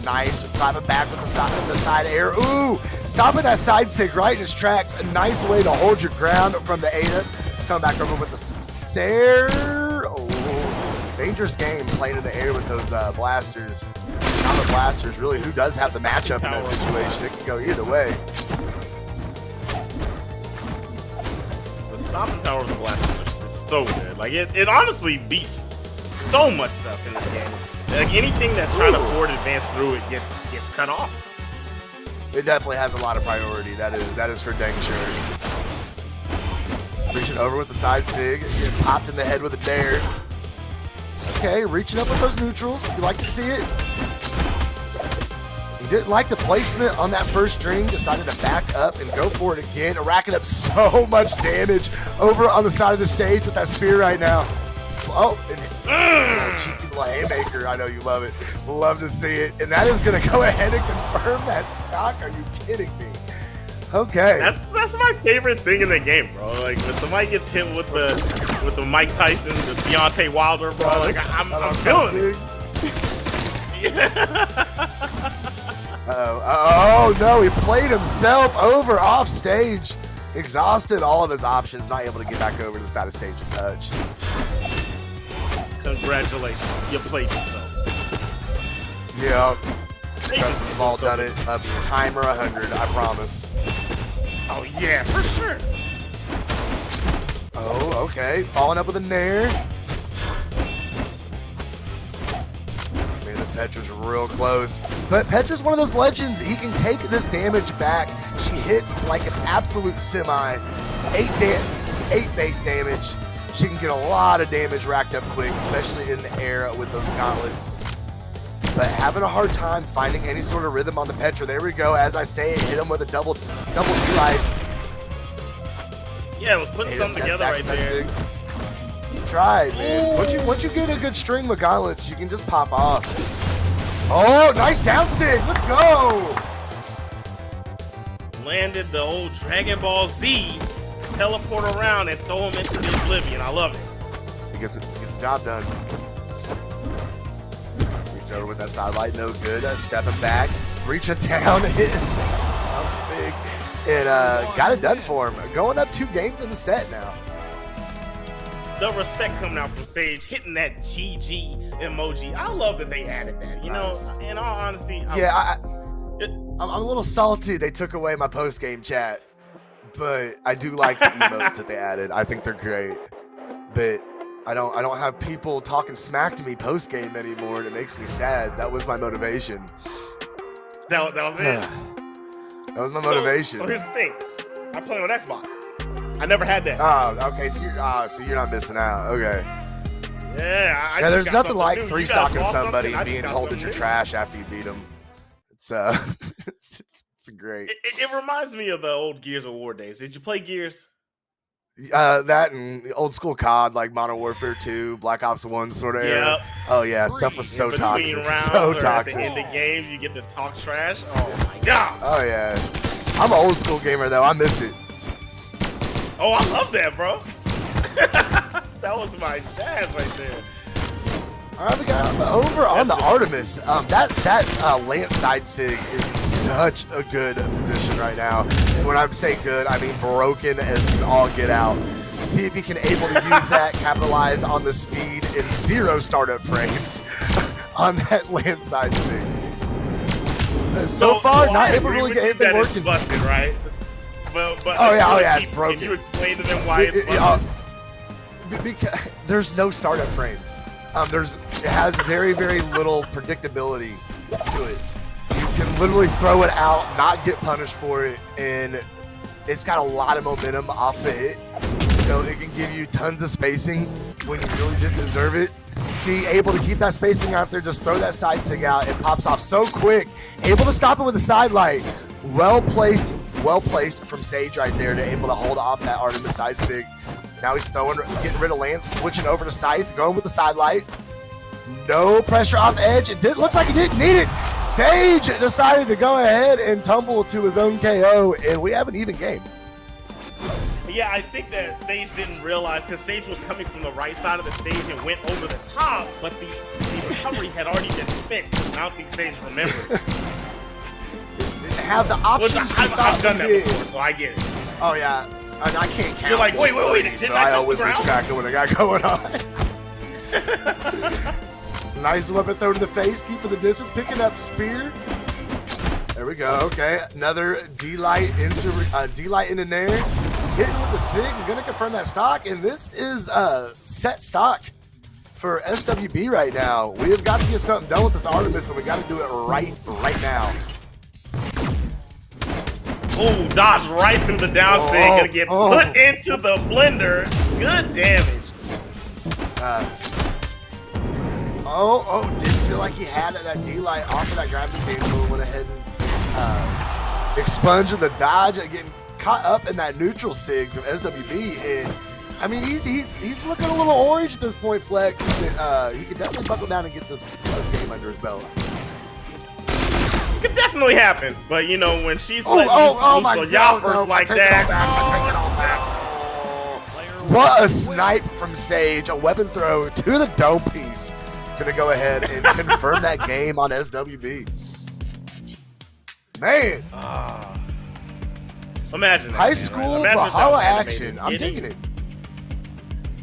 Nice. Climbing back with the side air. Ooh! Stopping that side sig right in his tracks. A nice way to hold your ground from the Ada. Come back over with the Sayer. Oh, dangerous game playing in the air with those blasters. Not the blasters, really. Who does have the matchup in that situation? It can go either way. The stopping power of the blasters is so good. Like it honestly beats so much stuff in this game. Like anything that's trying to forward advance through it gets cut off. It definitely has a lot of priority. That is for dang sure. Reaching over with the side sig, getting popped in the head with a dare. Okay, reaching up with those neutrals. You like to see it. He didn't like the placement on that first string, decided to back up and go for it again, racking up so much damage over on the side of the stage with that spear right now. Oh, and cheeky little haymaker. I know you love it. Love to see it. And that is going to go ahead and confirm that stock. Are you kidding me? Okay. That's my favorite thing in the game, bro. Like when somebody gets hit with the Mike Tyson, the Deontay Wilder, bro. Like I'm feeling it. Oh no, he played himself over off stage. Exhausted all of his options, not able to get back over to the side of stage and touch. Congratulations, you played yourself. Yeah. We've all done it. A timer 100, I promise. Oh yeah, for sure. Oh, okay. Following up with a nair. Man, this Petra's real close. But Petra's one of those legends. He can take this damage back. She hits like an absolute semi. 8 base damage. She can get a lot of damage racked up quick, especially in the air with those gauntlets. But having a hard time finding any sort of rhythm on the Petra. There we go. As I say, hit him with a double D-light. Yeah, it was putting something together right there. Tried, man. Once you get a good string with gauntlets, you can just pop off. Oh, nice down sig. Let's go. Landed the old Dragon Ball Z, teleport around and throw him into the oblivion. I love it. He gets the job done. Reach over with that side light, no good. Stepping back, reaching down, hitting down sig, and got it done for him. Going up 2 games in the set now. The respect coming out from Sage, hitting that GG emoji. I love that they added that. You know, in all honesty, I'm a little salty they took away my post-game chat, but I do like the emotes that they added. I think they're great, but I don't have people talking smack to me post-game anymore, and it makes me sad. That was my motivation. That was it. That was my motivation. So here's the thing. I play on Xbox. I never had that. Oh, okay. So you're not missing out. Okay. Yeah. There's nothing like 3-stocking somebody and being told that you're trash after you beat them. It's it's great. It reminds me of the old Gears of War days. Did you play Gears? That and old school COD like Modern Warfare 2, Black Ops 1 sort of era. Oh yeah, stuff was so toxic. So toxic. At the end of games, you get to talk trash. Oh my god. Oh yeah. I'm an old school gamer though. I miss it. Oh, I love that, bro. That was my jazz right there. All right, we got over on the Artemis. That Lance side sig is in such a good position right now. And when I'm saying good, I mean broken as all get out. See if he can able to use that, capitalize on the speed in 0 startup frames on that Lance side sig. So far, not able to really get anything working. Busted, right? But oh yeah, it's broken. Can you explain to them why it's busted? Because there's no startup frames. It has very, very little predictability to it. You can literally throw it out, not get punished for it, and it's got a lot of momentum off the hit. So it can give you tons of spacing when you really didn't deserve it. See, able to keep that spacing out there, just throw that side sig out, it pops off so quick. Able to stop it with a side light. Well placed from Sage right there to able to hold off that Artemis side sig. Now he's getting rid of Lance, switching over to Scythe, going with the side light. No pressure off edge. Looks like he didn't need it. Sage decided to go ahead and tumble to his own KO, and we have an even game. Yeah, I think that Sage didn't realize, because Sage was coming from the right side of the stage and went over the top, but the recovery had already been spent. I don't think Sage remembered. Didn't have the option. I've done that before, so I get it. Oh, yeah. I can't count. You're like, wait, didn't so I I touch always the ground? lose track of what I got going on. Nice weapon throw to the face, keeping the distance, picking up spear. There we go. Okay, another D-light in there. Hitting with the sig. I'm gonna confirm that stock, and this is set stock for SWB right now. We have got to get something done with this Artemis, and we got to do it right now. Oh, dodge right through the down sig. Gonna get put into the blender. Good damage. Didn't feel like he had that D-light off of that gravity game, so went ahead and expunged the dodge, getting caught up in that neutral sig from SWB. And I mean, he's looking a little orange at this point, Flex. He could definitely buckle down and get this game under his belt. It could definitely happen, but you know, when she's letting these yappers like that. What a snipe from Sage, a weapon throw to the dome piece. Gonna go ahead and confirm that game on SWB. Man. Imagine that, high school Brawlhalla action. I'm digging it.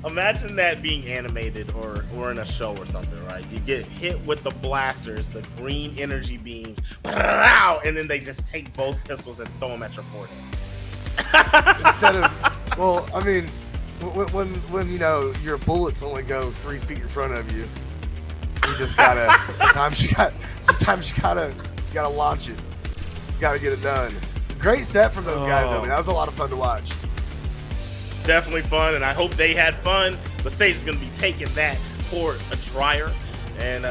Imagine that being animated or in a show or something, right? You get hit with the blasters, the green energy beams, and then they just take both pistols and throw them at your forehead. Instead of, well, I mean, when you know your bullets only go 3 feet in front of you, you just gotta. sometimes you gotta launch it. Just gotta get it done. Great set from those guys. I mean, that was a lot of fun to watch. Definitely fun, and I hope they had fun. But Sage is going to be taking that for a trier, and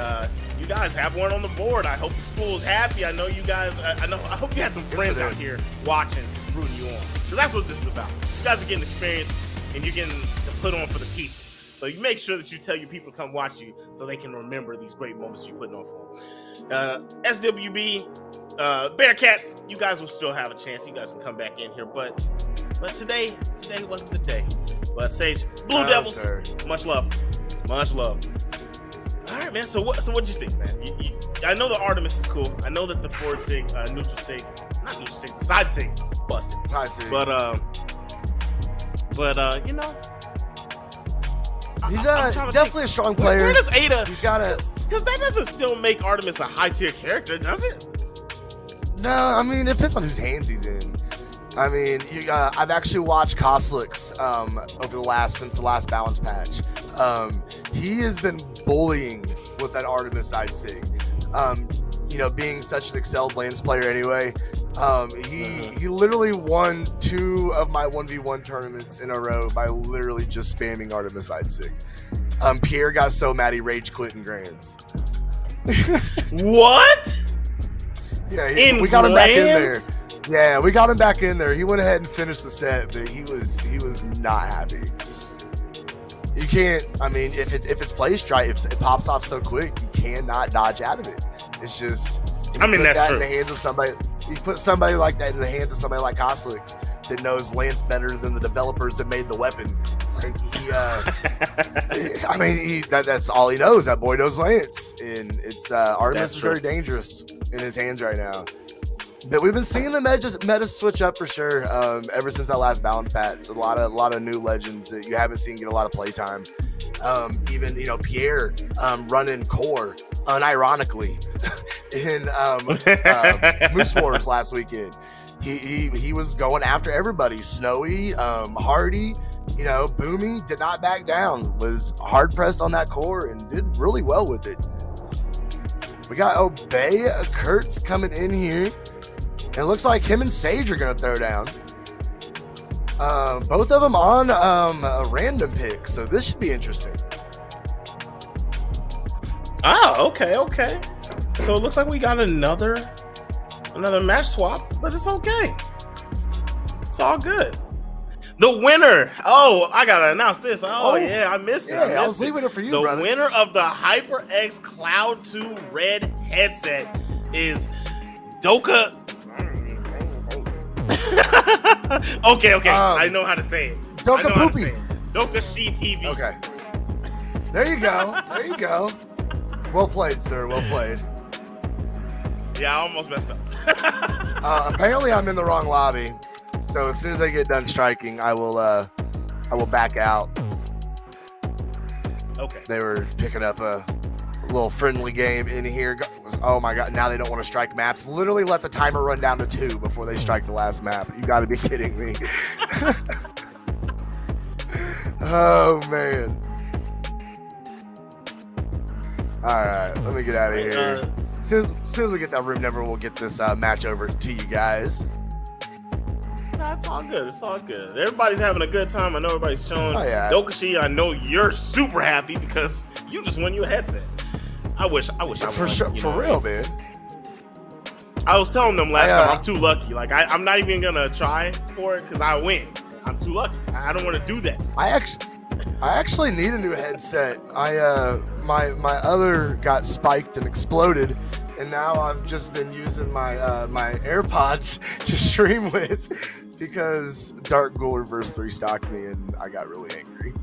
you guys have one on the board. I hope the school's happy. I know you guys. I hope you had some friends out here watching, rooting you on, because that's what this is about. You guys are getting experience, and you're getting to put on for the people. So you make sure that you tell your people to come watch you, so they can remember these great moments you're putting on for them. SWB, Bearcats, you guys will still have a chance. You guys can come back in here, but today wasn't the day. But Sage, Blue Devils, sir. Much love. All right, man. So what did you think, man? I know the Artemis is cool. I know that the forward sig, neutral sig, not neutral sig, the side sig busted. Side sig. But you know, he's definitely a strong player. Where does Ada? He's got a. Because that doesn't still make Artemis a high tier character, does it? No, I mean, it depends on whose hands he's in. I mean, I've actually watched Koslix since the last balance patch. He has been bullying with that Artemis side sig. You know, being such an excelled Lance player anyway. He literally won 2 of my 1v1 tournaments in a row by literally just spamming Artemis side sig. Pierre got so mad he rage quit in Grands. What? Yeah, we got him back in there. Yeah, we got him back in there. He went ahead and finished the set, but he was not happy. You can't. I mean, if it's placed right, if it pops off so quick, you cannot dodge out of it. It's just. I mean, that's true. In the hands of somebody, you put somebody like that in the hands of somebody like Koslix that knows Lance better than the developers that made the weapon. I mean, that's all he knows. That boy knows Lance, and it's Artemis is very dangerous in his hands right now. But we've been seeing the meta switch up for sure ever since that last balance patch. A lot of new legends that you haven't seen get a lot of playtime. Even Pierre running core unironically in Moose Wars last weekend. He was going after everybody. Snowy, Hardy, Boomy did not back down. Was hard pressed on that core and did really well with it. We got Obey Kurtz coming in here. And it looks like him and Sage are going to throw down. Both of them on a random pick, so this should be interesting. Okay. So it looks like we got another match swap, but it's okay. It's all good. The winner. Oh, I gotta announce this. Yeah, I missed it. I was leaving it for you, brother. The winner of the HyperX Cloud 2 Red headset is Doka. Okay. I know how to say it. Doka Poopy. Doka She TV. Okay. There you go. Well played, sir. Well played. Yeah, I almost messed up. Apparently, I'm in the wrong lobby. So as soon as I get done striking, I will back out. Okay. They were picking up a little friendly game in here. Oh my god! Now they don't want to strike maps. Literally, let the timer run down to 2 before they strike the last map. You got to be kidding me. Oh man. All right, let me get out of here. As soon as we get that room number, we'll get this match over to you guys. Nah, it's all good. It's all good. Everybody's having a good time. I know everybody's chilling. Oh, yeah. Dokashi, I know you're super happy because you just won you a headset. I wish I won. For sure, for real, man. I was telling them last time I'm too lucky. Like I'm not even gonna try for it because I win. I'm too lucky. I don't want to do that. I actually need a new headset. My other got spiked and exploded, and now I've just been using my AirPods to stream with because Dark Ghoul reverse 3 stocked me, and I got really angry.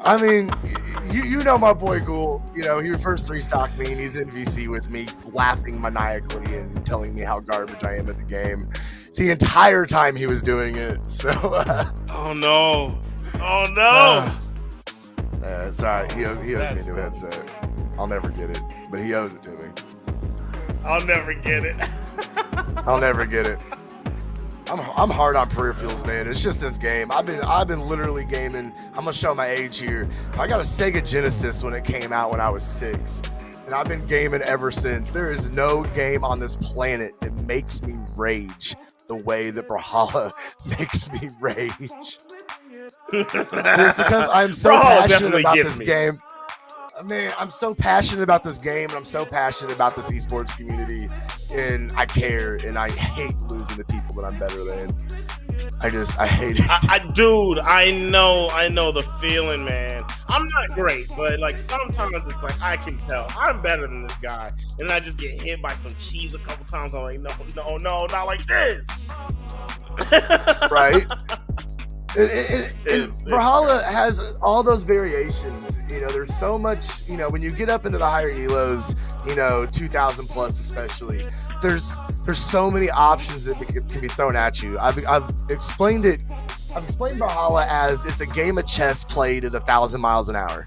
I mean, you know my boy Ghoul. He reverse 3 stocked me, and he's in VC with me, laughing maniacally and telling me how garbage I am at the game. The entire time he was doing it. So. Oh no! It's all right. He owes me a new headset. I'll never get it, but he owes it to me. I'll never get it. I'm hard on peripherals, man. It's just this game. I've been literally gaming. I'm gonna show my age here. I got a Sega Genesis when it came out when I was 6, and I've been gaming ever since. There is no game on this planet that makes me rage the way that Brawlhalla makes me rage. It's because I'm so passionate about this game. Man, I'm so passionate about this game, and I'm so passionate about this esports community, and I care, and I hate losing to people that I'm better than. I hate it. Dude, I know the feeling, man. I'm not great, but like sometimes it's like I can tell I'm better than this guy, and then I just get hit by some cheese a couple times. I'm like, no, not like this. Right? Brawlhalla has all those variations. There's so much, when you get up into the higher elos, 2000 plus especially, there's so many options that can be thrown at you. I've explained Brawlhalla as it's a game of chess played at 1,000 miles an hour.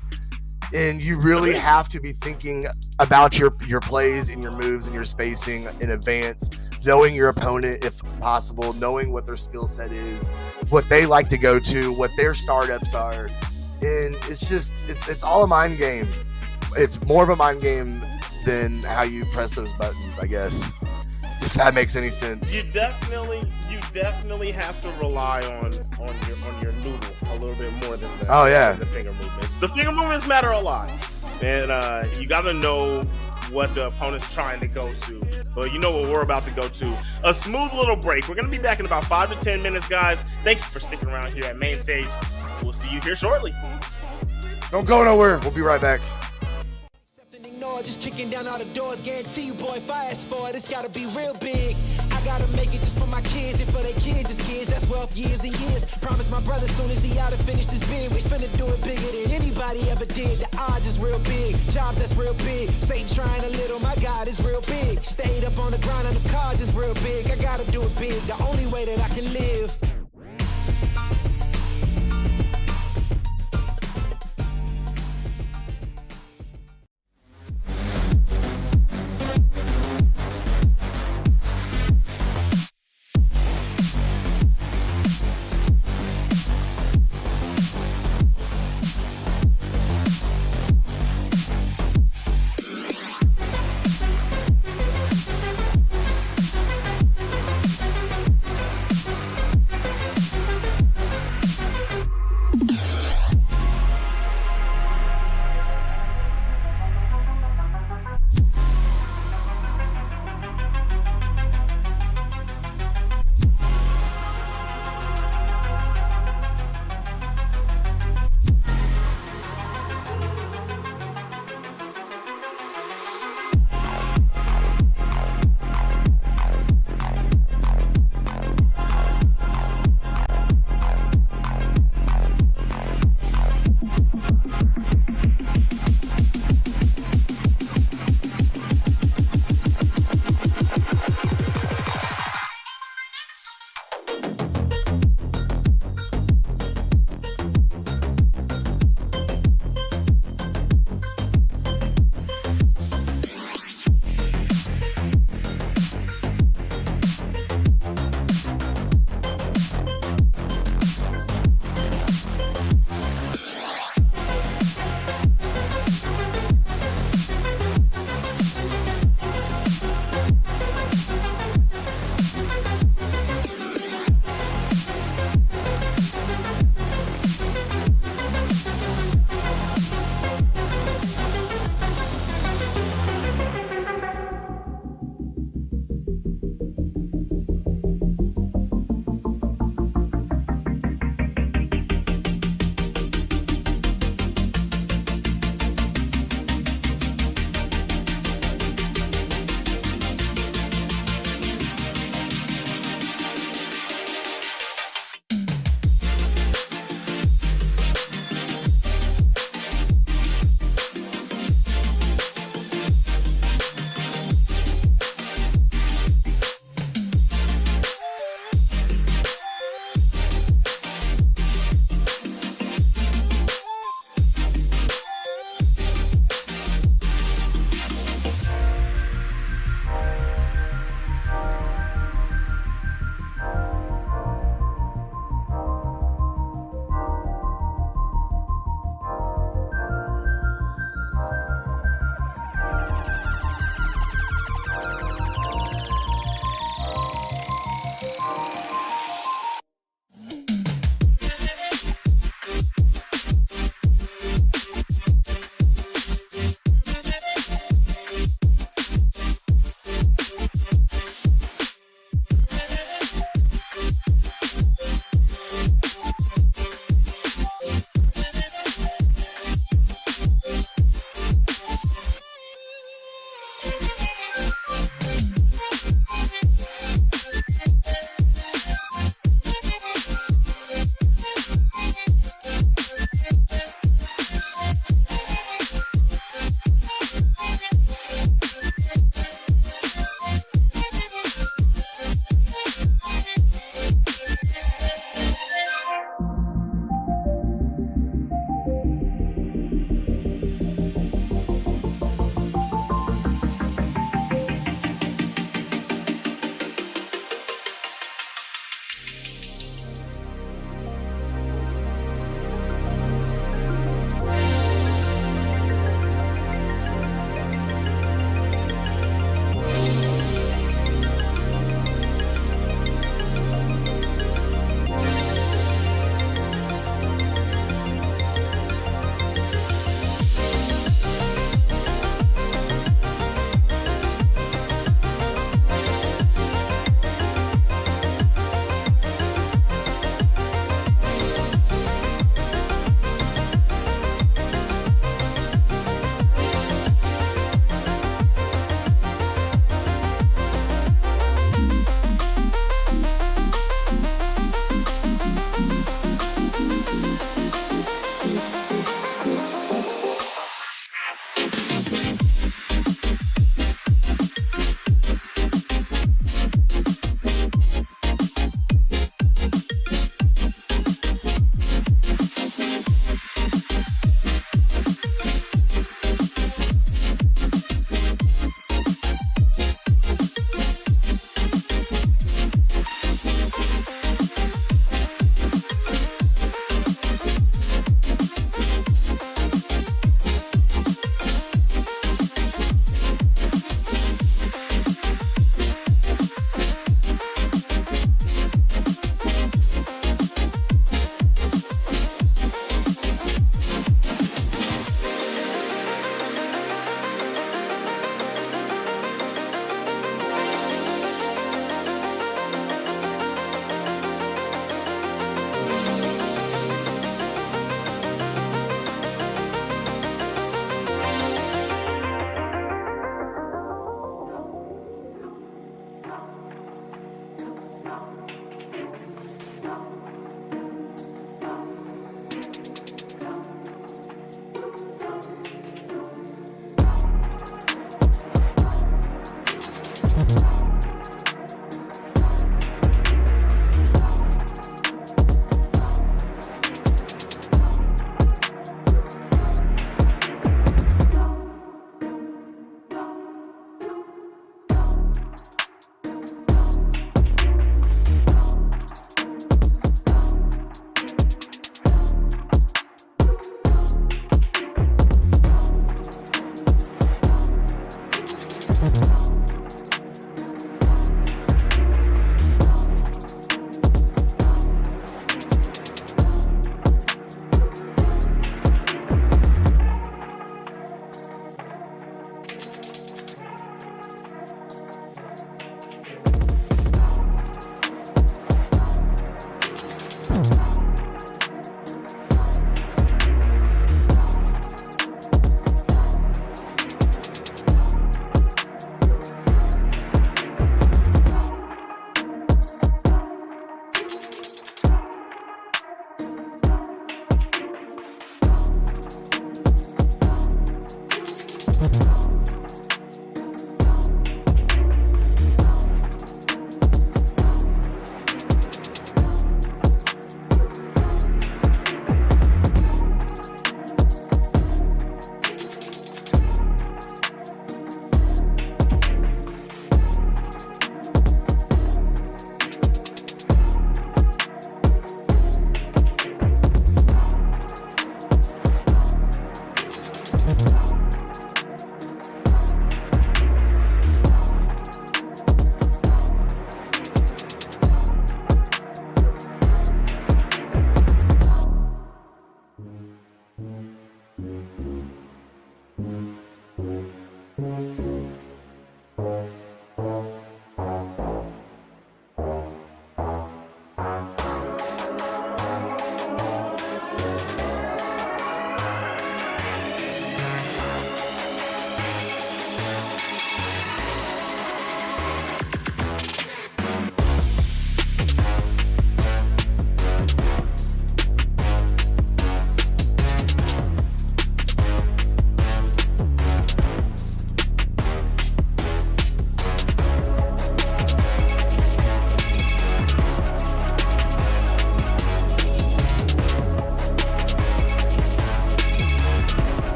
And you really have to be thinking about your plays and your moves and your spacing in advance, knowing your opponent if possible, knowing what their skill set is, what they like to go to, what their startups are. And it's all a mind game. It's more of a mind game than how you press those buttons, I guess, if that makes any sense. You definitely have to rely on your noodle a little bit more than the finger movements. The finger movements matter a lot, and you got to know what the opponent's trying to go to. But you know what we're about to go to? A smooth little break. We're going to be back in about 5 to 10 minutes, guys. Thank you for sticking around here at Mainstage. We'll see you here shortly. Don't go nowhere. We'll be right back. Just kicking down all the doors, guarantee you, boy, if I ask for it, it's gotta be real big. I I gotta make it just for my kids and for their kids' kids. That's wealth years and years. Promise my brother soon as he out to finish this bid, we finna do it bigger than anybody ever did. The odds is real big, jobs that's real big. Satan trying a little, my God is real big. Stayed up on the grind on the cards is real big. I gotta do it big, the only way that I can live.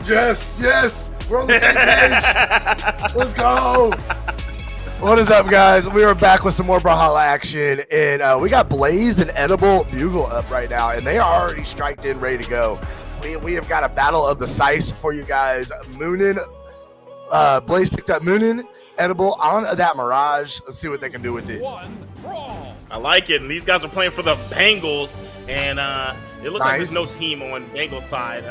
Yes. We're on the same page. Let's go. What is up, guys? We are back with some more Brawlhalla action, and we got Blaze and Edible Bugle up right now, and they are already striked in, ready to go. We have got a battle of the Sice for you guys. Moonin, Blaze picked up Moonin, Edible on that Mirage. Let's see what they can do with it. I like it, and these guys are playing for the Bengals, and it looks like there's no team on Bengals side.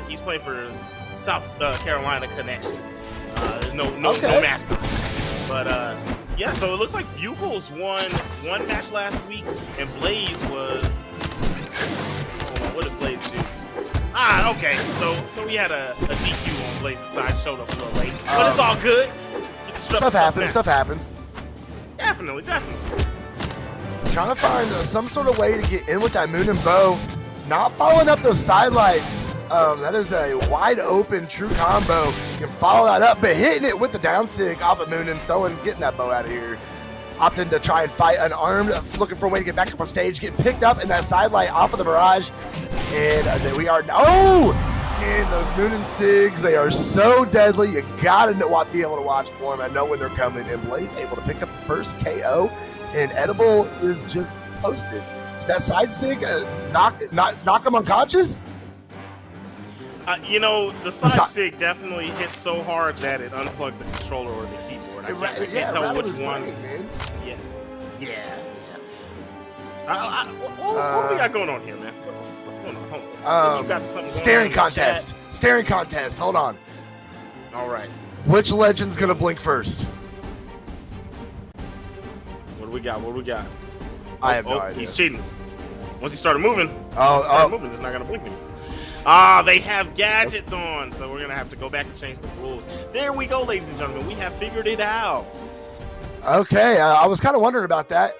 He's playing for South Carolina Connections. There's no mascot. But yeah, so it looks like Bugles won one match last week, and Blaze was. Hold on, what did Blaze do? Okay. So we had a DQ on Blaze's side, showed up a little late, but it's all good. Stuff happens. Definitely. Trying to find some sort of way to get in with that Moon and Bow. Not following up those sidelights. That is a wide open true combo. You can follow that up, but hitting it with the down sig off of Moon and getting that bow out of here. Opting to try and fight unarmed, looking for a way to get back up on stage, getting picked up in that sidelight off of the barrage. And then we are, and those Moon and Sigs, they are so deadly. You gotta be able to watch for them. I know when they're coming. And Blaze able to pick up the first KO, and Edible is just posted. That side sig knock him unconscious? The side sig definitely hit so hard that it unplugged the controller or the keyboard. I can't tell which one. Yeah. What do we got going on here, man? What's going on? Hold on. You got something staring going on contest. Staring contest. Hold on. All right. Which legend's gonna blink first? What do we got? I have no idea. He's cheating. Once he started moving, it's not gonna blink anymore. They have gadgets on, so we're gonna have to go back and change the rules. There we go, ladies and gentlemen. We have figured it out. Okay, I was kind of wondering about that.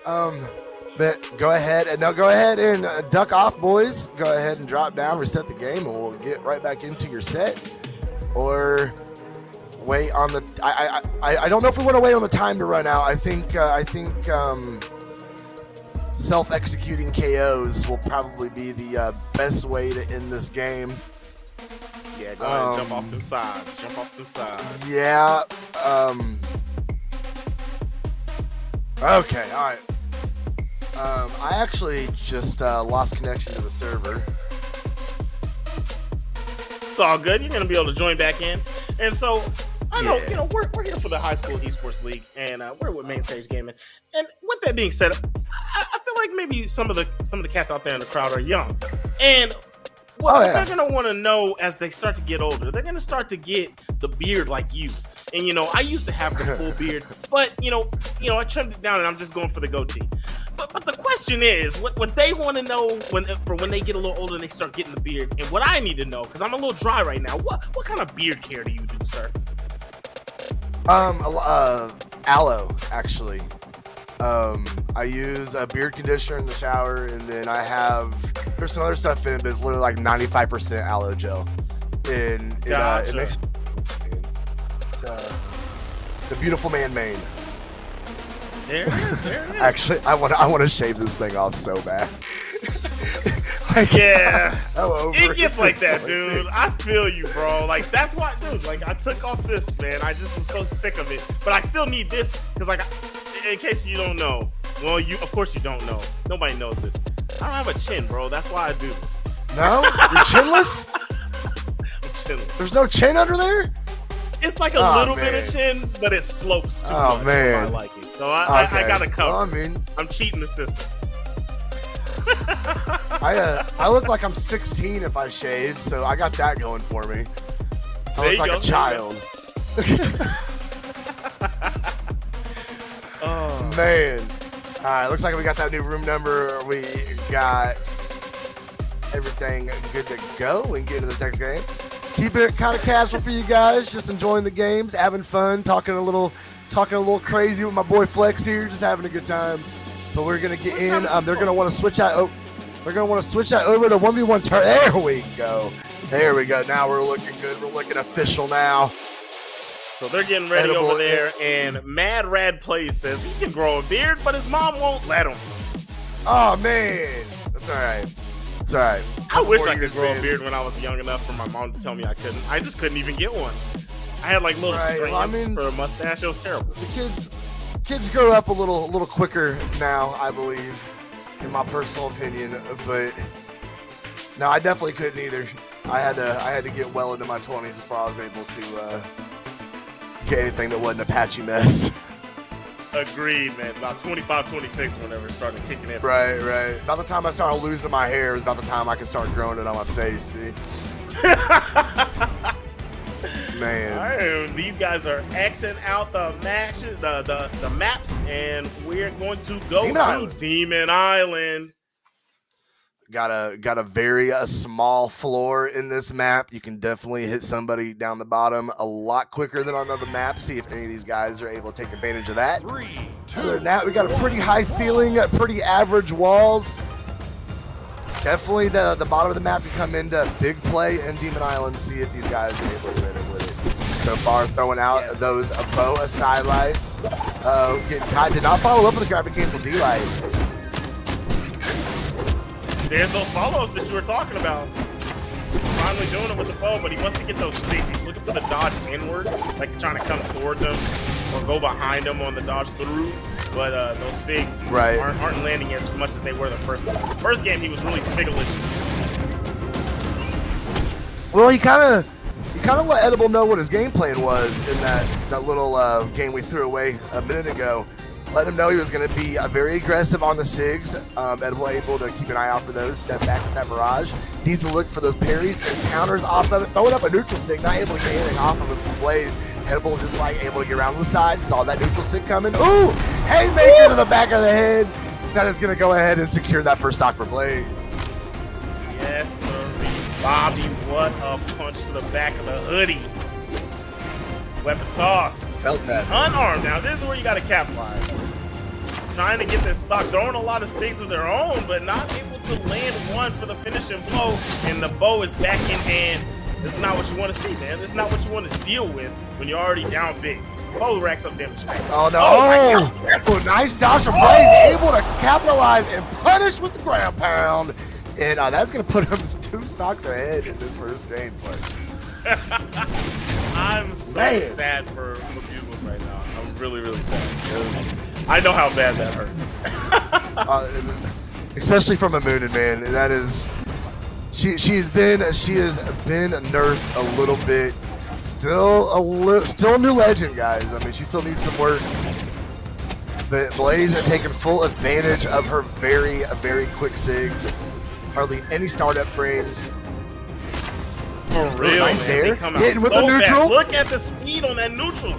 But go ahead and duck off, boys. Go ahead and drop down, reset the game, and we'll get right back into your set. Or wait on the. I don't know if we want to wait on the time to run out. I think self-executing KOs will probably be the best way to end this game. Yeah, go ahead and jump off them sides. Yeah. Okay, all right. I actually just lost connection to the server. It's all good. You're going to be able to join back in. And so, I know, we're here for the High School Esports League, and we're with Mainstage Gaming. And with that being said, I feel like maybe some of the cats out there in the crowd are young. And what they're going to want to know as they start to get older, they're going to start to get the beard like you. And, I used to have the full beard, but, I trimmed it down and I'm just going for the goatee. But the question is, what they want to know when they get a little older and they start getting the beard, and what I need to know, because I'm a little dry right now, what kind of beard care do you do, sir? Aloe, actually. I use a beard conditioner in the shower, and then there's some other stuff in it that's literally like 95% aloe gel. And it makes it's a beautiful man mane. There it is. Actually, I want to shave this thing off so bad. So over it gets like that, point, dude. I feel you, bro. Like, that's why, dude. Like, I took off this, man. I just was so sick of it, but I still need this because, like, in case you don't know, well, of course you don't know. Nobody knows this. I don't have a chin, bro. That's why I do this. No, you're chinless. I'm chinless. There's no chin under there. It's like a little bit of chin, but it slopes too much for my liking. So I got to cover. Well, I'm cheating the system. I look like I'm 16 if I shave, so I got that going for me. I look like a child. Oh man! All right, looks like we got that new room number. We got everything good to go. We can get into the next game. Keep it kind of casual for you guys, just enjoying the games, having fun, talking a little crazy with my boy Flex here, just having a good time. But we're gonna get in. They're gonna want to switch that. They're gonna want to switch that over to 1v1 turn. There we go. There we go. Now we're looking good. We're looking official now. So they're getting ready over there, and Mad Rad Plays says he can grow a beard, but his mom won't let him. Oh man, that's all right. It's It's all right. I wish I Before could years, grow a man. beard when I was young enough for my mom to tell me I couldn't. I just couldn't even get one. I had like little Right, well, I strands mean- for a mustache. It was terrible. The kids grow up a little quicker now, I believe, in my personal opinion. But no, I definitely couldn't either. I had to get well into my 20s before I was able to get anything that wasn't a patchy mess. Agreed, man. About 25, 26 whenever it started kicking in. Right. About the time I started losing my hair was about the time I could start growing it on my face. See, man. These guys are Xing out the matches, the maps, and we're going to go Demon to Island. Demon Island. Got a very small floor in this map. You can definitely hit somebody down the bottom a lot quicker than on other maps. See if any of these guys are able to take advantage of that. 3, 2, Other than that, we got a pretty high ceiling, pretty average walls. Definitely the bottom of the map can come into big play in Demon Island. See if these guys are able to win it with it. So far, throwing out those bow sidelights. Getting caught. Did not follow up with the graphic cancel D-light. There's those follows that you were talking about. Finally doing it with the bow, but he wants to get those six. He's looking for the dodge inward, like trying to come towards him or go behind him on the dodge through. But those six aren't landing as much as they were the first game. The first game, he was really sigilicious. Well, he kind of let Edible know what his game plan was in that little game we threw away a minute ago. Let him know he was going to be very aggressive on the SIGs. Edible able to keep an eye out for those, step back with that barrage. Needs to look for those parries and counters off of it. Throwing up a neutral SIG, not able to get anything off of it from Blaze. Edible just like able to get around to the side, saw that neutral SIG coming. Ooh! Haymaker to the back of the head. That is going to go ahead and secure that first stock for Blaze. Yes, sir. Bobby, what a punch to the back of the hoodie. Weapon toss. Felt that. Unarmed. Now, this is where you got to capitalize. Trying to get this stock, throwing a lot of SIGs of their own, but not able to land one for the finishing blow, and the bow is back in hand. This is not what you want to see, man. This is not what you want to deal with when you're already down big. The bow racks up damage. Oh, no. Oh, nice dodge from Blaze, able to capitalize and punish with the ground pound. And that's going to put him 2 stocks ahead in this first game, folks. I'm so sad for the Bugles right now. I'm really, really sad because I know how bad that hurts. Especially from a Moonin, man. That is, she has been nerfed a little bit. Still a new legend, guys. I mean, she still needs some work. But Blaze has taken full advantage of her very quick SIGs. Hardly any startup frames. For real, nice man. dare. Come out Hitting with so the neutral. fast. Look at the speed on that neutral.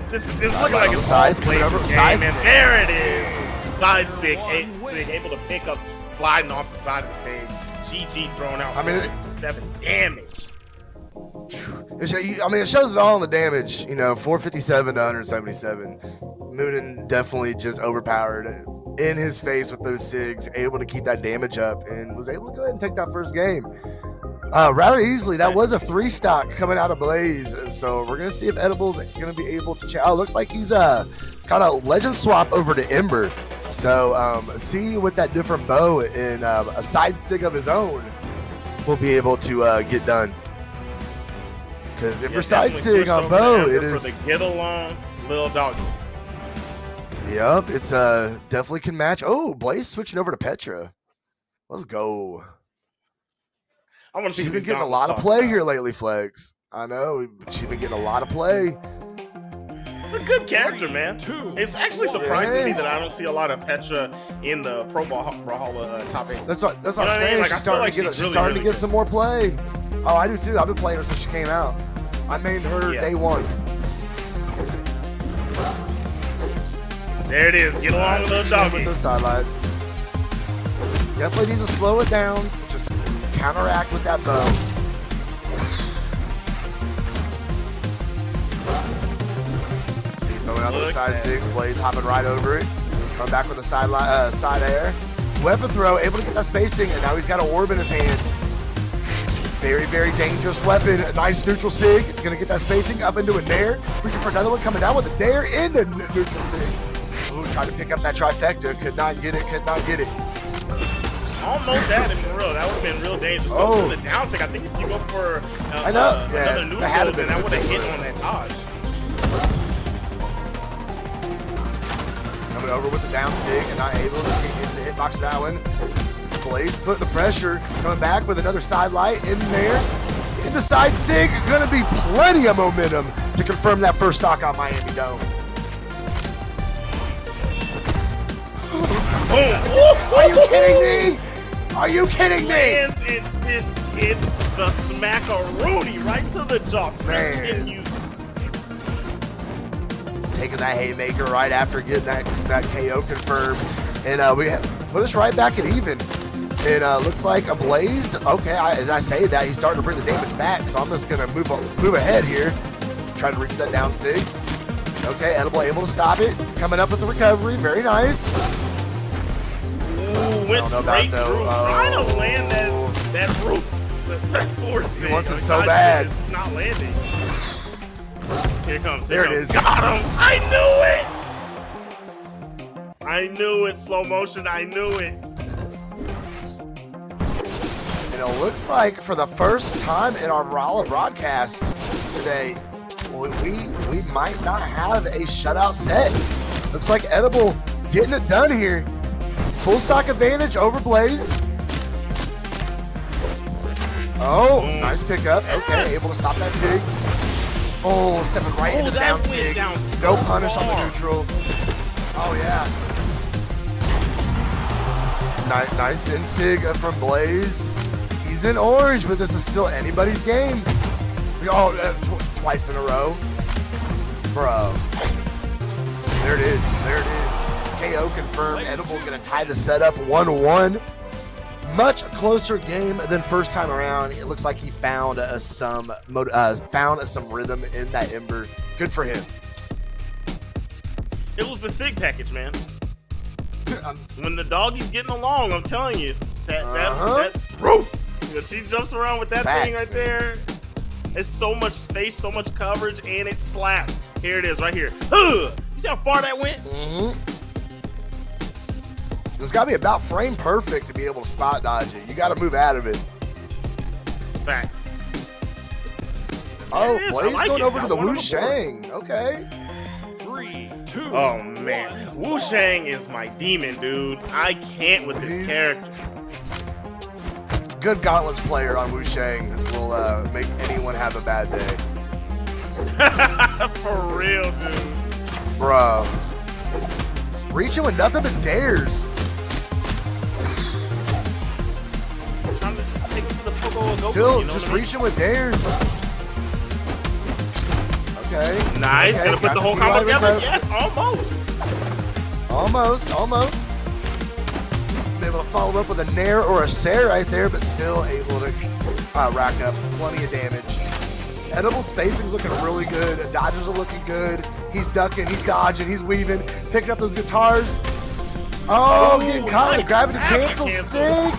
This looking like it's all Blaze's game, and there it is. Side SIG, able to pick up, sliding off the side of the stage. GG thrown out. I mean, 7 damage. It shows it all in the damage. 457 to 177. Moonin definitely just overpowered in his face with those SIGs, able to keep that damage up, and was able to go ahead and take that first game. Rather easily. That was a 3 stock coming out of Blaze. So we're going to see if Edible's going to be able to it looks like he's got a legend swap over to Ember. So see with that different bow and a side SIG of his own, we'll be able to get done. Because Ember side SIG on bow, it is. For the get along, little doggy. Yep, it's definitely can match. Oh, Blaze switching over to Petra. Let's go. I want to see. She's been getting a lot of play here lately, Flex. I know she's been getting a lot of play. It's a good character, man. It's actually surprising me that I don't see a lot of Petra in the Pro Brawlhalla top 8. That's what I'm saying. Like, she's starting to get some more play. Oh, I do too. I've been playing her since she came out. I made her day 1. There it is. Get along with those doggies. With those sidelights. Definitely needs to slow it down. Just counteract with that bow. See, throwing out the side 6. Blaze hopping right over it. Come back with a side air. Weapon throw, able to get that spacing, and now he's got an orb in his hand. Very, very dangerous weapon. A nice neutral SIG. He's going to get that spacing up into a dare. Reaching for another one, coming down with a dare into neutral SIG. Ooh, Tried to pick up that trifecta. Could not get it. Almost had him for real. That would have been real dangerous. Go for the down stick. I think if you go for another neutral, then I would have hit on that dodge. Coming over with the down stick and not able to get into the hitbox of that one. Blaze putting the pressure. Coming back with another side light in there. In the side sig. Gonna be plenty of momentum to confirm that first stock on Miami Dome. Are you kidding me? Are you kidding me? Lands it just hits the smackaroonie right to the jaw. Man. Taking that haymaker right after getting that KO confirmed. And we put us right back at even. It looks like a Blaze. Okay, as I say that, he's starting to bring the damage back. So I'm just going to move ahead here. Trying to reach that down sig. Okay, Edible able to stop it. Coming up with the recovery. Very nice. Went straight through, trying to land that roof. That forward he wants it so bad. It's not landing. Here it comes. There it is. Got him. I knew it. Slow motion. I knew it. And it looks like for the first time in our Brawlhalla broadcast today, we might not have a shutout set. Looks like Edible getting it done here. Full stock advantage over Blaze. Oh, nice pickup. Okay, able to stop that sig. Oh, stepping right into the down sig. No punish on the neutral. Oh, yeah. Nice in sig from Blaze. He's in orange, but this is still anybody's game. Oh, twice in a row. Bro. There it is. KO confirmed. Edible gonna tie the setup 1-1. Much closer game than first time around. It looks like he found some rhythm in that Ember. Good for him. It was the SIG package, man. When the doggy's getting along, I'm telling you, that roof. You know, she jumps around with that thing right there. It's so much space, so much coverage, and it slaps. Here it is, right here. You see how far that went? It's got to be about frame perfect to be able to spot dodge it. You got to move out of it. Facts. Oh, Blaze going over to the Wu Shang. Okay. 3, 2. Oh man, Wu Shang is my demon, dude. I can't with this character. Good Gauntlets player on Wu Shang will make anyone have a bad day. For real, dude. Bro. Reaching with nothing but dares. Trying to just take it to the football. Still just reaching with dares. Okay. Nice. Okay. Gonna put the whole combo together. Yes, almost. Almost. Been able to follow up with a nair or a Sair right there, but still able to rack up plenty of damage. Edible spacing's looking really good. Dodges are looking good. He's ducking, he's dodging, he's weaving, picking up those guitars. Oh, getting caught with gravity cancel sig.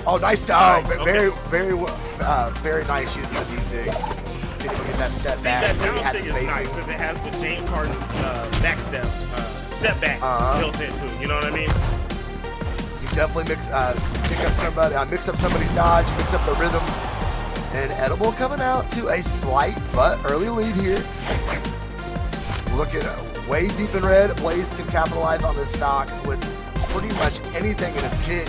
Oh, nice style. Very nice using the D-sig. Get that step back. That down sig is nice because it has the James Harden back step back built into it. You know what I mean? You definitely mix up somebody's dodge, mix up the rhythm. And Edible coming out to a slight but early lead here. Looking way deep in red. Blaze can capitalize on this stock with pretty much anything in his kit.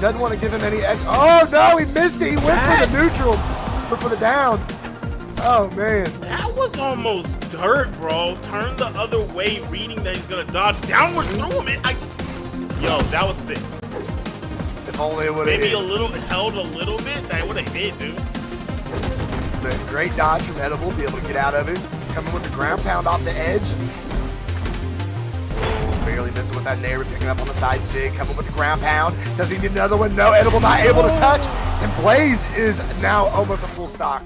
Doesn't want to give him any. Oh no, he missed it. He went for the neutral, but for the down. Oh man, that was almost dirt, bro. Turned the other way, reading that he's gonna dodge downwards through him. Yo, that was sick. If only it would have held a little bit, that would have hit, dude. Great dodge from Edible, be able to get out of it. Coming with the ground pound off the edge. Barely missing with that nair, picking up on the side sig. Coming with the ground pound. Does he need another one? No, Edible not able to touch. And Blaze is now almost a full stock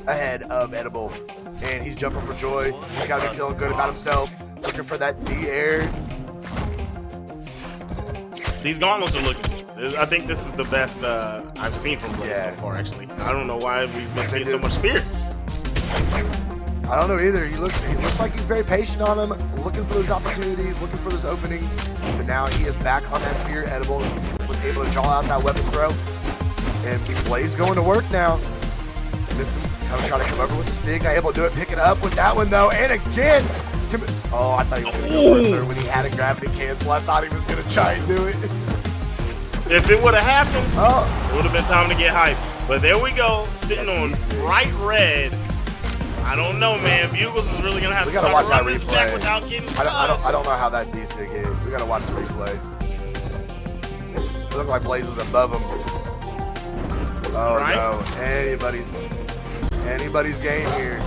ahead of Edible. And he's jumping for joy. He's got to be feeling good about himself. Looking for that D-air. These gauntlets are looking. I think this is the best I've seen from Blaze so far, actually. I don't know why we've been seeing so much spirit. I don't know either. He looks like he's very patient on him, looking for those opportunities, looking for those openings. But now he is back on that spear. Edible was able to draw out that weapon throw. And Blaze going to work now. Missed him, trying to come over with the SIG. Not able to do it, pick it up with that one though. And again, oh, I thought he was going to go further when he had a gravity cancel. I thought he was going to try and do it. If it would have happened, it would have been time to get hyped. But there we go, sitting on bright red. I don't know, man. Bugles is really gonna have to try to run this back without getting touched. I don't know how that D-Sig hit. We gotta watch the replay. It looked like Blaze was above him. Oh right? No, anybody's game here.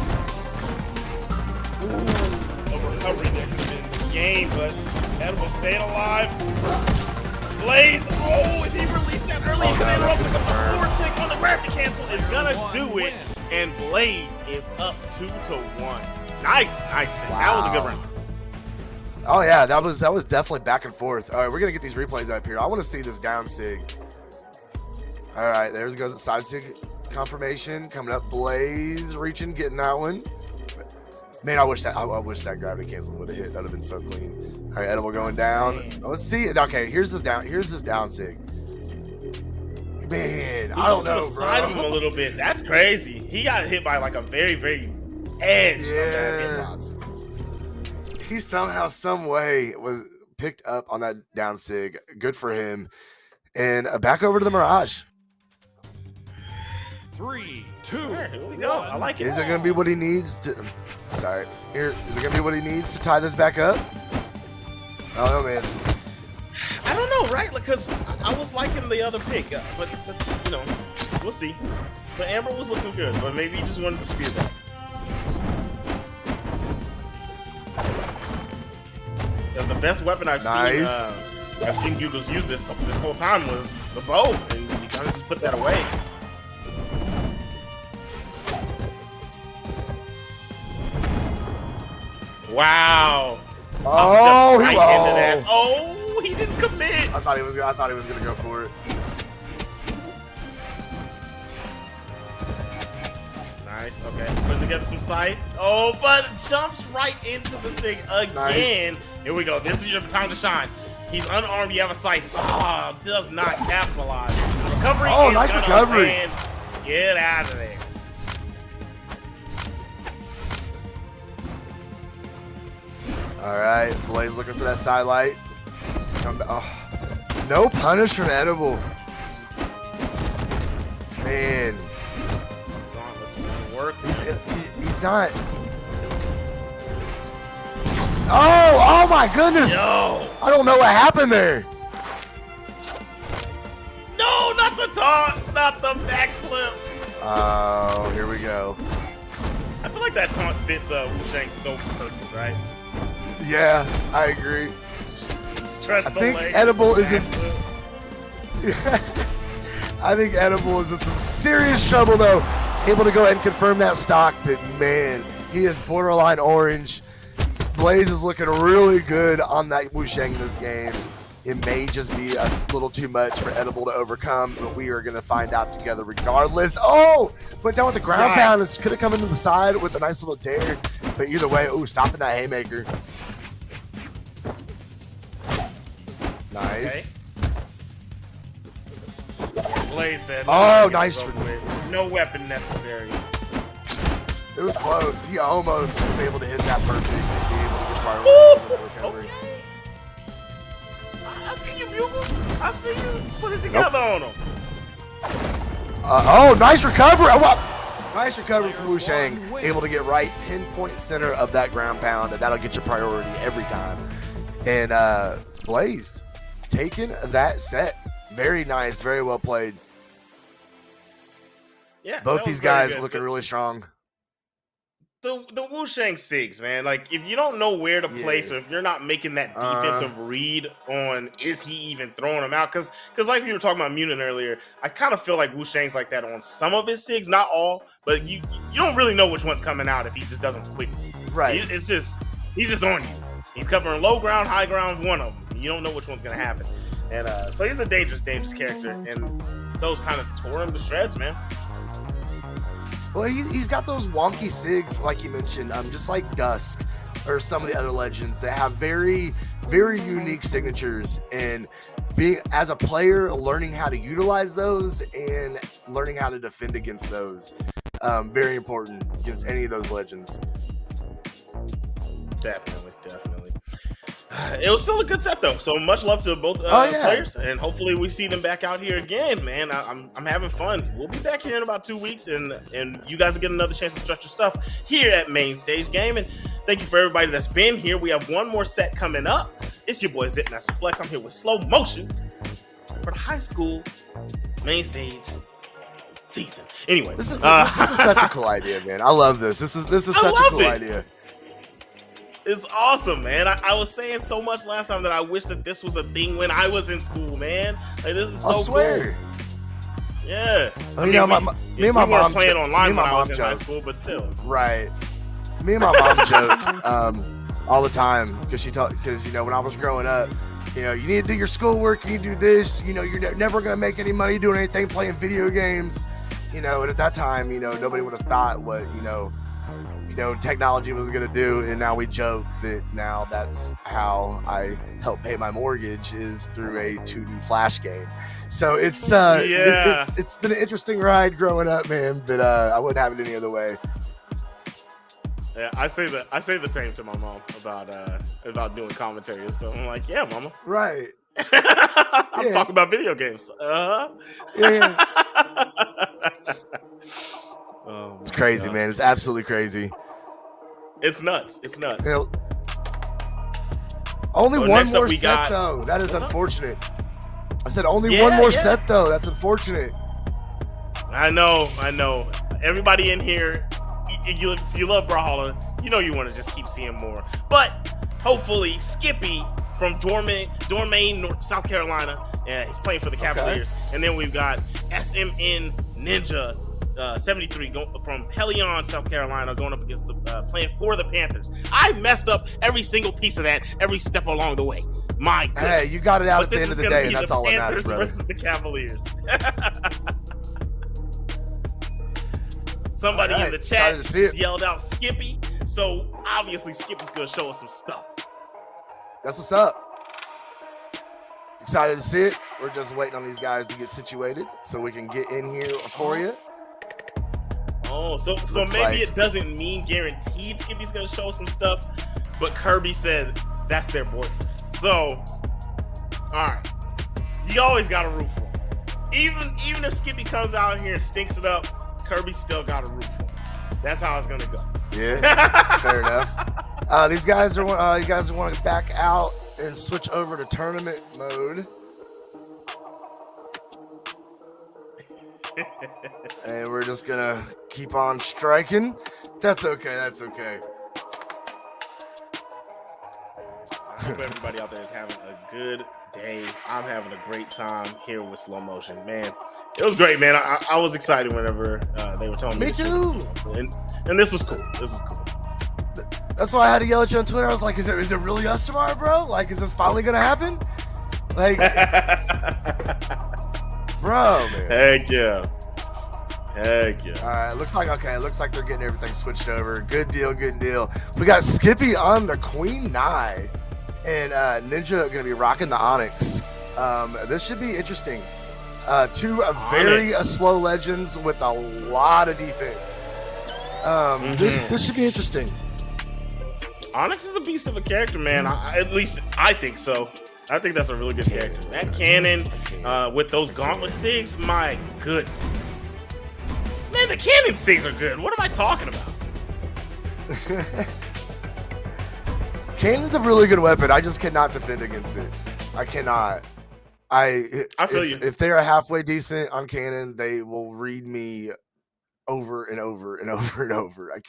Ooh, a recovery there could have been the game, but Edible staying alive. Blaze, oh, and he released that early. And then up with the forward tick on the gravity cancel is gonna do it. And Blaze is up 2-1. Nice. Wow. That was a good round. Oh yeah, that was definitely back and forth. All right, we're gonna get these replays up here. I want to see this down SIG. All right, there goes the side SIG confirmation coming up. Blaze reaching, getting that one. Man, I wish that gravity cancel would have hit. That would have been so clean. All right, Edible going down. Let's see it. Okay, here's this down SIG. Man, I don't know, bro. Side of him a little bit. That's crazy. He got hit by like a very, very edge of that hitbox. He somehow, some way was picked up on that down SIG. Good for him. And back over to the Mirage. 3, 2, here we go. I like it. Is it going to be what he needs to? Sorry. Is it going to be what he needs to tie this back up? I don't know, man. I don't know, right? Because I was liking the other pick, but you know, we'll see. The Amber was looking good, but maybe he just wanted to spear that. The best weapon I've seen Bugles use this whole time was the bow, and you kind of just put that away. Wow. Oh, right into that. Oh. He didn't commit. I thought he was gonna go for it. Nice. Okay. Putting together some sight. Oh, but jumps right into the SIG again. Nice. Here we go. This is your time to shine. He's unarmed. You have a sight. Oh, does not capitalize. Recovery. Oh, nice recovery. Get out of there. All right. Blaze looking for that side light. Oh, no punish from Edible. Man. He's not. Oh my goodness. Yo. I don't know what happened there. No, not the taunt, not the backflip. Oh, here we go. I feel like that taunt fits Wu Shang so perfect, right? Yeah, I agree. I think Edible is in. I think Edible is in some serious trouble though. Able to go ahead and confirm that stock, but man, he is borderline orange. Blaze is looking really good on that Wu Shang this game. It may just be a little too much for Edible to overcome, but we are going to find out together regardless. Oh, went down with the ground pound. It could have come into the side with a nice little dare, but either way, stopping that haymaker. Nice. Okay. Blaze said, oh, nice. No weapon necessary. It was close. He almost was able to hit that perfect and be able to get part of recovery. Okay. I see you, Bugles. I see you. Put it together on him. Oh, nice recovery. Nice recovery from Wu Shang. Able to get right pinpoint center of that ground pound, and that'll get your priority every time. And Blaze taking that set. Very nice. Very well played. Yeah. Both these guys looking really strong. The Wu Shang SIGs, man. Like, if you don't know where to place, or if you're not making that defensive read on is he even throwing them out, because like we were talking about Munin earlier, I kind of feel like Wu Shang's like that on some of his SIGs, not all, but you don't really know which one's coming out if he just doesn't quick. Right. He's just on you. He's covering low ground, high ground, one of them. You don't know which one's gonna happen, and so he's a dangerous character, and those kind of tore him to shreds, man. Well, he's got those wonky SIGs, like you mentioned, just like Dusk or some of the other legends that have very, very unique signatures. And being as a player, learning how to utilize those and learning how to defend against those, very important against any of those legends. Definitely. It was still a good set though, so much love to both players, and hopefully we see them back out here again, man. I'm having fun. We'll be back here in about 2 weeks, and you guys will get another chance to stretch your stuff here at Mainstage Gaming. Thank you for everybody that's been here. We have one more set coming up. It's your boy Zipmaster Flex. I'm here with Slow Motion for the high school Mainstage season. Anyway, this is such a cool idea, man. I love this. This is such a cool idea. It's awesome, man. I was saying so much last time that I wish that this was a thing when I was in school, man. Like, this is so cool. Yeah. Me and my mom playing online when I was in joke. high school, but still. Right. Me and my mom joke all the time because when I was growing up, you need to do your schoolwork, you need to do this. You're never gonna make any money doing anything playing video games. And at that time, nobody would have thought what technology was going to do, and now we joke that now that's how I help pay my mortgage is through a 2D Flash game. So it's been an interesting ride growing up, man, but I wouldn't have it any other way. Yeah, I say the same to my mom about doing commentary and stuff. I'm like, yeah, mama. Right. I'm talking about video games. Yeah. It's crazy, man. It's absolutely crazy. It's nuts. Only one more set, though. That is unfortunate. I said only one more set, though. That's unfortunate. I know. Everybody in here, you love Brawlhalla. You want to just keep seeing more. But hopefully, Skippy from Dormain, South Carolina. Yeah, he's playing for the Cavaliers. Okay. And then we've got SMN Ninja 73 from Pelion, South Carolina, going up against playing for the Panthers. I messed up every single piece of that every step along the way. My goodness. Hey, you got it out at the end of the day, and that's all that matters, brother. Versus the Cavaliers. Somebody in the chat just yelled out Skippy, so obviously Skippy's gonna show us some stuff. That's what's up. Excited to see it. We're just waiting on these guys to get situated so we can get in here for you. Oh, so maybe it doesn't mean guaranteed Skippy's gonna show some stuff, but Kirby said that's their boyfriend. So, all right, you always gotta root for him. Even if Skippy comes out here and stinks it up, Kirby still gotta root for him. That's how it's gonna go. Yeah, fair enough. These guys are you guys want to back out and switch over to tournament mode. And we're just gonna keep on striking. That's okay. I hope everybody out there is having a good day. I'm having a great time here with Slow Motion. Man, it was great, man. I was excited whenever they were telling me. Me too. And this was cool. That's why I had to yell at you on Twitter. I was like, is it really us tomorrow, bro? Like, is this finally gonna happen? Like, bro, man. Heck yeah. All right, looks like they're getting everything switched over. Good deal. We got Skippy on the Queen Nai, and Ninja gonna be rocking the Onyx. This should be interesting. Two very slow legends with a lot of defense. This should be interesting. Onyx is a beast of a character, man. At least I think so. I think that's a really good character. That cannon with those gauntlet SIGs, my goodness. Man, the cannon SIGs are good. What am I talking about? Cannon's a really good weapon. I just cannot defend against it. I cannot. I feel you. If they're halfway decent on cannon, they will read me over and over and over and over. I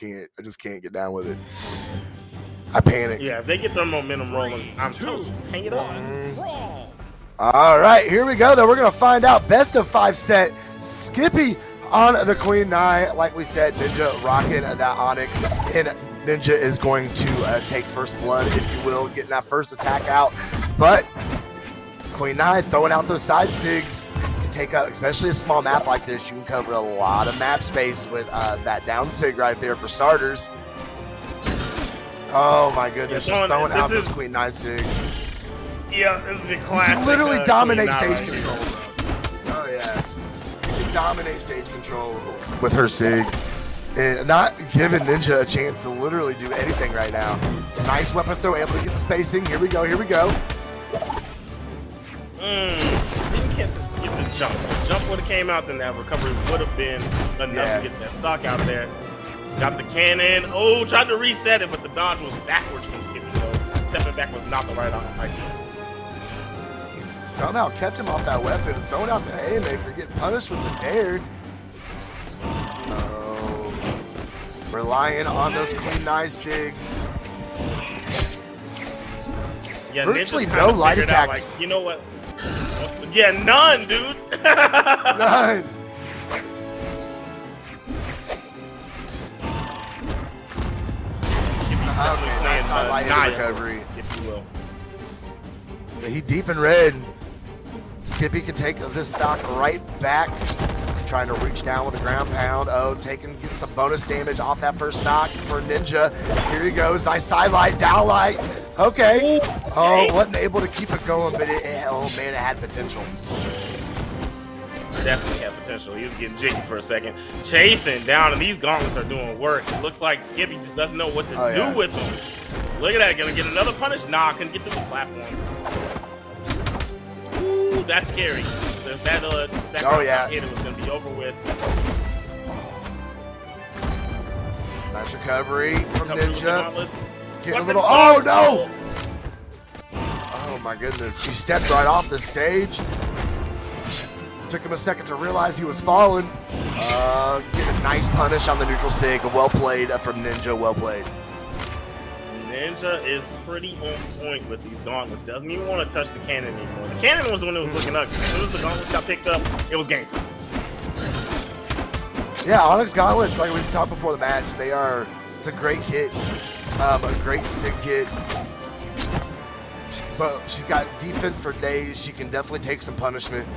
just can't get down with it. I panic. Yeah, if they get their momentum rolling, I'm toast. Hang it up. All right, here we go, though. We're going to find out. Best of 5 set. Skippy on the Queen Nai. Like we said, Ninja rocking that Onyx. And Ninja is going to take first blood, if you will, getting that first attack out. But Queen Nai throwing out those side SIGs. take up, especially a small map like this, you can cover a lot of map space with that down sig right there for starters. Oh my goodness, just throwing out this Queen 9-6. Yeah, this is a classic. You can literally dominate stage right control, bro. Oh yeah. You can dominate stage control with her SIGs. And not giving Ninja a chance to literally do anything right now. Nice weapon throw, able to get the spacing. Here we go, here we go. Didn't get the jump. The jump would have came out, then that recovery would have been enough to get that stock out there. Got the cannon. Oh, tried to reset it, but the dodge was backwards from Skippy, so stepping back was not the right idea. He somehow kept him off that weapon, throwing out the haymaker, getting punished with the dare. Relying on those Queen 9-6. Yeah, virtually Ninja's no kinda light figured out, attacks. like, you know what? Yeah, none, dude. None. Okay, nice highlight recovery, if you will. He deep in red. Skippy can take this stock right back. Trying to reach down with a ground pound. Oh, getting some bonus damage off that first stock for Ninja. Here he goes. Nice sidelight, downlight. Okay. Oh, wasn't able to keep it going, but oh man, it had potential. Definitely had potential. He was getting jiggy for a second. Chasing down, and these gauntlets are doing work. It looks like Skippy just doesn't know what to do with them. Look at that. Gonna get another punish? Nah, couldn't get through the platform. Ooh, that's scary. That hit was gonna be over with. Nice recovery from Ninja. Getting a little. Start. Oh no! Oh my goodness! He stepped right off the stage. Took him a second to realize he was falling. Get a nice punish on the neutral sig. Well played from Ninja. Well played. Ninja is pretty on point with these gauntlets. Doesn't even want to touch the cannon anymore. The cannon was the one that was looking ugly. As soon as the gauntlets got picked up, it was game time. Yeah, Onyx gauntlets, like we've talked before the match, it's a great kit, a great sig kit. But she's got defense for days. She can definitely take some punishment.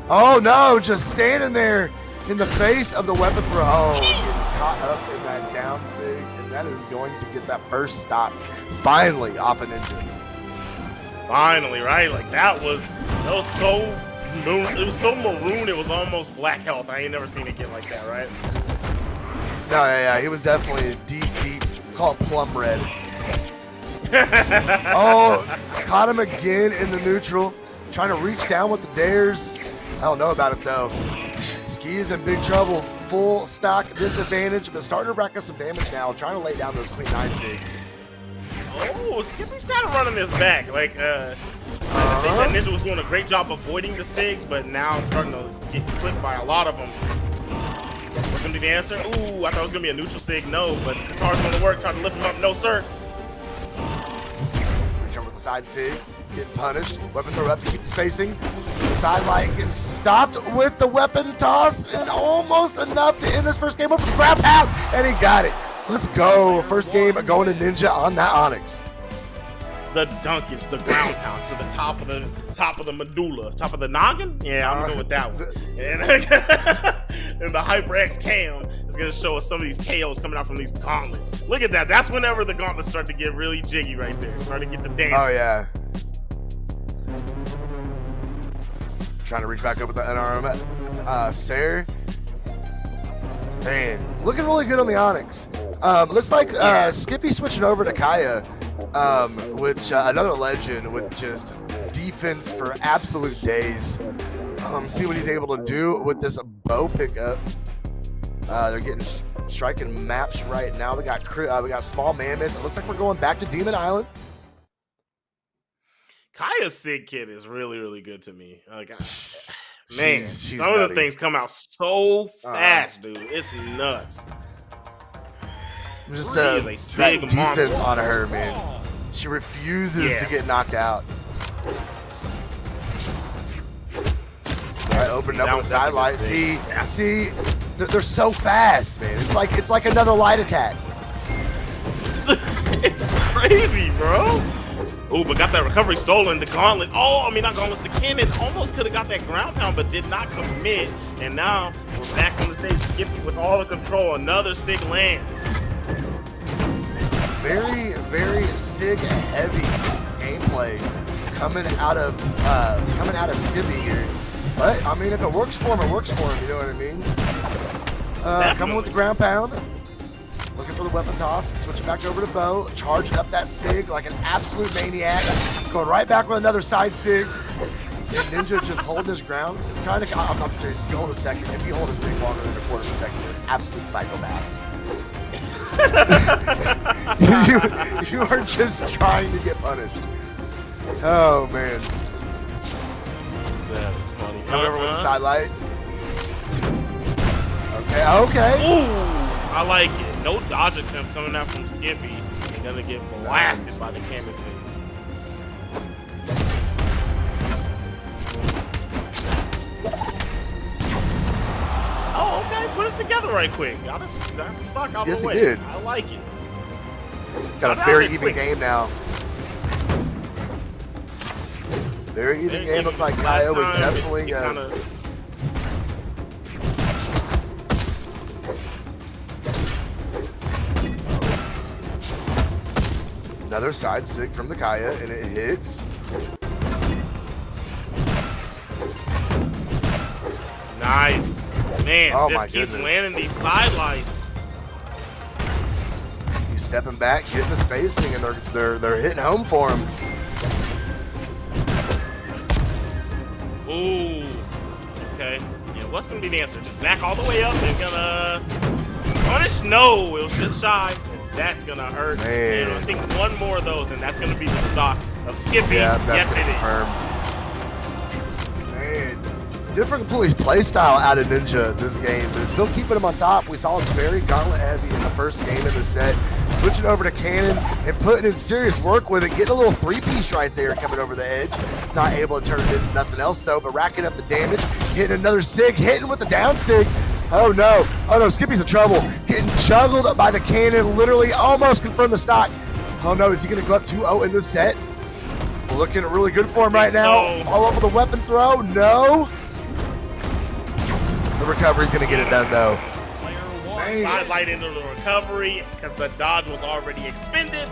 Oh no, just standing there in the face of the weapon throw. Oh, getting caught up in that down sig, and that is going to get that first stock finally off an Ninja. Finally, right? Like that was so maroon, it was almost black health. I ain't never seen it get like that, right? No, yeah, he was definitely deep, call it plum red. Oh, caught him again in the neutral, trying to reach down with the dares. I don't know about it though. Ski is in big trouble. Full stock disadvantage, but starting to rack up some damage now. Trying to lay down those Queen 9-6. Oh, Skippy's kind of running this back. Like, I think that Ninja was doing a great job avoiding the SIGs, but now starting to get clipped by a lot of them. Was gonna be the answer? Ooh, I thought it was gonna be a neutral SIG. No, but Qatar's gonna work. Trying to lift him up. No, sir. Jump with the side SIG. Getting punished. Weapon throw up to keep the spacing. Side light getting stopped with the weapon toss, and almost enough to end this first game with the grab out, and he got it. Let's go. First game going to Ninja on that Onyx. The dunkage, the ground pound to the top of the medulla, top of the noggin. Yeah, I'm going with that one. And the HyperX cam is gonna show us some of these KOs coming out from these gauntlets. Look at that. That's whenever the gauntlets start to get really jiggy right there. Start to get to dance. Oh yeah. Trying to reach back up with the unarm. Sarah. Man, looking really good on the Onyx. Looks like Skippy switching over to Kaya, which another legend with just defense for absolute days. See what he's able to do with this bow pickup. They're getting striking maps right now. We got Small Mammoth. It looks like we're going back to Demon Island. Kaya's SIG kit is really, really good to me. Like, man, she's some nutty. of the things come out so fast, dude. It's nuts. Just That the is a SIG defense monster. on her, man. She refuses to get knocked out. All right, open up with a side light. See, they're so fast, man. It's like another light attack. It's crazy, bro. Ooh, but got that recovery stolen. The gauntlet. Oh, I mean, not gauntlets. The cannon almost could have got that ground pound, but did not commit. And now we're back on the stage. Skippy with all the control. Another SIG lands. Very, very SIG heavy gameplay coming out of Skippy here. But I mean, if it works for him, it works for him. You know what I mean? Coming with the ground pound. Looking for the weapon toss, switching back over to Bo, charging up that SIG like an absolute maniac, going right back with another side SIG. And Ninja just holding his ground, trying to. I'm serious. If you hold a second, if you hold a SIG longer than a quarter of a second, you're an absolute psychopath. you are just trying to get punished. Oh man. That was funny. Coming over with the side light. Okay. Ooh, I like it. No dodge attempt coming out from Skippy. They're gonna get blasted by the canvas. Oh, okay. Put it together right quick. Got the stock out of the way. Yes, he did. I like it. Got a very even game now. Very even game. Looks like Kyle was definitely. Another side SIG from the Kaya, and it hits. Nice. Man, Oh, just my keeps goodness. landing these sidelights. He's stepping back, getting the spacing, and they're hitting home for him. Ooh. Okay. Yeah, what's gonna be the answer? Just back all the way up and gonna punish? No, it was just shy. That's gonna hurt. Man. And I think one more of those, and that's gonna be the stock of Skippy. Yeah, that's yes, it is. confirmed. Man, different police play style out of Ninja this game, but it's still keeping him on top. We saw him very gauntlet heavy in the first game of the set, switching over to Cannon and putting in serious work with it, getting a little three-piece right there coming over the edge. Not able to turn it into nothing else though, but racking up the damage, hitting another SIG, hitting with the down SIG. Oh no, Skippy's in trouble. Getting juggled by the cannon, literally almost confirmed the stock. Oh no, is he gonna go up 2-0 in this set? Looking really good for him right now. All over the weapon throw, no. The recovery's gonna get it done though. Sidelight into the recovery because the dodge was already expended.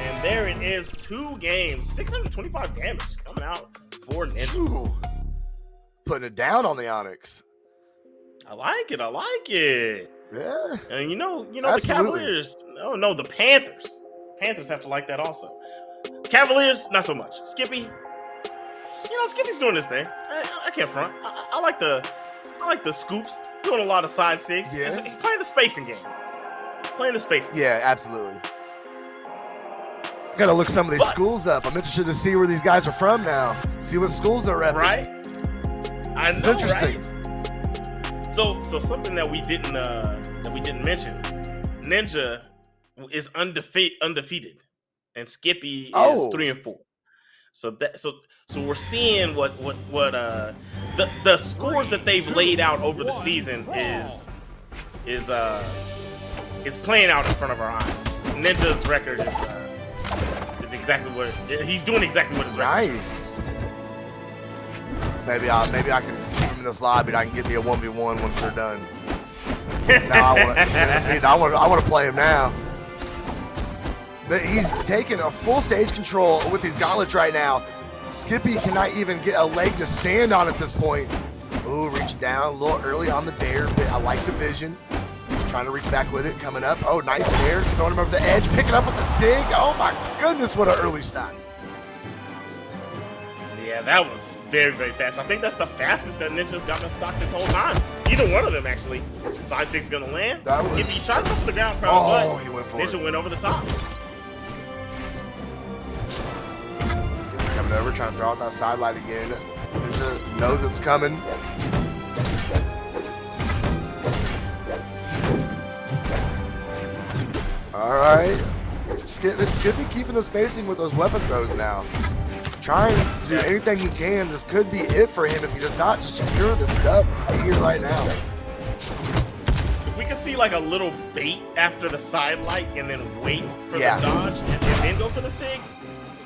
And there it is, 2 games, 625 damage coming out for Ninja. Ooh. Putting it down on the Onyx. I like it. Yeah. And you know Absolutely. the Cavaliers. No, the Panthers. Panthers have to like that also. Cavaliers, not so much. Skippy, Skippy's doing this thing. I can't front. I like the scoops. Doing a lot of side SIGs. Yeah. He's playing the spacing game. Yeah, absolutely. Gotta look some of these schools up. I'm interested to see where these guys are from now. See what schools are repping. Right? I know, It's interesting. right? So something that we didn't mention. Ninja is undefeated, and Skippy is 3-4. So we're seeing what the scores that they've laid out over the season is playing out in front of our eyes. Ninja's record is exactly what he's doing. Exactly what his record is. Nice. Maybe I can keep him in this lobby and I can get me a 1v1 once they're done. Now I want to play him now. But he's taking a full stage control with these gauntlets right now. Skippy cannot even get a leg to stand on at this point. Ooh, reaching down a little early on the dare, but I like the vision. Trying to reach back with it, coming up. Oh, nice dare, throwing him over the edge, picking up with the SIG. Oh my goodness, what an early stock. Yeah, that was very, very fast. I think that's the fastest that Ninja's gotten a stock this whole time. Either one of them, actually. Side 6 gonna land. Skippy tries off the ground pound, but he went for Ninja went over the top. Skippy coming over, trying to throw out that sidelight again. Ninja knows it's coming. All right. Skippy keeping the spacing with those weapon throws now. Trying to do anything he can. This could be it for him if he does not secure this dub right here, right now. If we could see like a little bait after the side light and then wait for the Yeah. dodge and then go for the SIG,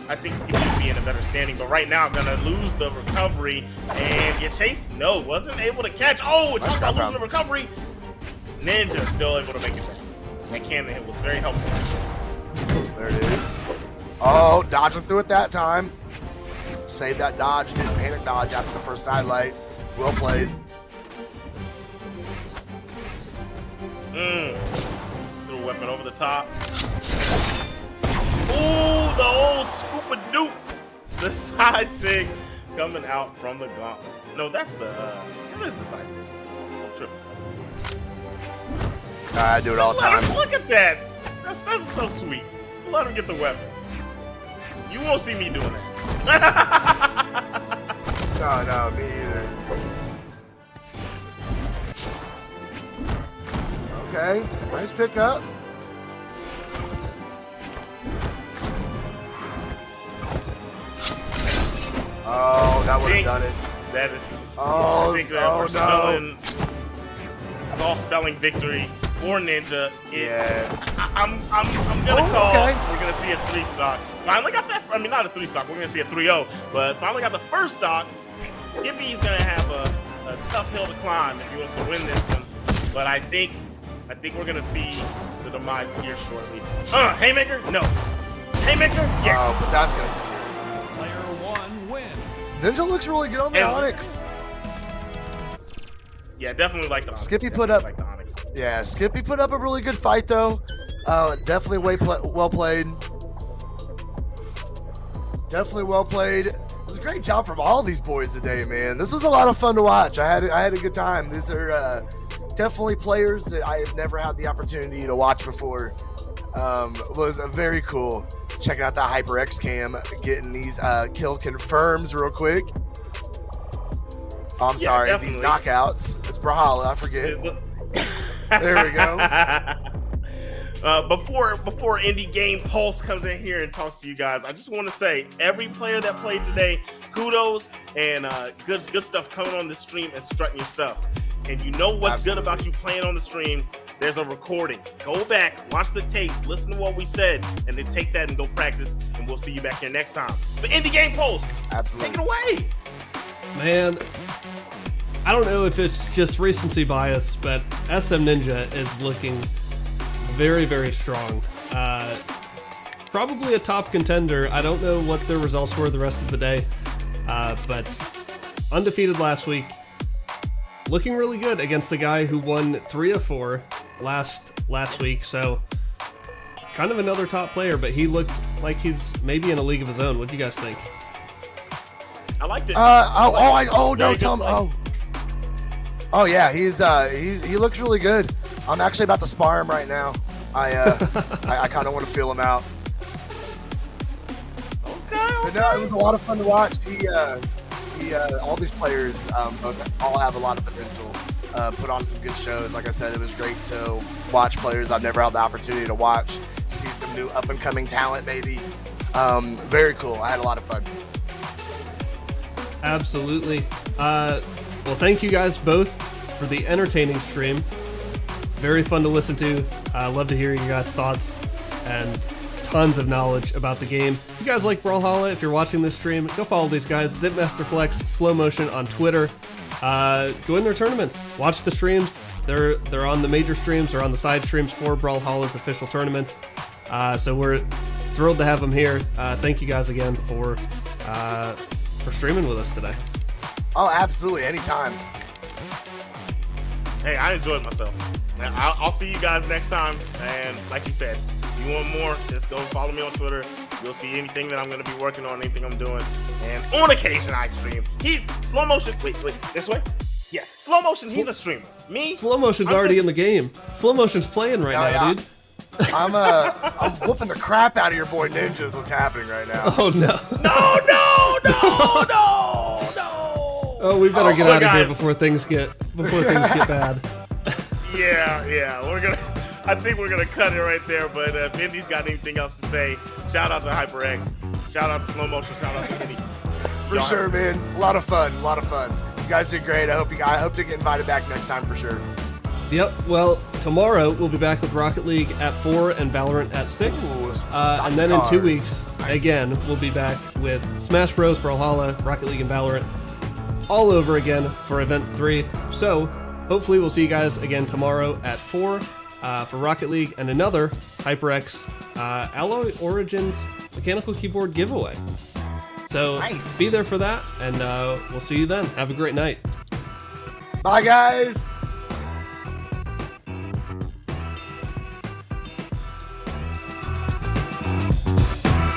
I think Skippy would be in a better standing. But right now, I'm gonna lose the recovery and get chased. No, wasn't able to catch. Oh, talk about losing the recovery. Ninja still able to make it back. That cannon hit was very helpful. There it is. Oh, dodging through it that time. Saved that dodge, didn't panic dodge after the first sidelight. Well played. Little weapon over the top. Ooh, the old scoop-a-doop. The side sig coming out from the gauntlets. No, that's the, that is the side sig. Triple. I do it all the time. Look at that. That's so sweet. Let him get the weapon. You won't see me doing that. No, me either. Okay, nice pickup. Oh, that would have done it. That is. Oh, I think that no. This is all spelling victory for Ninja. Yeah. I'm gonna call. Okay. We're gonna see a 3 stock. Finally got that. I mean, not a 3 stock. We're gonna see a 3-0. But finally got the first stock. Skippy's gonna have a tough hill to climb if he wants to win this one. But I think we're gonna see the demise here shortly. Haymaker? No. Haymaker? Yeah. Oh, but that's gonna scare. Player 1 wins. Ninja looks really good on the Onyx. Yeah, definitely like the Onyx. Skippy put up. Like the Onyx. Yeah, Skippy put up a really good fight though. Definitely well played. Definitely well played. It was a great job from all these boys today, man. This was a lot of fun to watch. I had a good time. These are definitely players that I have never had the opportunity to watch before. Was very cool. Checking out that HyperX cam, getting these kill confirms real quick. Oh, I'm sorry, definitely. these knockouts. It's Brawlhalla, I forget. There we go. Before Indie Game Pulse comes in here and talks to you guys, I just want to say every player that played today, kudos and good stuff coming on the stream and strutting your stuff. And you know what's good about you playing on the stream? There's a recording. Go back, watch the tapes, listen to what we said, and then take that and go practice. And we'll see you back here next time. But Indie Game Pulse, Absolutely. take it away. Man, I don't know if it's just recency bias, but SM Ninja is looking very, very strong. Probably a top contender. I don't know what their results were the rest of the day, but undefeated last week. Looking really good against a guy who won 3 of 4 last week, so kind of another top player, but he looked like he's maybe in a league of his own. What do you guys think? I liked it. Oh yeah, he looks really good. I'm actually about to spar him right now. I kind of want to feel him out. Okay. But no, it was a lot of fun to watch. All these players all have a lot of potential. Put on some good shows. Like I said, it was great to watch players I've never had the opportunity to watch. See some new up and coming talent, maybe. Very cool. I had a lot of fun. Absolutely. Well, thank you guys both for the entertaining stream. Very fun to listen to. Love to hear your guys' thoughts and tons of knowledge about the game. If you guys like Brawlhalla, if you're watching this stream, go follow these guys. ZipMasterFlex, Slow Motion on Twitter. Join their tournaments. Watch the streams. They're on the major streams or on the side streams for Brawlhalla's official tournaments. So we're thrilled to have them here. Thank you guys again for streaming with us today. Oh, absolutely. Anytime. Hey, I enjoyed myself. I'll see you guys next time. And like you said, if you want more, just go follow me on Twitter. You'll see anything that I'm going to be working on, anything I'm doing. And on occasion, I stream. He's Slow Motion. Wait, this way? Yeah, Slow Motion, he's a streamer. Me? Slow Motion's already in the game. Slow Motion's playing right now, dude. I'm whooping the crap out of your boy Ninja is what's happening right now. Oh, no. No. Oh, we better get out of here before things get bad. Yeah. I think we're gonna cut it right there. But if Indy's got anything else to say, shout out to HyperX, shout out to Slow Motion, shout out to Indy. For sure, man. A lot of fun. You guys did great. I hope to get invited back next time for sure. Yep. Well, tomorrow we'll be back with Rocket League at 4 and Valorant at 6. Ooh, And then in 2 sidecars. weeks, Nice. again, we'll be back with Smash Bros, Brawlhalla, Rocket League, and Valorant all over again for Event 3. So hopefully we'll see you guys again tomorrow at 4 for Rocket League and another HyperX Alloy Origins mechanical keyboard giveaway. So Nice. be there for that, and we'll see you then. Have a great night. Bye, guys.